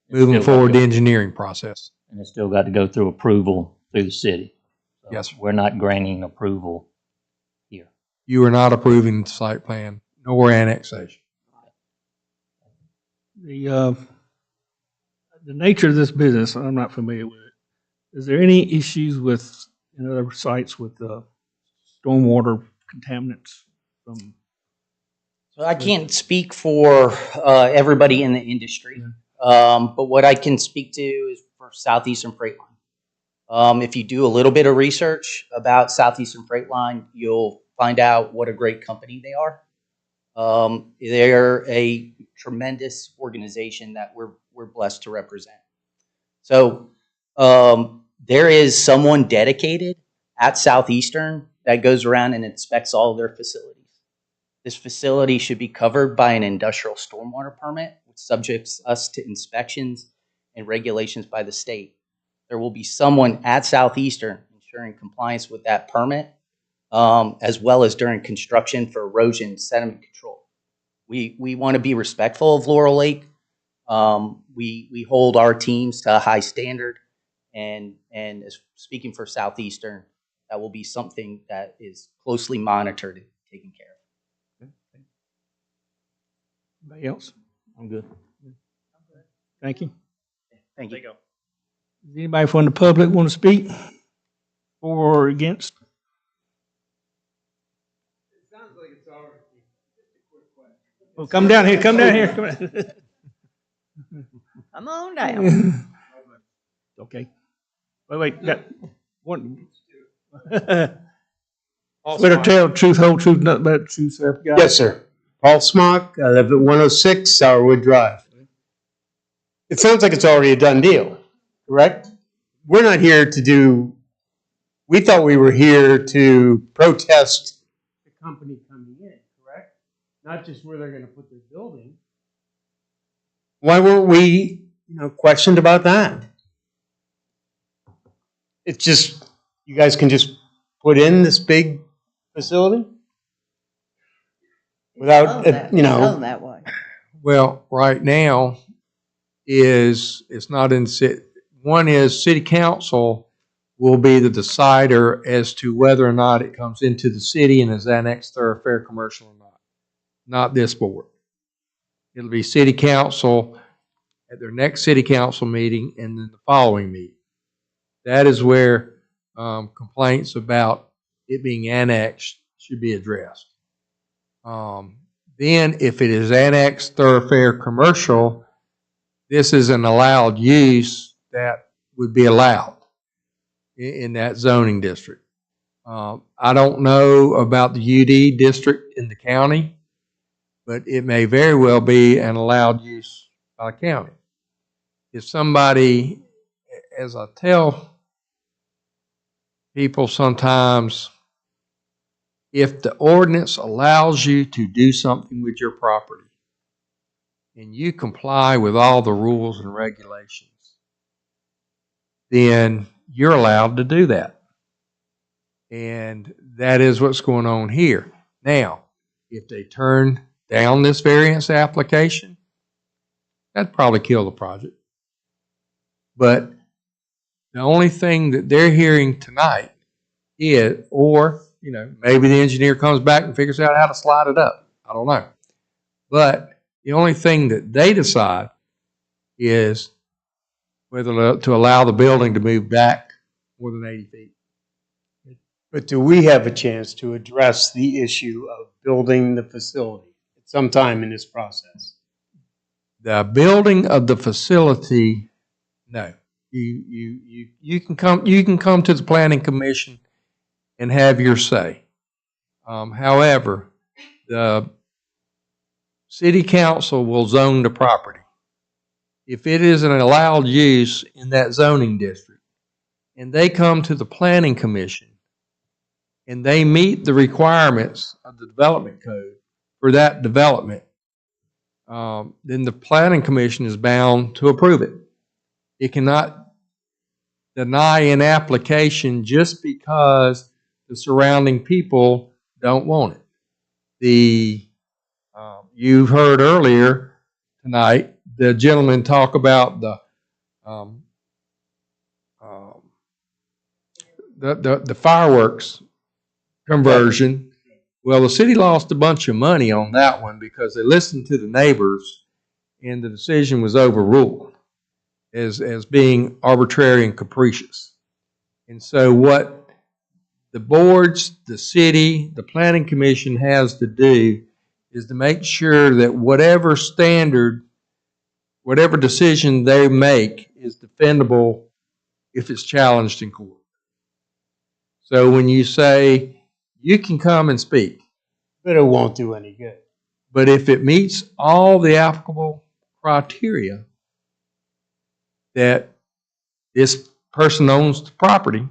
moving forward the engineering process. And it's still got to go through approval through the city. So yes, sir. We're not granting approval here. You are not approving the site plan nor annexation. The nature of this business, I'm not familiar with it. Is there any issues with other sites with stormwater contaminants from? So I can't speak for everybody in the industry, but what I can speak to is for Southeastern Freight Line. If you do a little bit of research about Southeastern Freight Line, you'll find out what a great company they are. They're a tremendous organization that we're blessed to represent. So there is someone dedicated at Southeastern that goes around and inspects all of their facilities. This facility should be covered by an industrial stormwater permit, which subjects us to inspections and regulations by the state. There will be someone at Southeastern ensuring compliance with that permit, as well as during construction for erosion sediment control. We want to be respectful of Laurel Lake. We hold our teams to a high standard, and as speaking for Southeastern, that will be something that is closely monitored and taken care of. Anybody else? I'm good. Thank you. Thank you. Does anybody from the public want to speak for or against? It sounds like it's already just a quick question. Well, come down here. Come down here. Come on. Come on down. Okay. Wait. Got one. Better tell the truth, whole truth, nothing but the truth, self God. Yes, sir. Paul Smock. I live at 106 Sourwood Drive. It sounds like it's already a done deal, correct? We're not here to do, we thought we were here to protest the company coming in, correct? Not just where they're going to put their building. Why weren't we, questioned about that? It's just, you guys can just put in this big facility? without, you know. Zone that way. Well, right now it's not in city. One is city council will be the decider as to whether or not it comes into the city and is annexed thoroughfare commercial or not this board. It'll be city council at their next city council meeting and then the following meeting. That is where complaints about it being annexed should be addressed. Then if it is annexed thoroughfare commercial, this is an allowed use that would be allowed in that zoning district. I don't know about the UD district in the county, but it may very well be an allowed use by the county. If somebody, as I tell people sometimes, if the ordinance allows you to do something with your property and you comply with all the rules and regulations, then you're allowed to do that. And that is what's going on here. Now, if they turn down this variance application, that'd probably kill the project. But the only thing that they're hearing tonight is, or, you know, maybe the engineer comes back and figures out how to slide it up. I don't know. But the only thing that they decide is whether to allow the building to move back more than 80 feet. But do we have a chance to address the issue of building the facility at some time in this process? The building of the facility, no. You can come to the planning commission and have your say. However, the city council will zone the property. If it is an allowed use in that zoning district, and they come to the planning commission and they meet the requirements of the development code for that development, then the planning commission is bound to approve it. It cannot deny an application just because the surrounding people don't want it. You heard earlier tonight the gentleman talk about the fireworks conversion. Well, the city lost a bunch of money on that one because they listened to the neighbors and the decision was overruled as being arbitrary and capricious. And so what the boards, the city, the planning commission has to do is to make sure that whatever standard, whatever decision they make is defendable if it's challenged in court. So when you say you can come and speak, But it won't do any good. but if it meets all the applicable criteria that this person owns the property,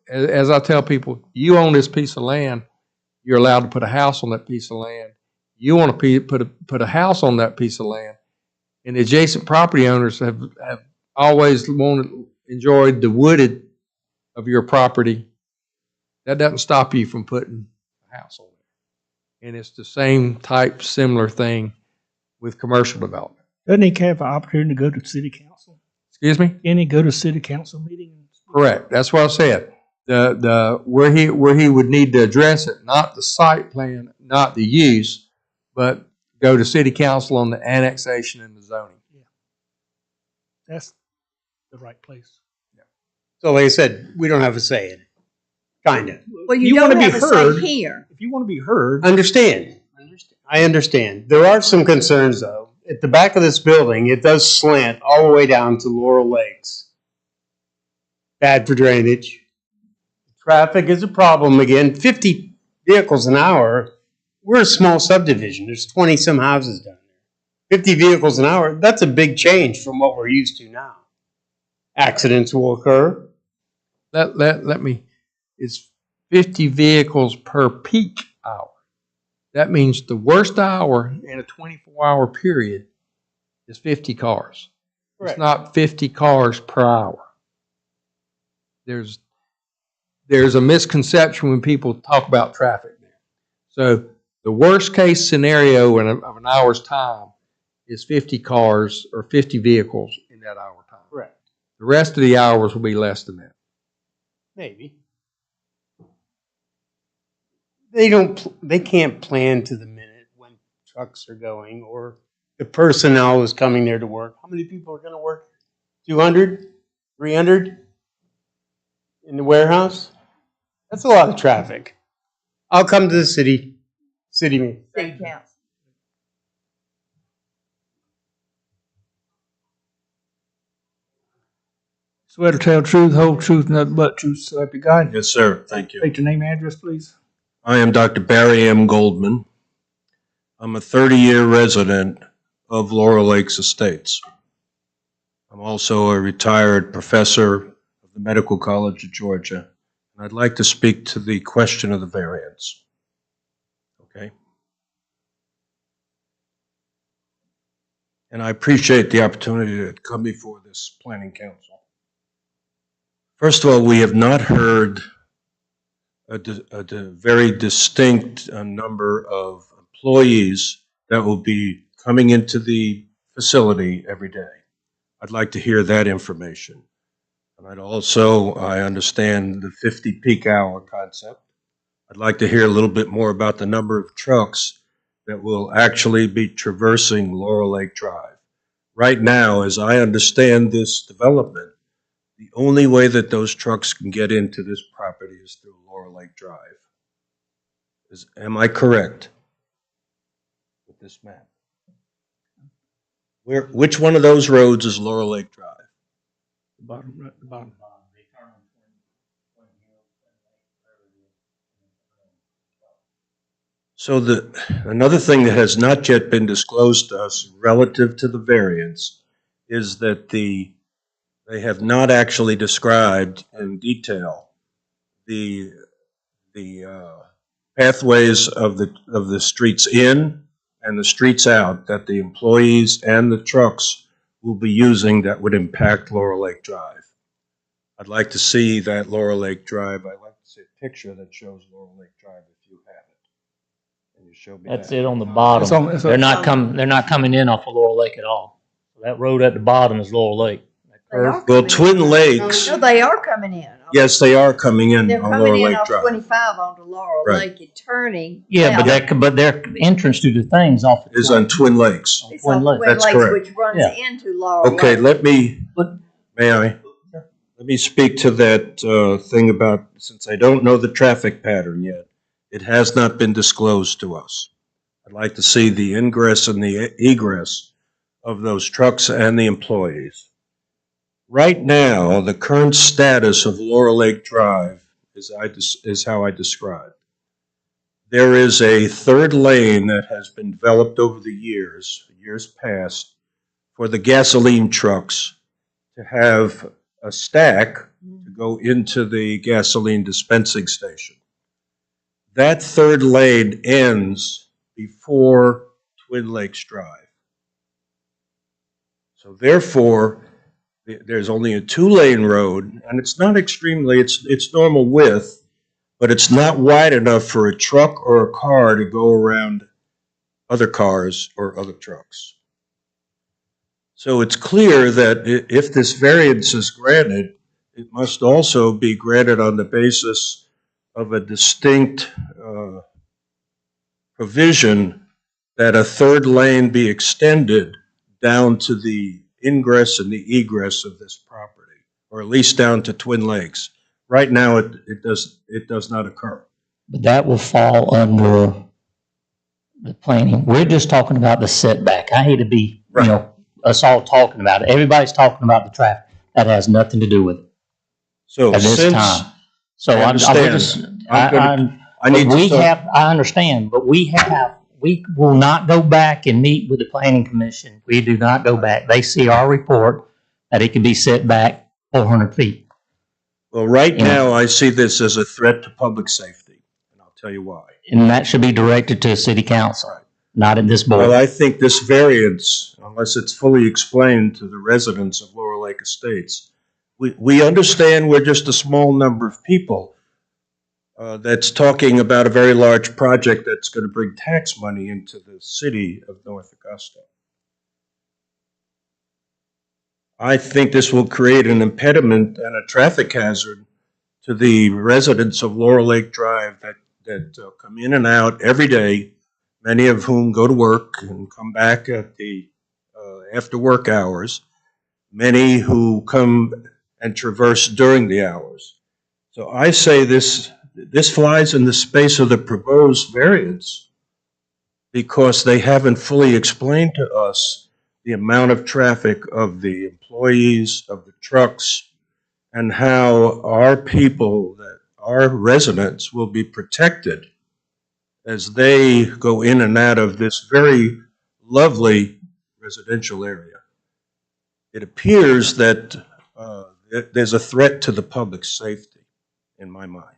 as I tell people, you own this piece of land, you're allowed to put a house on that piece of land. You want to put a house on that piece of land, and the adjacent property owners have always enjoyed the wooded of your property. That doesn't stop you from putting a house on it. And it's the same type, similar thing with commercial development. Doesn't he have an opportunity to go to city council? Excuse me? Can he go to city council meetings? Correct. That's what I said. Where he would need to address it, not the site plan, not the use, but go to city council on the annexation and the zoning. That's the right place. So like I said, we don't have a say in it. Kind of. Well, you wanna don't be have a heard. say here. If you want to be heard, Understand. I understand. There are some concerns though. At the back of this building, it does slant all the way down to Laurel Lakes. Bad for drainage. Traffic is a problem again. 50 vehicles an hour. We're a small subdivision. There's 20 some houses down there. 50 vehicles an hour. That's a big change from what we're used to now. Accidents will occur. Let me, it's 50 vehicles per peak hour. That means the worst hour in a 24-hour period is 50 cars. Correct. It's not 50 cars per hour. There's a misconception when people talk about traffic there. So The worst case scenario of an hour's time is 50 cars or 50 vehicles in that hour time. Correct. The rest of the hours will be less than that. Maybe. They can't plan to the minute when trucks are going or the personnel is coming there to work. How many people are going to work? 200? 300? In the warehouse? That's a lot of traffic. I'll come to the city meeting. City council. Swear to tell truth, whole truth, nothing but truth, so help you God. Yes, sir. Thank you. State your name and address, please. I am Dr. Barry M. Goldman. I'm a 30-year resident of Laurel Lakes Estates. I'm also a retired professor of the Medical College of Georgia. And I'd like to speak to the question of the variance. Okay? And I appreciate the opportunity to come before this planning council. First of all, we have not heard a very distinct number of employees that will be coming into the facility every day. I'd like to hear that information. And I understand the 50 peak hour concept. I'd like to hear a little bit more about the number of trucks that will actually be traversing Laurel Lake Drive. Right now, as I understand this development, the only way that those trucks can get into this property is through Laurel Lake Drive. Am I correct with this map? Which one of those roads is Laurel Lake Drive? The bottom, right, the bottom. So another thing that has not yet been disclosed to us relative to the variance is that they have not actually described in detail the pathways of the streets in and the streets out that the employees and the trucks will be using that would impact Laurel Lake Drive. I'd like to see that Laurel Lake Drive. I'd like to see a picture that shows Laurel Lake Drive if you have it. Can you show me That's that? it on the bottom. They're not coming in off of Laurel Lake at all. That road at the bottom is Laurel Lake. Well, Twin Lakes, No, they are coming in. yes, they are coming in They're on coming Laurel in Lake off Drive. 25 onto Laurel Right. Lake and turning. Yeah, left. but their entrance to the thing's off. Is on Twin Lakes. It's Twin off Lakes. Twin That's Lakes, correct. which runs Yeah. into Laurel Okay, Lake. may I? Let me speak to that thing about, since I don't know the traffic pattern yet, it has not been disclosed to us. I'd like to see the ingress and the egress of those trucks and the employees. Right now, the current status of Laurel Lake Drive is how I described. There is a third lane that has been developed over the years past, for the gasoline trucks to have a stack to go into the gasoline dispensing station. That third lane ends before Twin Lakes Drive. So therefore, there's only a 2-lane road, and it's not extremely, it's normal width, but it's not wide enough for a truck or a car to go around other cars or other trucks. So it's clear that if this variance is granted, it must also be granted on the basis of a distinct provision that a third lane be extended down to the ingress and the egress of this property, or at least down to Twin Lakes. Right now, it does not occur. But that will fall under the planning. We're just talking about the setback. I hate to be, us all talking about it. Everybody's talking about the traffic. That has nothing to do with it. So at this since time. So I understand, I understand, but we will not go back and meet with the planning commission. We do not go back. They see our report that it can be set back 400 feet. Well, right now, I see this as a threat to public safety, and I'll tell you why. And that should be directed to city council, not at this board. Well, I think this variance, unless it's fully explained to the residents of Laurel Lake Estates, we understand we're just a small number of people, that's talking about a very large project that's going to bring tax money into the city of North Augusta. I think this will create an impediment and a traffic hazard to the residents of Laurel Lake Drive that come in and out every day, many of whom go to work and come back at the after work hours, many who come and traverse during the hours. So I say this flies in the space of the proposed variance because they haven't fully explained to us the amount of traffic of the employees, of the trucks, and how our people, our residents, will be protected as they go in and out of this very lovely residential area. It appears that there's a threat to the public safety, in my mind.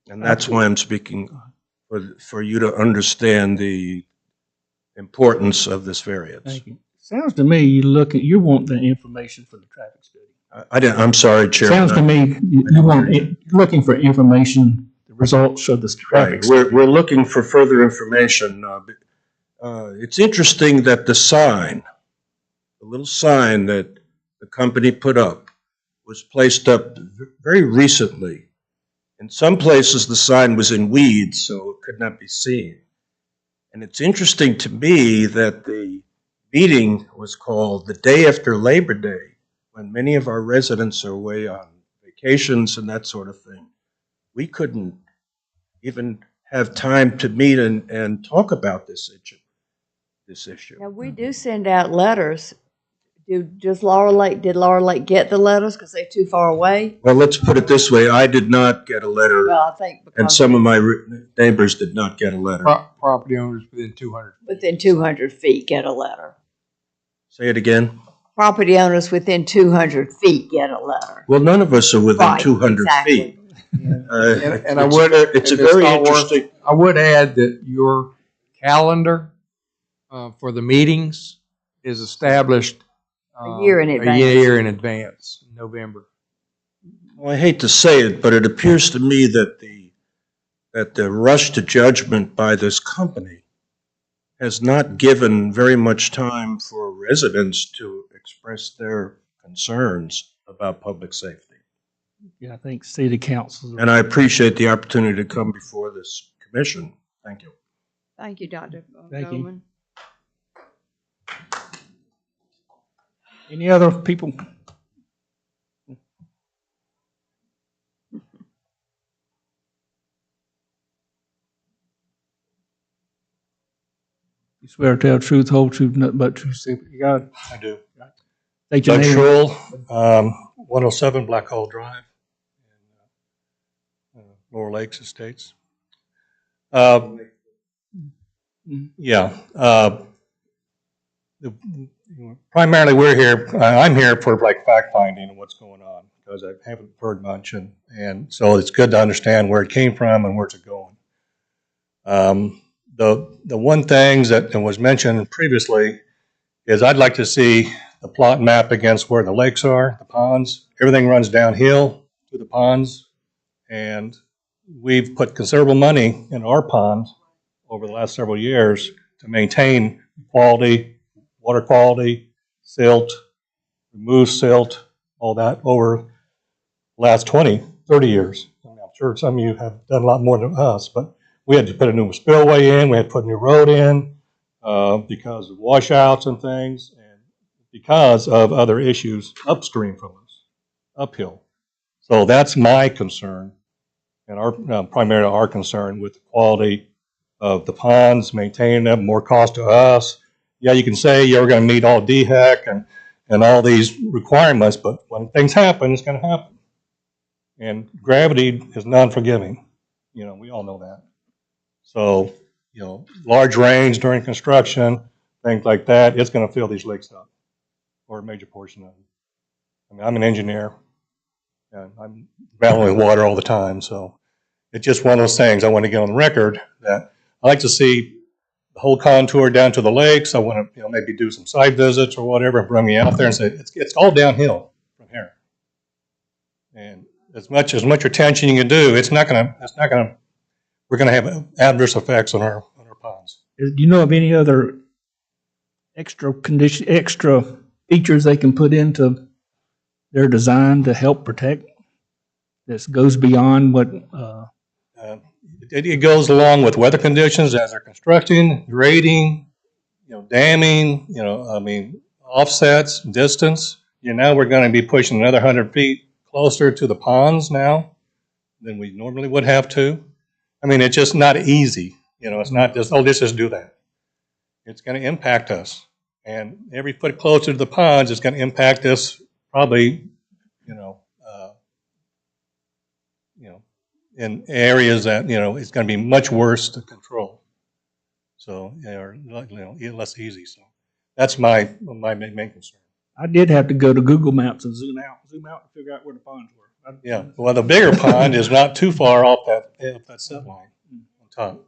And that's why I'm speaking for you to understand the importance of this variance. Thank you. Sounds to me you want the information for the traffic study. I'm sorry, Chairman. Sounds to me you're looking for information, the results of this traffic study. We're looking for further information. It's interesting that the little sign that the company put up was placed up very recently. In some places, the sign was in weeds, so it could not be seen. And it's interesting to me that the meeting was called the day after Labor Day, when many of our residents are away on vacations and that sort of thing. We couldn't even have time to meet and talk about this issue. Now, we do send out letters. Did Laurel Lake get the letters because they're too far away? Well, let's put it this way. I did not get a letter, Well, I think and some of my neighbors did not get a letter. Property owners within 200. Within 200 feet get a letter. Say it again. Property owners within 200 feet get a letter. Well, none of us are within Right, 200 exactly. feet. And I would, it's a very interesting. I would add that your calendar for the meetings is established A year in advance. A year in advance, November. Well, I hate to say it, but it appears to me that the rush to judgment by this company has not given very much time for residents to express their concerns about public safety. Yeah, I think city councils. And I appreciate the opportunity to come before this commission. Thank you. Thank you, Dr. Thank you. Goldman. Any other people? You swear to tell the truth, whole truth, nothing but truth, so help you God? I do. State your Doug name. Schrull, 107 Black Hole Drive, in Lower Lakes Estates. Primarily I'm here for like fact finding and what's going on, because I haven't heard much, and so it's good to understand where it came from and where's it going. The one thing that was mentioned previously is I'd like to see the plot map against where the lakes are, the ponds. Everything runs downhill to the ponds, and we've put considerable money in our pond over the last several years to maintain quality, water quality, silt, remove silt, all that over the last 20, 30 years. I'm sure some of you have done a lot more than us, but we had to put a new spillway in, we had to put a new road in because of washouts and things, and because of other issues upstream from us, uphill. So that's my concern, and primarily our concern with the quality of the ponds, maintaining them, more cost to us. Yeah, you can say you're going to meet all DHEC and all these requirements, but when things happen, it's going to happen. And gravity is non-forgiving. We all know that. So, large rains during construction, things like that, it's going to fill these lakes up, or a major portion of them. I mean, I'm an engineer, and I'm battling with water all the time, so it's just one of those things I want to get on the record that I like to see the whole contour down to the lakes. I want to, maybe do some site visits or whatever, bring me out there and say, it's all downhill from here. And as much attention you can do, we're gonna have adverse effects on our ponds. Do you know of any other extra features they can put into their design to help protect? This goes beyond what, It goes along with weather conditions as they're constructing, grading, damming, offsets, distance. Now we're gonna be pushing another 100 feet closer to the ponds now than we normally would have to. It's just not easy. It's not just, oh, let's just do that. It's gonna impact us. And every foot closer to the ponds is gonna impact us probably, in areas that, it's gonna be much worse to control. So, or, less easy. So that's my main concern. I did have to go to Google Maps and zoom out and figure out where the ponds were. Yeah, well, the bigger pond is not too far off that set line on top.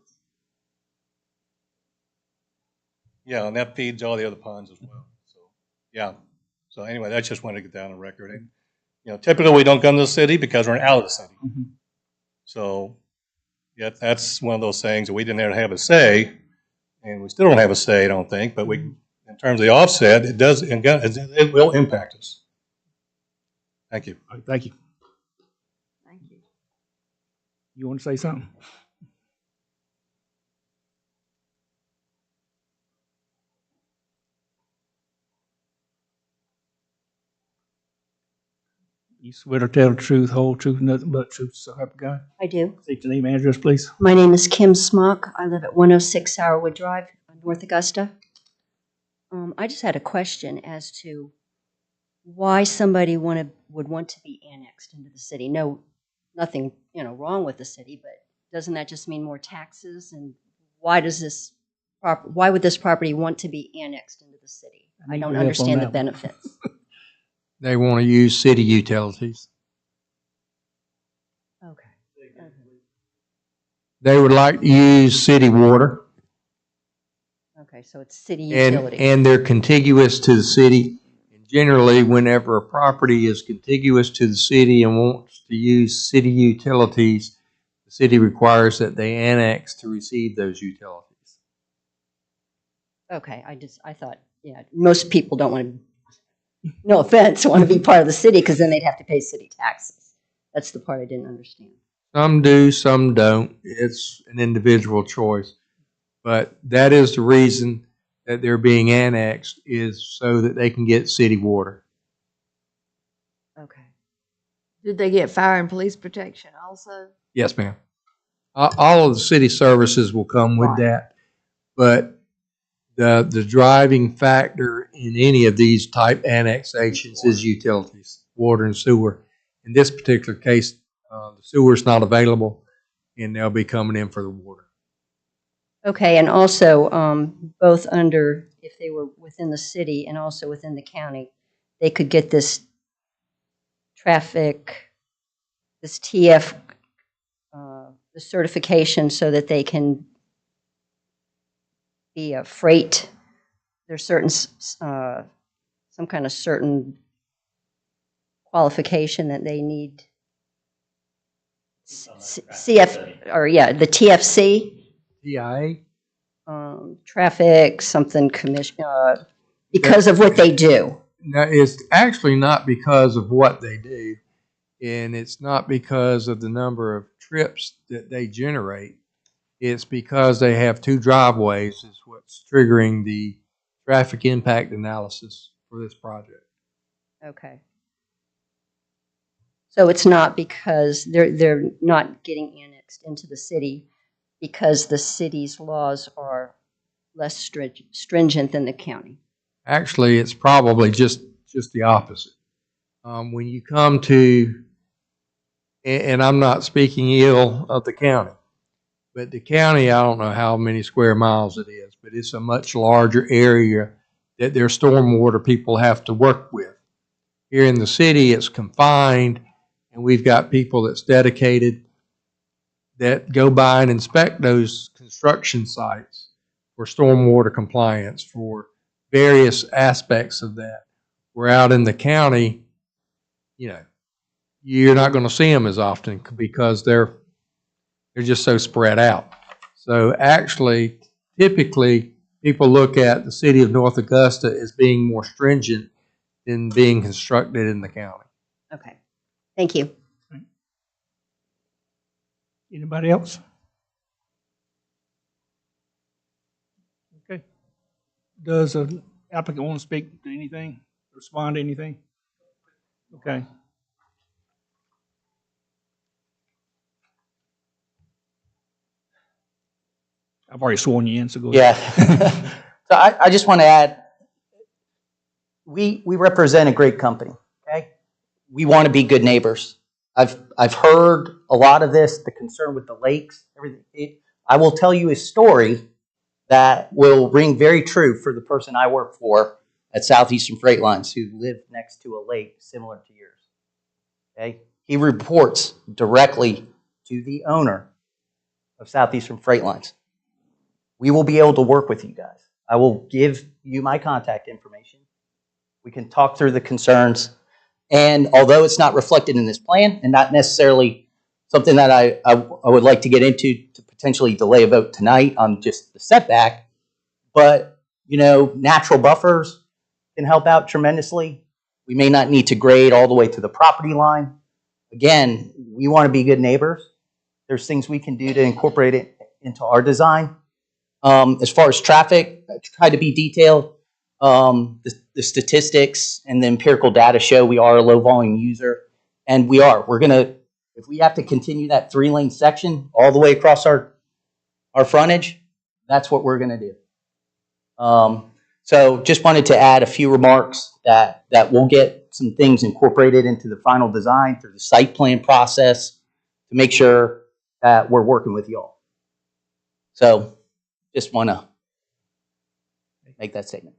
Yeah, and that feeds all the other ponds as well. So, yeah. So anyway, I just wanted to get down on record. And, typically we don't come to the city because we're out of the city. Mm-hmm. So, yeah, that's one of those things that we didn't have a say, and we still don't have a say, I don't think. But in terms of the offset, it will impact us. Thank you. All right, thank you. Thank you. You want to say something? You swear to tell the truth, whole truth, nothing but truth, so help you God? I do. State your name and address, please. My name is Kim Smock. I live at 106 Sourwood Drive, North Augusta. I just had a question as to why somebody would want to be annexed into the city. No, nothing, wrong with the city, but doesn't that just mean more taxes? And why would this property want to be annexed into the city? I don't understand the benefits. They want to use city utilities. Okay. They would like to use city water. Okay, so it's city utilities. And they're contiguous to the city. And generally, whenever a property is contiguous to the city and wants to use city utilities, the city requires that they annex to receive those utilities. Okay, I thought, most people don't want to, no offense, want to be part of the city because then they'd have to pay city taxes. That's the part I didn't understand. Some do, some don't. It's an individual choice. But that is the reason that they're being annexed, is so that they can get city water. Okay. Did they get fire and police protection also? Yes, ma'am. All of the city services will come with that. But the driving factor in any of these type annexations is utilities, water and sewer. In this particular case, the sewer's not available, and they'll be coming in for the water. Okay, and also, both under, if they were within the city and also within the county, they could get this this TF, the certification so that they can be a freight. There's certain, some kind of certain qualification that they need. The TFC. TIA? Traffic, something commission, because of what they do. Now, it's actually not because of what they do, and it's not because of the number of trips that they generate. It's because they have two driveways is what's triggering the traffic impact analysis for this project. Okay. So it's not because they're not getting annexed into the city because the city's laws are less stringent than the county. Actually, it's probably just the opposite. When you come to, and I'm not speaking ill of the county, but the county, I don't know how many square miles it is, but it's a much larger area that their stormwater people have to work with. Here in the city, it's confined, and we've got people that's dedicated that go by and inspect those construction sites for stormwater compliance, for various aspects of that. We're out in the county, you you're not going to see them as often because they're just so spread out. So actually, typically, people look at the city of North Augusta as being more stringent than being constructed in the county. Okay, thank you. Anybody else? Okay. Does an applicant want to speak to anything, respond to anything? Okay. I've already sworn you in, so go ahead. Yeah. So I just want to add, we represent a great company, okay? We want to be good neighbors. I've heard a lot of this, the concern with the lakes, everything. I will tell you a story that will ring very true for the person I work for at Southeastern Freight Lines who live next to a lake similar to yours. Okay? He reports directly to the owner of Southeastern Freight Lines. We will be able to work with you guys. I will give you my contact information. We can talk through the concerns. And although it's not reflected in this plan and not necessarily something that I would like to get into to potentially delay a vote tonight on just the setback, but natural buffers can help out tremendously. We may not need to grade all the way to the property line. Again, we want to be good neighbors. There's things we can do to incorporate it into our design. As far as traffic, I try to be detailed. The statistics and the empirical data show we are a low volume user, and we're gonna, if we have to continue that 3-lane section all the way across our frontage, that's what we're gonna do. So just wanted to add a few remarks that we'll get some things incorporated into the final design through the site plan process to make sure that we're working with y'all. So just want to make that statement.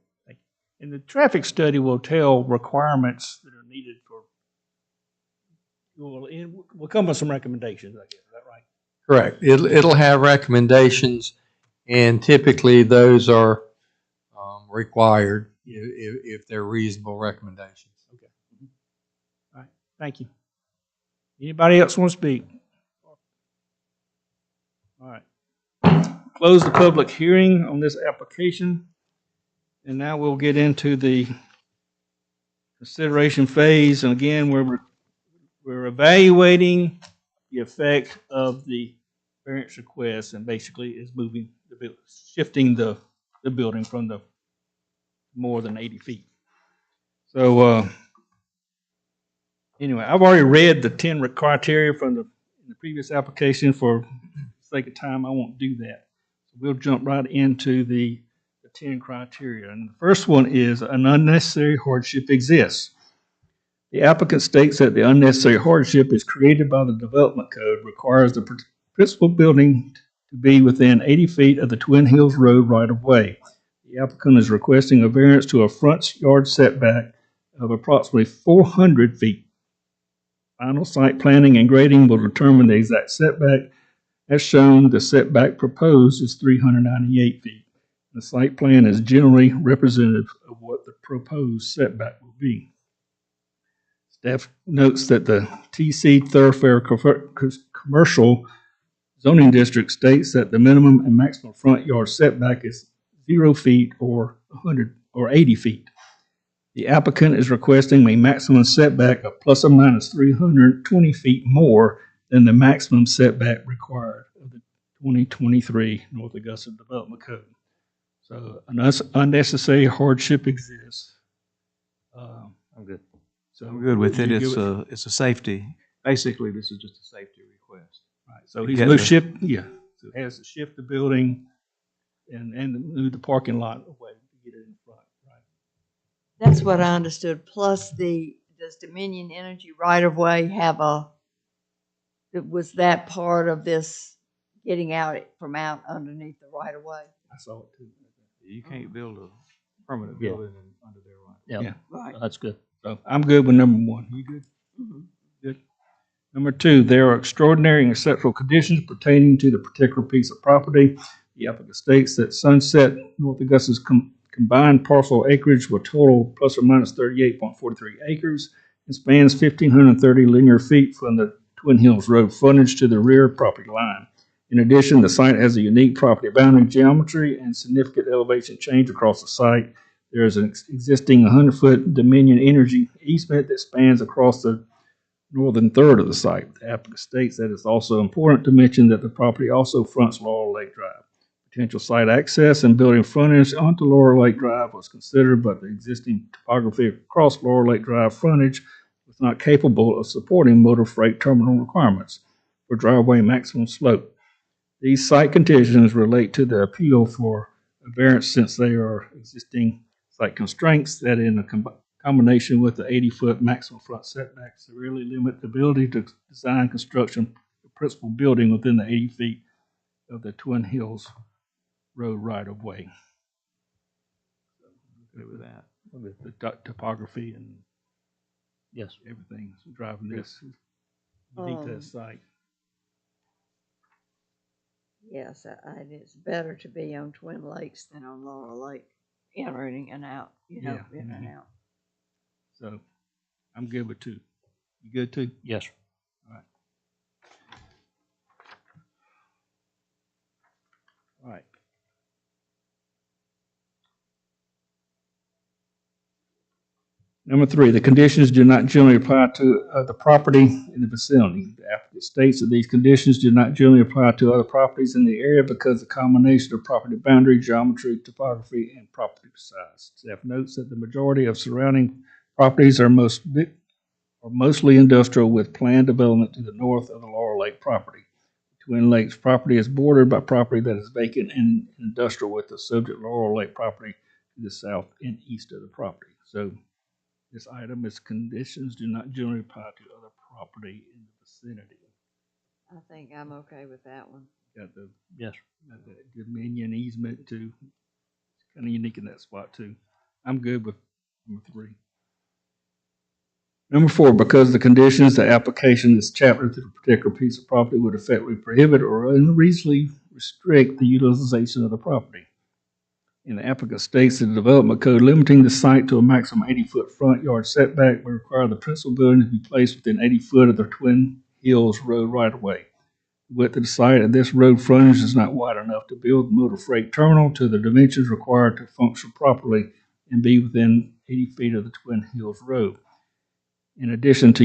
And the traffic study will tell requirements that are needed for, we'll come with some recommendations, I guess. Is that right? Correct. It'll have recommendations, and typically those are required if they're reasonable recommendations. Okay. All right. Thank you. Anybody else want to speak? All right. Close the public hearing on this application. And now we'll get into the consideration phase. And again, we're evaluating the effect of the variance request, and basically is shifting the building from the more than 80 feet. So anyway, I've already read the 10 criteria from the previous application. For sake of time, I won't do that. So we'll jump right into the 10 criteria. And the first one is an unnecessary hardship exists. The applicant states that the unnecessary hardship is created by the development code, requires the principal building to be within 80 feet of the Twin Hills Road right-of-way. The applicant is requesting a variance to a front yard setback of approximately 400 feet. Final site planning and grading will determine the exact setback. As shown, the setback proposed is 398 feet. The site plan is generally representative of what the proposed setback will be. Staff notes that the TC Thoroughfare Commercial Zoning District states that the minimum and maximum front yard setback is 0 feet or 100 or 80 feet. The applicant is requesting a maximum setback of plus or minus 320 feet more than the maximum setback required of the 2023 North Augusta Development Code. So an unnecessary hardship exists. I'm good. So I'm good with it. you good It's a safety. Basically, this is just a safety request. Right. So he's moved shift. Yeah. So it has to shift the building and move the parking lot away to get it in front. Right. That's what I understood. Plus, does Dominion Energy right of way have was that part of this getting out from out underneath the right of way? I saw it too. You can't build a permanent building under their right. Yeah. Right. That's good. So I'm good with number one. You good? Mm-hmm. Good. Number two, there are extraordinary and exceptional conditions pertaining to the particular piece of property. The applicant states that Sunset North Augusta's combined parcel acreage will total plus or minus 38.43 acres, and spans 1,530 linear feet from the Twin Hills Road frontage to the rear property line. In addition, the site has a unique property boundary geometry and significant elevation change across the site. There is an existing 100-foot Dominion Energy easement that spans across the northern third of the site. The applicant states that it's also important to mention that the property also fronts Laurel Lake Drive. Potential site access and building frontage onto Laurel Lake Drive was considered, but the existing topography across Laurel Lake Drive frontage was not capable of supporting motor freight terminal requirements for driveway maximum slope. These site conditions relate to the appeal for a variance since they are existing site constraints that in a combination with the 80-foot maximum front setback severely limit the ability to design construction the principal building within the 80 feet of the Twin Hills Road right-of-way. Good with that. With the topography and Yes. everything driving this unique to that site. Yes, it's better to be on Twin Lakes than on Laurel Lake, entering and out, in and out. So I'm good with 2. You good too? Yes. All right. All right. Number 3, the conditions do not generally apply to the property in the vicinity. The applicant states that these conditions do not generally apply to other properties in the area because the combination of property boundary, geometry, topography, and property size. Staff notes that the majority of surrounding properties are mostly industrial with planned development to the north of the Laurel Lake property. Twin Lakes property is bordered by property that is vacant and industrial with the subject Laurel Lake property to the south and east of the property. So this item is conditions do not generally apply to other property in the vicinity. I think I'm okay with that one. Got the Yes. got the Dominion easement too. It's kind of unique in that spot too. I'm good with number 3. Number 4, because the conditions, the application, this chapter to the particular piece of property would effectively prohibit or unreasonably restrict the utilization of the property. And the applicant states that the development code limiting the site to a maximum 80-foot front yard setback would require the principal building to be placed within 80 foot of the Twin Hills Road right-of-way. The width of the site at this road frontage is not wide enough to build the motor freight terminal to the dimensions required to function properly and be within 80 feet of the Twin Hills Road. In addition, to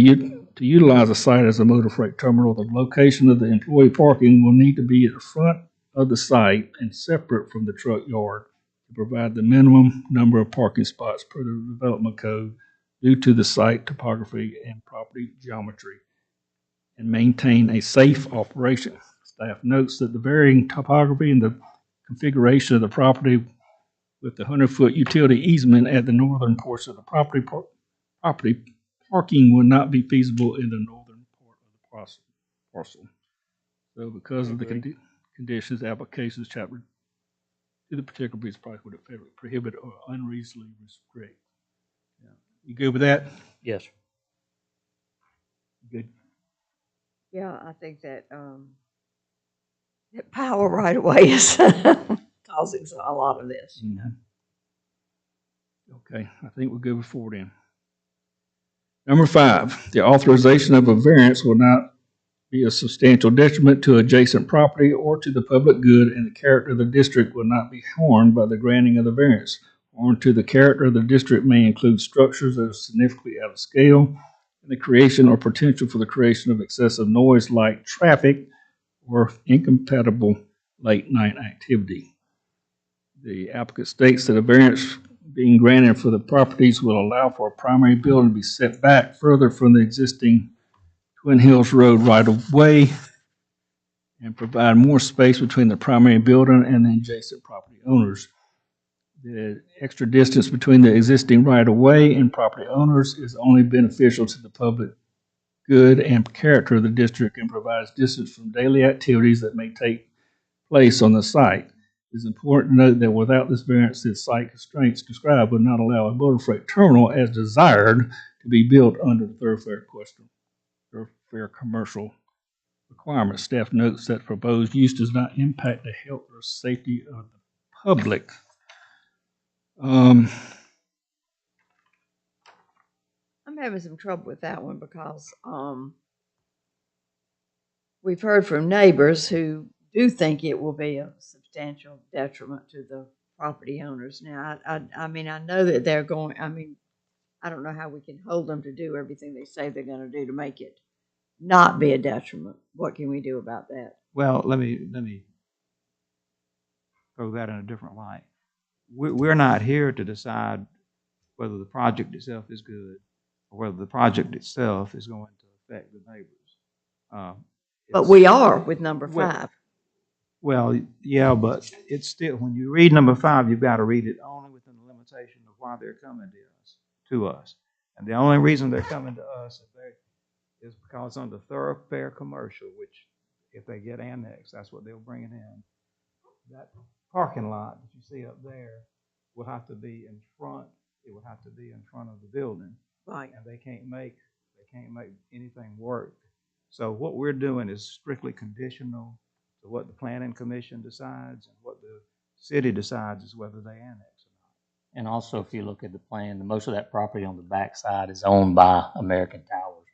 utilize the site as a motor freight terminal, the location of the employee parking will need to be at the front of the site and separate from the truck yard to provide the minimum number of parking spots per the development code due to the site topography and property geometry and maintain a safe operation. Staff notes that the varying topography and the configuration of the property with the 100-foot utility easement at the northern portion of the property parking will not be feasible in the northern part of the parcel. So because of the conditions, applications chapter to the particular piece of property would prohibit or unreasonably restrict. Yeah. You good with that? Yes. Good. Yeah, I think that that power right away is causing a lot of this. Okay, I think we're good with 4 then. Number 5, the authorization of a variance will not be a substantial detriment to adjacent property or to the public good, and the character of the district will not be harmed by the granting of the variance. Harm to the character of the district may include structures that are significantly out of scale, and the creation or potential for the creation of excessive noise, light, traffic, or incompatible late night activity. The applicant states that a variance being granted for the properties will allow for a primary building to be set back further from the existing Twin Hills Road right-of-way and provide more space between the primary building and the adjacent property owners. The extra distance between the existing right-of-way and property owners is only beneficial to the public good and character of the district and provides distance from daily activities that may take place on the site. It is important to note that without this variance, the site constraints described would not allow a motor freight terminal as desired to be built under the thoroughfare commercial requirements. Staff notes that proposed use does not impact the health or safety of the public. I I'm having some trouble with that one because, we've heard from neighbors who do think it will be a substantial detriment to the property owners. Now, I mean, I know that they're going, I mean, I don't know how we can hold them to do everything they say they're gonna do to make it not be a detriment. What can we do about that? Well, let me throw that in a different light. We're not here to decide whether the project itself is good or whether the project itself is going to affect the neighbors. But we are with number Well- 5. Well, yeah, but it's still, when you read number 5, you've got to read it only within the limitation of why they're coming to us. And the only reason they're coming to us is because under thoroughfare commercial, which if they get annexed, that's what they'll bring it in. That parking lot that you see up there will have to be in front, it will have to be in front of the building. Right. And they can't make anything work. So what we're doing is strictly conditional to what the planning commission decides, and what the city decides is whether they annex or not. And also, if you look at the plan, most of that property on the back side is owned by American Towers,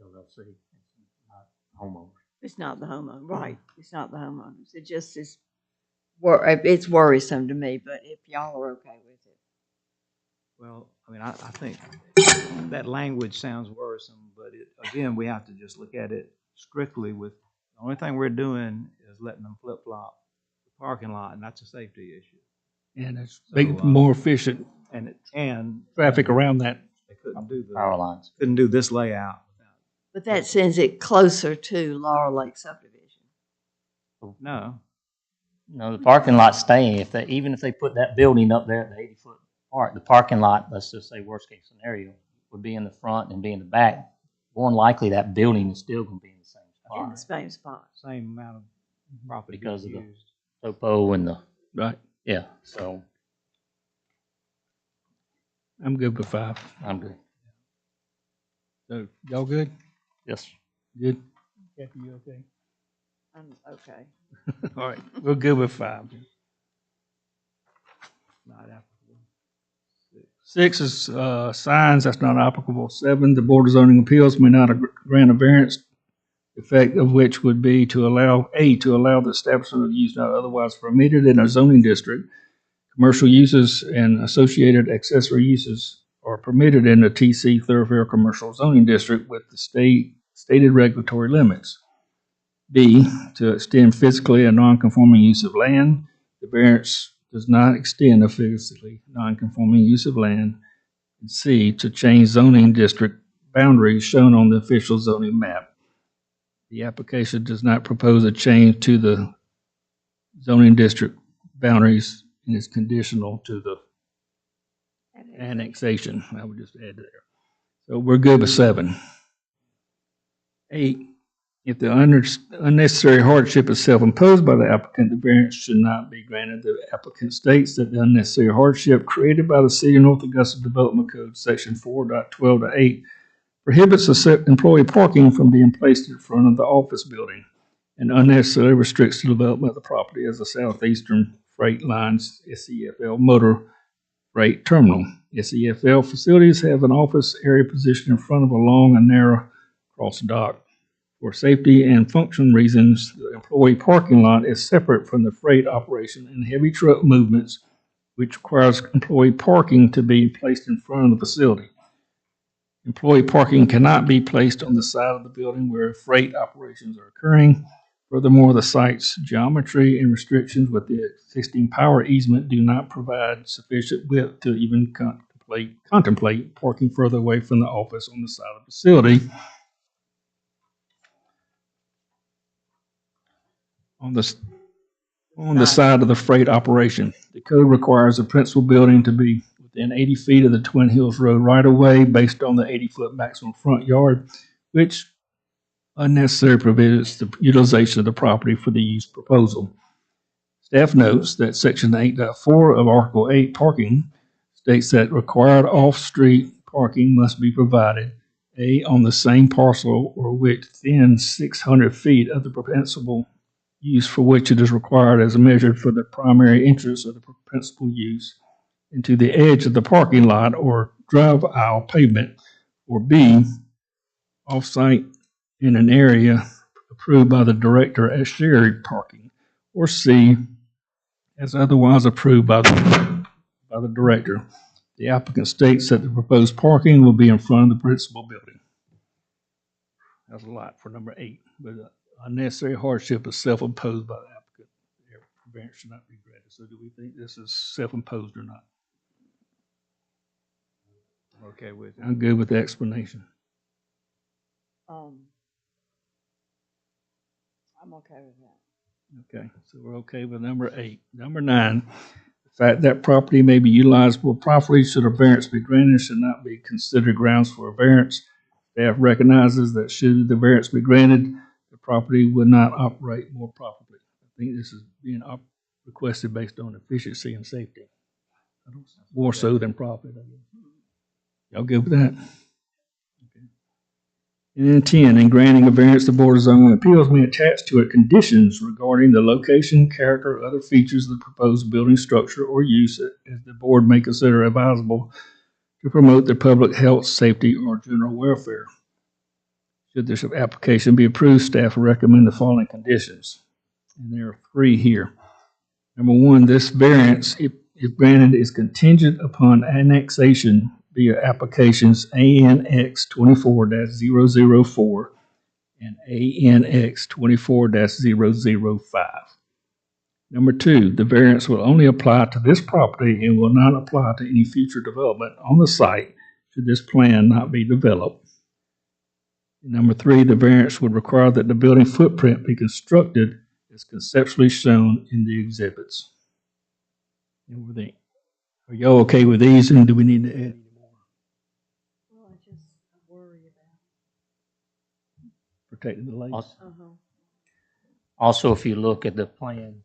LLC. It's not homeowners. It's not the homeowner, right? It's not the homeowners. It just is, it's worrisome to me, but if y'all are okay with it. Well, I mean, I think that language sounds worrisome, but again, we have to just look at it strictly with, the only thing we're doing is letting them flip-flop the parking lot, and that's a safety issue. And it's make more efficient And traffic around that. they couldn't do power lines. Couldn't do this layout. But that sends it closer to Laurel Lake subdivision. No. No, the parking lot's staying. Even if they put that building up there at the 80-foot park, the parking lot, let's just say worst case scenario, would be in the front and be in the back. More than likely, that building is still going to be in the same spot. In the same spot. Same amount of property Because of the used. topo and the, Right. yeah, so I'm good with 5. I'm good. So y'all good? Yes. Good. Kathy, you okay? I'm okay. All right, we're good with 5. Not applicable. 6 is signs, that's not applicable. 7, the Board of Zoning Appeals may not grant a variance, effect of which would be to allow the establishment of use not otherwise permitted in a zoning district. Commercial uses and associated accessory uses are permitted in the TC Thoroughfare Commercial Zoning District with the stated regulatory limits. B, to extend physically a non-conforming use of land. The variance does not extend a physically non-conforming use of land. And C, to change zoning district boundaries shown on the official zoning map. The application does not propose a change to the zoning district boundaries and is conditional to the annexation. I would just add there. So we're good with 7. 8, if the unnecessary hardship is self-imposed by the applicant, the variance should not be granted. The applicant states that the unnecessary hardship created by the City of North Augusta Development Code, Section 4.12-8, prohibits employee parking from being placed in front of the office building and unnecessarily restricts the development of the property as a Southeastern Freight Lines SEFL motor freight terminal. SEFL facilities have an office area positioned in front of a long and narrow cross dock. For safety and function reasons, the employee parking lot is separate from the freight operation and heavy truck movements, which requires employee parking to be placed in front of the facility. Employee parking cannot be placed on the side of the building where freight operations are occurring. Furthermore, the site's geometry and restrictions with the existing power easement do not provide sufficient width to even contemplate parking further away from the office on the side of the facility. On the side of the freight operation. The code requires the principal building to be within 80 feet of the Twin Hills Road right-of-way based on the 80-foot maximum front yard, which unnecessarily prohibits the utilization of the property for the use proposal. Staff notes that Section 8.4 of Article 8 parking states that required off-street parking must be provided, A, on the same parcel or within 600 feet of the principal use for which it is required as measured for the primary entrance of the principal use, and to the edge of the parking lot or drive aisle pavement or B, off-site in an area approved by the director as shared parking, or C, as otherwise approved by the director. The applicant states that the proposed parking will be in front of the principal building. That's a lot for number 8, but unnecessary hardship is self-imposed by the applicant. Variance should not be granted. So do we think this is self-imposed or not? Okay with it. I'm good with the explanation. I'm okay with that. Okay, so we're okay with number 8. Number 9, the fact that property may be utilized more properly should a variance be granted should not be considered grounds for a variance. Staff recognizes that should the variance be granted, the property would not operate more profitably. I think this is being requested based on efficiency and safety, more so than profit. Y'all good with that? Okay. And then 10, in granting a variance, the Board of Zoning Appeals may attach to it conditions regarding the location, character, or other features of the proposed building structure or use as the board may consider advisable to promote the public health, safety, or general welfare. Should this application be approved, staff will recommend the following conditions. And there are 3 here. Number 1, this variance, if granted, is contingent upon annexation via applications ANX 24-004 and ANX 24-005. Number 2, the variance will only apply to this property and will not apply to any future development on the site should this plan not be developed. Number 3, the variance would require that the building footprint be constructed as conceptually shown in the exhibits. Are y'all okay with these, and do we need to add any more? Well, I just worry about. Protecting the lakes? Also, if you look at the plan,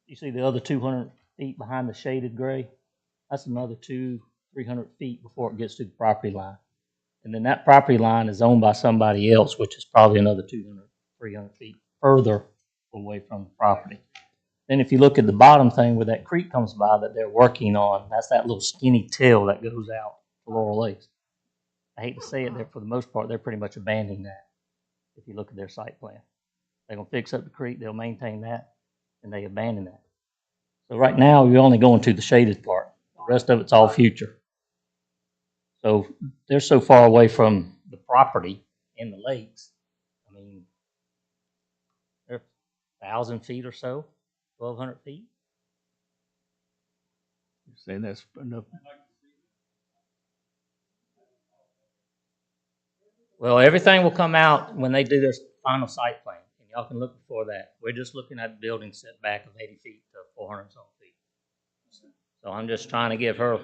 you see the other 200 feet behind the shaded gray? That's another 200-300 feet before it gets to the property line. And then that property line is owned by somebody else, which is probably another 200-300 feet further away from the property. Then if you look at the bottom thing where that creek comes by that they're working on, that's that little skinny tail that goes out to Laurel Lakes. I hate to say it, for the most part, they're pretty much abandoning that if you look at their site plan. They're going to fix up the creek, they'll maintain that, and they abandon that. So right now, you're only going to the shaded part. The rest of it's all future. So they're so far away from the property and the lakes. I mean, they're 1,000 feet or so, 1,200 feet. You're saying that's enough? Well, everything will come out when they do their final site plan, and y'all can look before that. We're just looking at the building setback of 80 feet to 400 and some feet. So I'm just trying to give her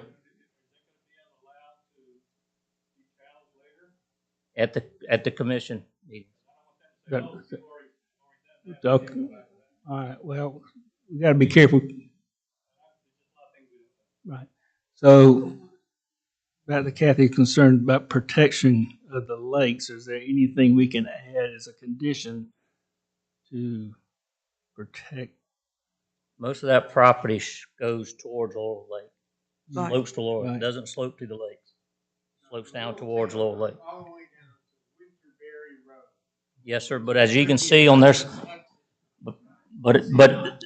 at the commission meeting. All right, well, we got to be careful. Right. So, back to Kathy's concern about protection of the lakes, is there anything we can add as a condition to protect? Most of that property goes towards Laurel Lake. Right. Slopes to Laurel. Right. It doesn't slope to the lakes. Slopes down towards Laurel Lake. Yes, sir. But as you can see on their, but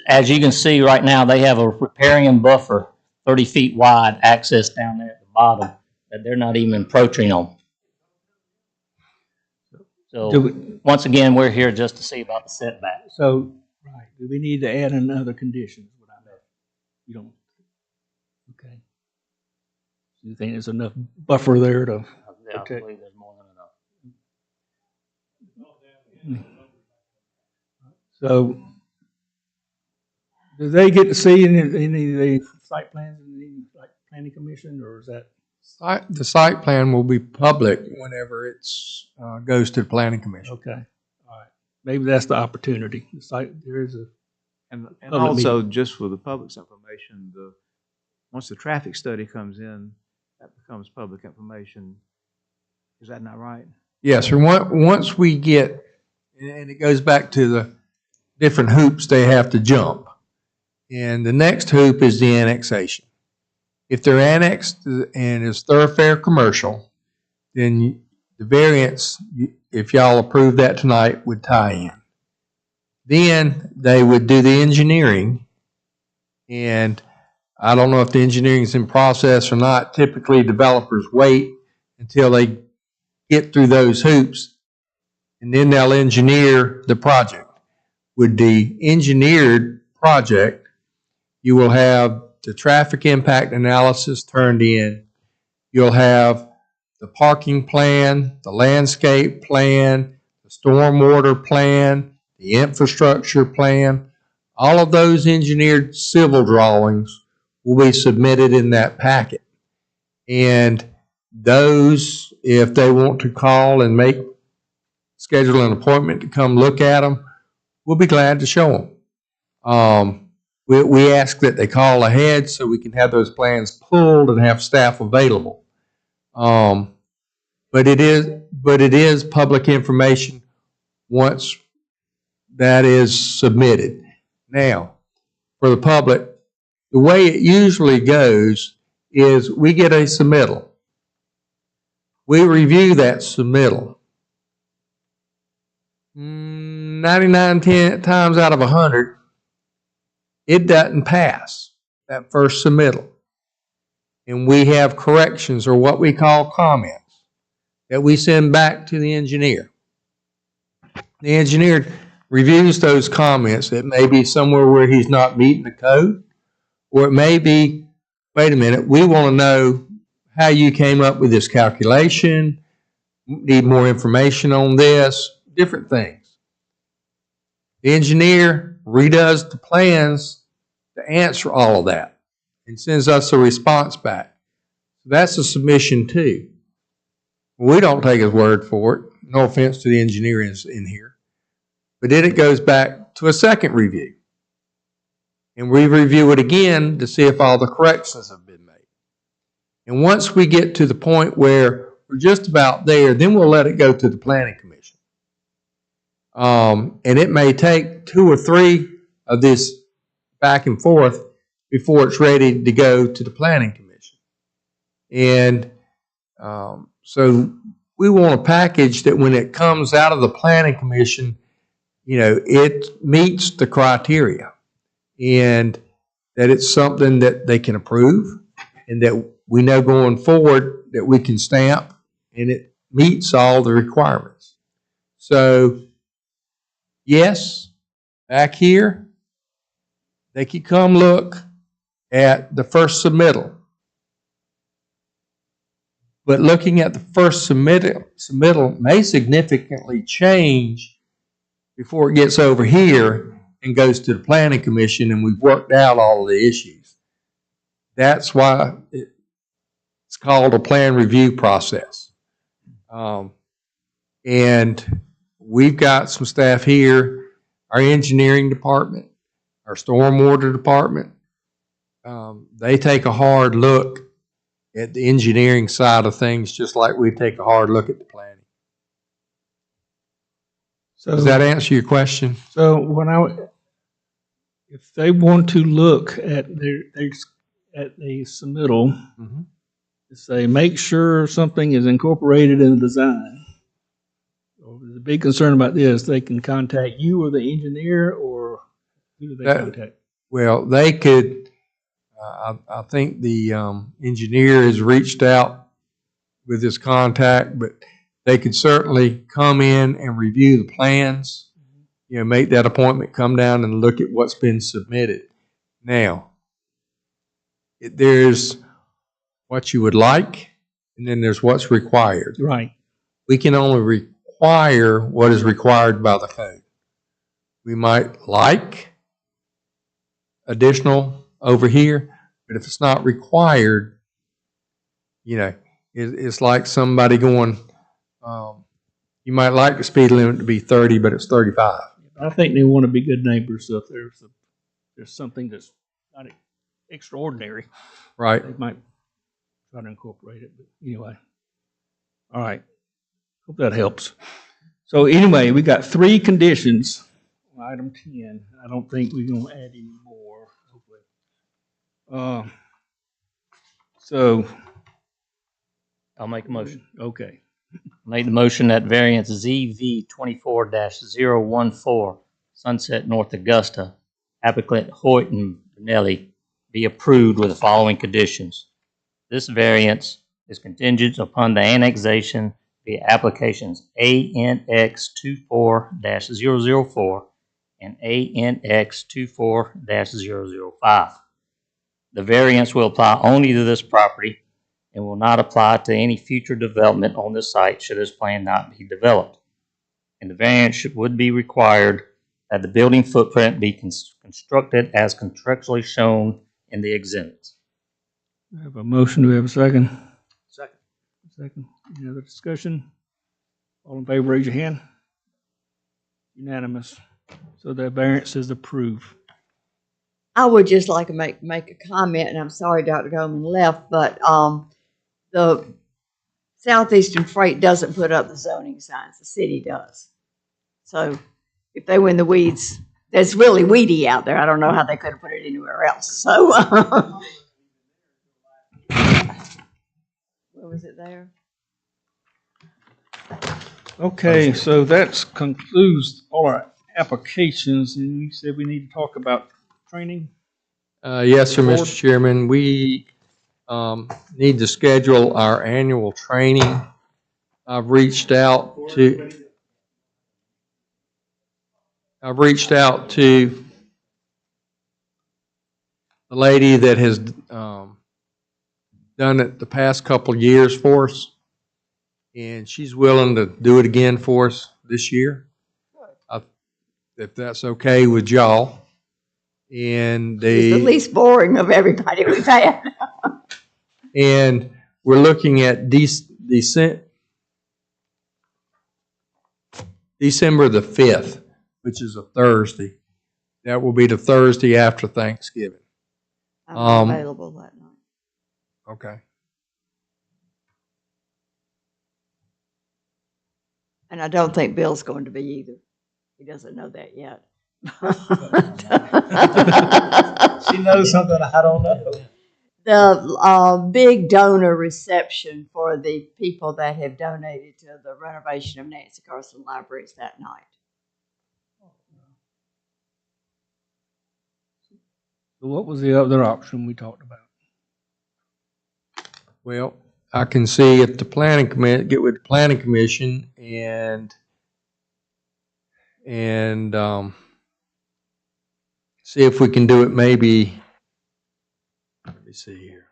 as you can see right now, they have a riparian buffer 30 feet wide access down there at the bottom that they're not even approaching on. So once again, we're here just to see about the setback. So, right, do we need to add another condition? You don't, okay. You think there's enough buffer there to I protect? believe there's more than enough. So, do they get to see any of the site plans in the planning commission, or is that? The site plan will be public whenever it's goes to the planning commission. Okay, all right. Maybe that's the opportunity. The site, there is a. And public also, meeting. just for the public's information, once the traffic study comes in, that becomes public information. Is that not right? Yes, sir. Once we get, and it goes back to the different hoops they have to jump. And the next hoop is the annexation. If they're annexed and it's thoroughfare commercial, then the variance, if y'all approve that tonight, would tie in. Then they would do the engineering, and I don't know if the engineering is in process or not. Typically, developers wait until they get through those hoops, and then they'll engineer the project. With the engineered project, you will have the traffic impact analysis turned in. You'll have the parking plan, the landscape plan, the stormwater plan, the infrastructure plan. All of those engineered civil drawings will be submitted in that packet. And those, if they want to call and schedule an appointment to come look at them, we'll be glad to show them. We ask that they call ahead so we can have those plans pulled and have staff available. But it is public information once that is submitted. Now, for the public, the way it usually goes is we get a submittal. We review that submittal. 99 times out of 100, it doesn't pass that first submittal. And we have corrections, or what we call comments, that we send back to the engineer. The engineer reviews those comments. It may be somewhere where he's not meeting the code, or it may be, wait a minute, we want to know how you came up with this calculation, need more information on this, different things. The engineer redoes the plans to answer all of that and sends us a response back. That's a submission too. We don't take his word for it. No offense to the engineer in here. But then it goes back to a second review. And we review it again to see if all the corrections have been made. And once we get to the point where we're just about there, then we'll let it go to the Planning Commission. And it may take 2 or 3 of this back and forth before it's ready to go to the Planning Commission. And so we want a package that when it comes out of the Planning Commission, you know, it meets the criteria, and that it's something that they can approve, and that we know going forward that we can stamp, and it meets all the requirements. So, yes, back here, they could come look at the first submittal. But looking at the first submittal may significantly change before it gets over here and goes to the Planning Commission and we've worked out all of the issues. That's why it's called a plan review process. And we've got some staff here, our engineering department, our stormwater department. They take a hard look at the engineering side of things, just like we take a hard look at the planning. So, does that answer your question? So if they want to look at at the submittal, to say make sure something is incorporated in the design, or the big concern about this, they can contact you or the engineer, or who do they contact? Well, they could. I think the engineer has reached out with his contact, but they could certainly come in and review the plans, you know, make that appointment, come down and look at what's been submitted. Now, there's what you would like, and then there's what's required. Right. We can only require what is required by the code. We might like additional over here, but if it's not required, you know, it's like somebody going, you might like the speed limit to be 30, but it's 35. I think they want to be good neighbors, so if there's something that's not extraordinary, right, they might try to incorporate it. But anyway, all right. Hope that helps. So anyway, we got 3 conditions. Item 10. I don't think we're going to add any more. Hopefully. So I'll make a motion. Okay. Make the motion that variance ZV 24-014, Sunset North Augusta, applicant Hoyt and Benelli, be approved with the following conditions. This variance is contingent upon the annexation via applications ANX 24-004 and ANX 24-005. The variance will apply only to this property and will not apply to any future development on this site should this plan not be developed. And the variance would be required that the building footprint be constructed as contractually shown in the exhibits. We have a motion. Do we have a second? Second. Second. Any other discussion? All in favor, raise your hand. Unanimous. So that variance is approved. I would just like to make a comment, and I'm sorry Dr. Goldman left, but the Southeastern Freight doesn't put up the zoning signs. The city does. So if they were in the weeds, it's really weedy out there. I don't know how they could have put it anywhere else. So where was it there? Okay, so that concludes all our applications, and you said we need to talk about training? Yes, sir, Board? Mr. Chairman. We need to schedule our annual training. I've reached out to the lady that has done it the past couple of years for us, and she's willing to do it again for us this year, if that's okay with y'all. And It's the least boring of everybody we've had. and we're looking at December the 5th, which is a Thursday. That will be the Thursday after Thanksgiving. I'm available that night. Okay. And I don't think Bill's going to be either. He doesn't know that yet. She knows something I don't know. The big donor reception for the people that have donated to the renovation of Nancy Carson Libraries that night. So what was the other option we talked about? Well, I can see if the planning commit get with the planning commission and see if we can do it maybe. Let me see here.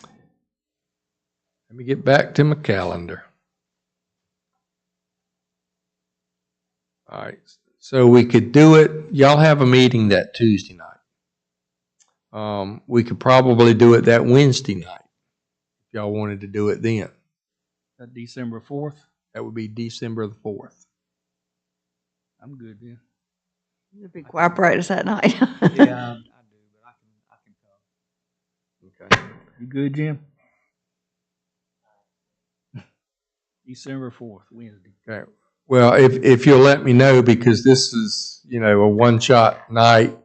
Let me get back to my calendar. All right, so we could do it. Y'all have a meeting that Tuesday night. We could probably do it that Wednesday night if y'all wanted to do it then. That December 4th? That would be December the 4th. I'm good, yeah. It'll be choir practice that night. Yeah, I do, but I can come. Okay. You good, Jim? December 4th, Wednesday. Okay. Well, if you'll let me know, because this is, a one-shot night,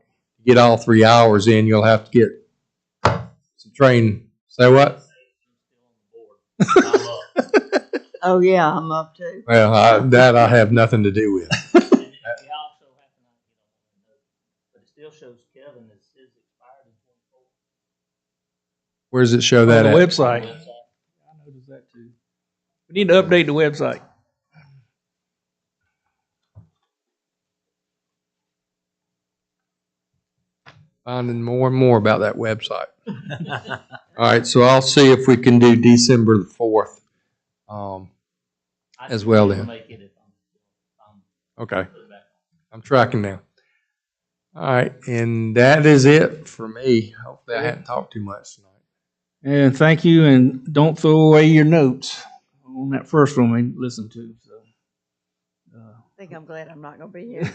get all 3 hours in, you'll have to get some training. Say what? Oh, yeah, I'm up too. Well, that I have nothing to do with. But it still shows Kevin is expired in 24. Where does it show that On at? the website. I noticed that too. We need to update the website. Finding more and more about that website. All right, so I'll see if we can do December the 4th as well then. Okay, I'm tracking now. All right, and that is it for me. Hopefully I hadn't talked too much tonight. And thank you, and don't throw away your notes on that first one we listened to. So, I think I'm glad I'm not going to be here.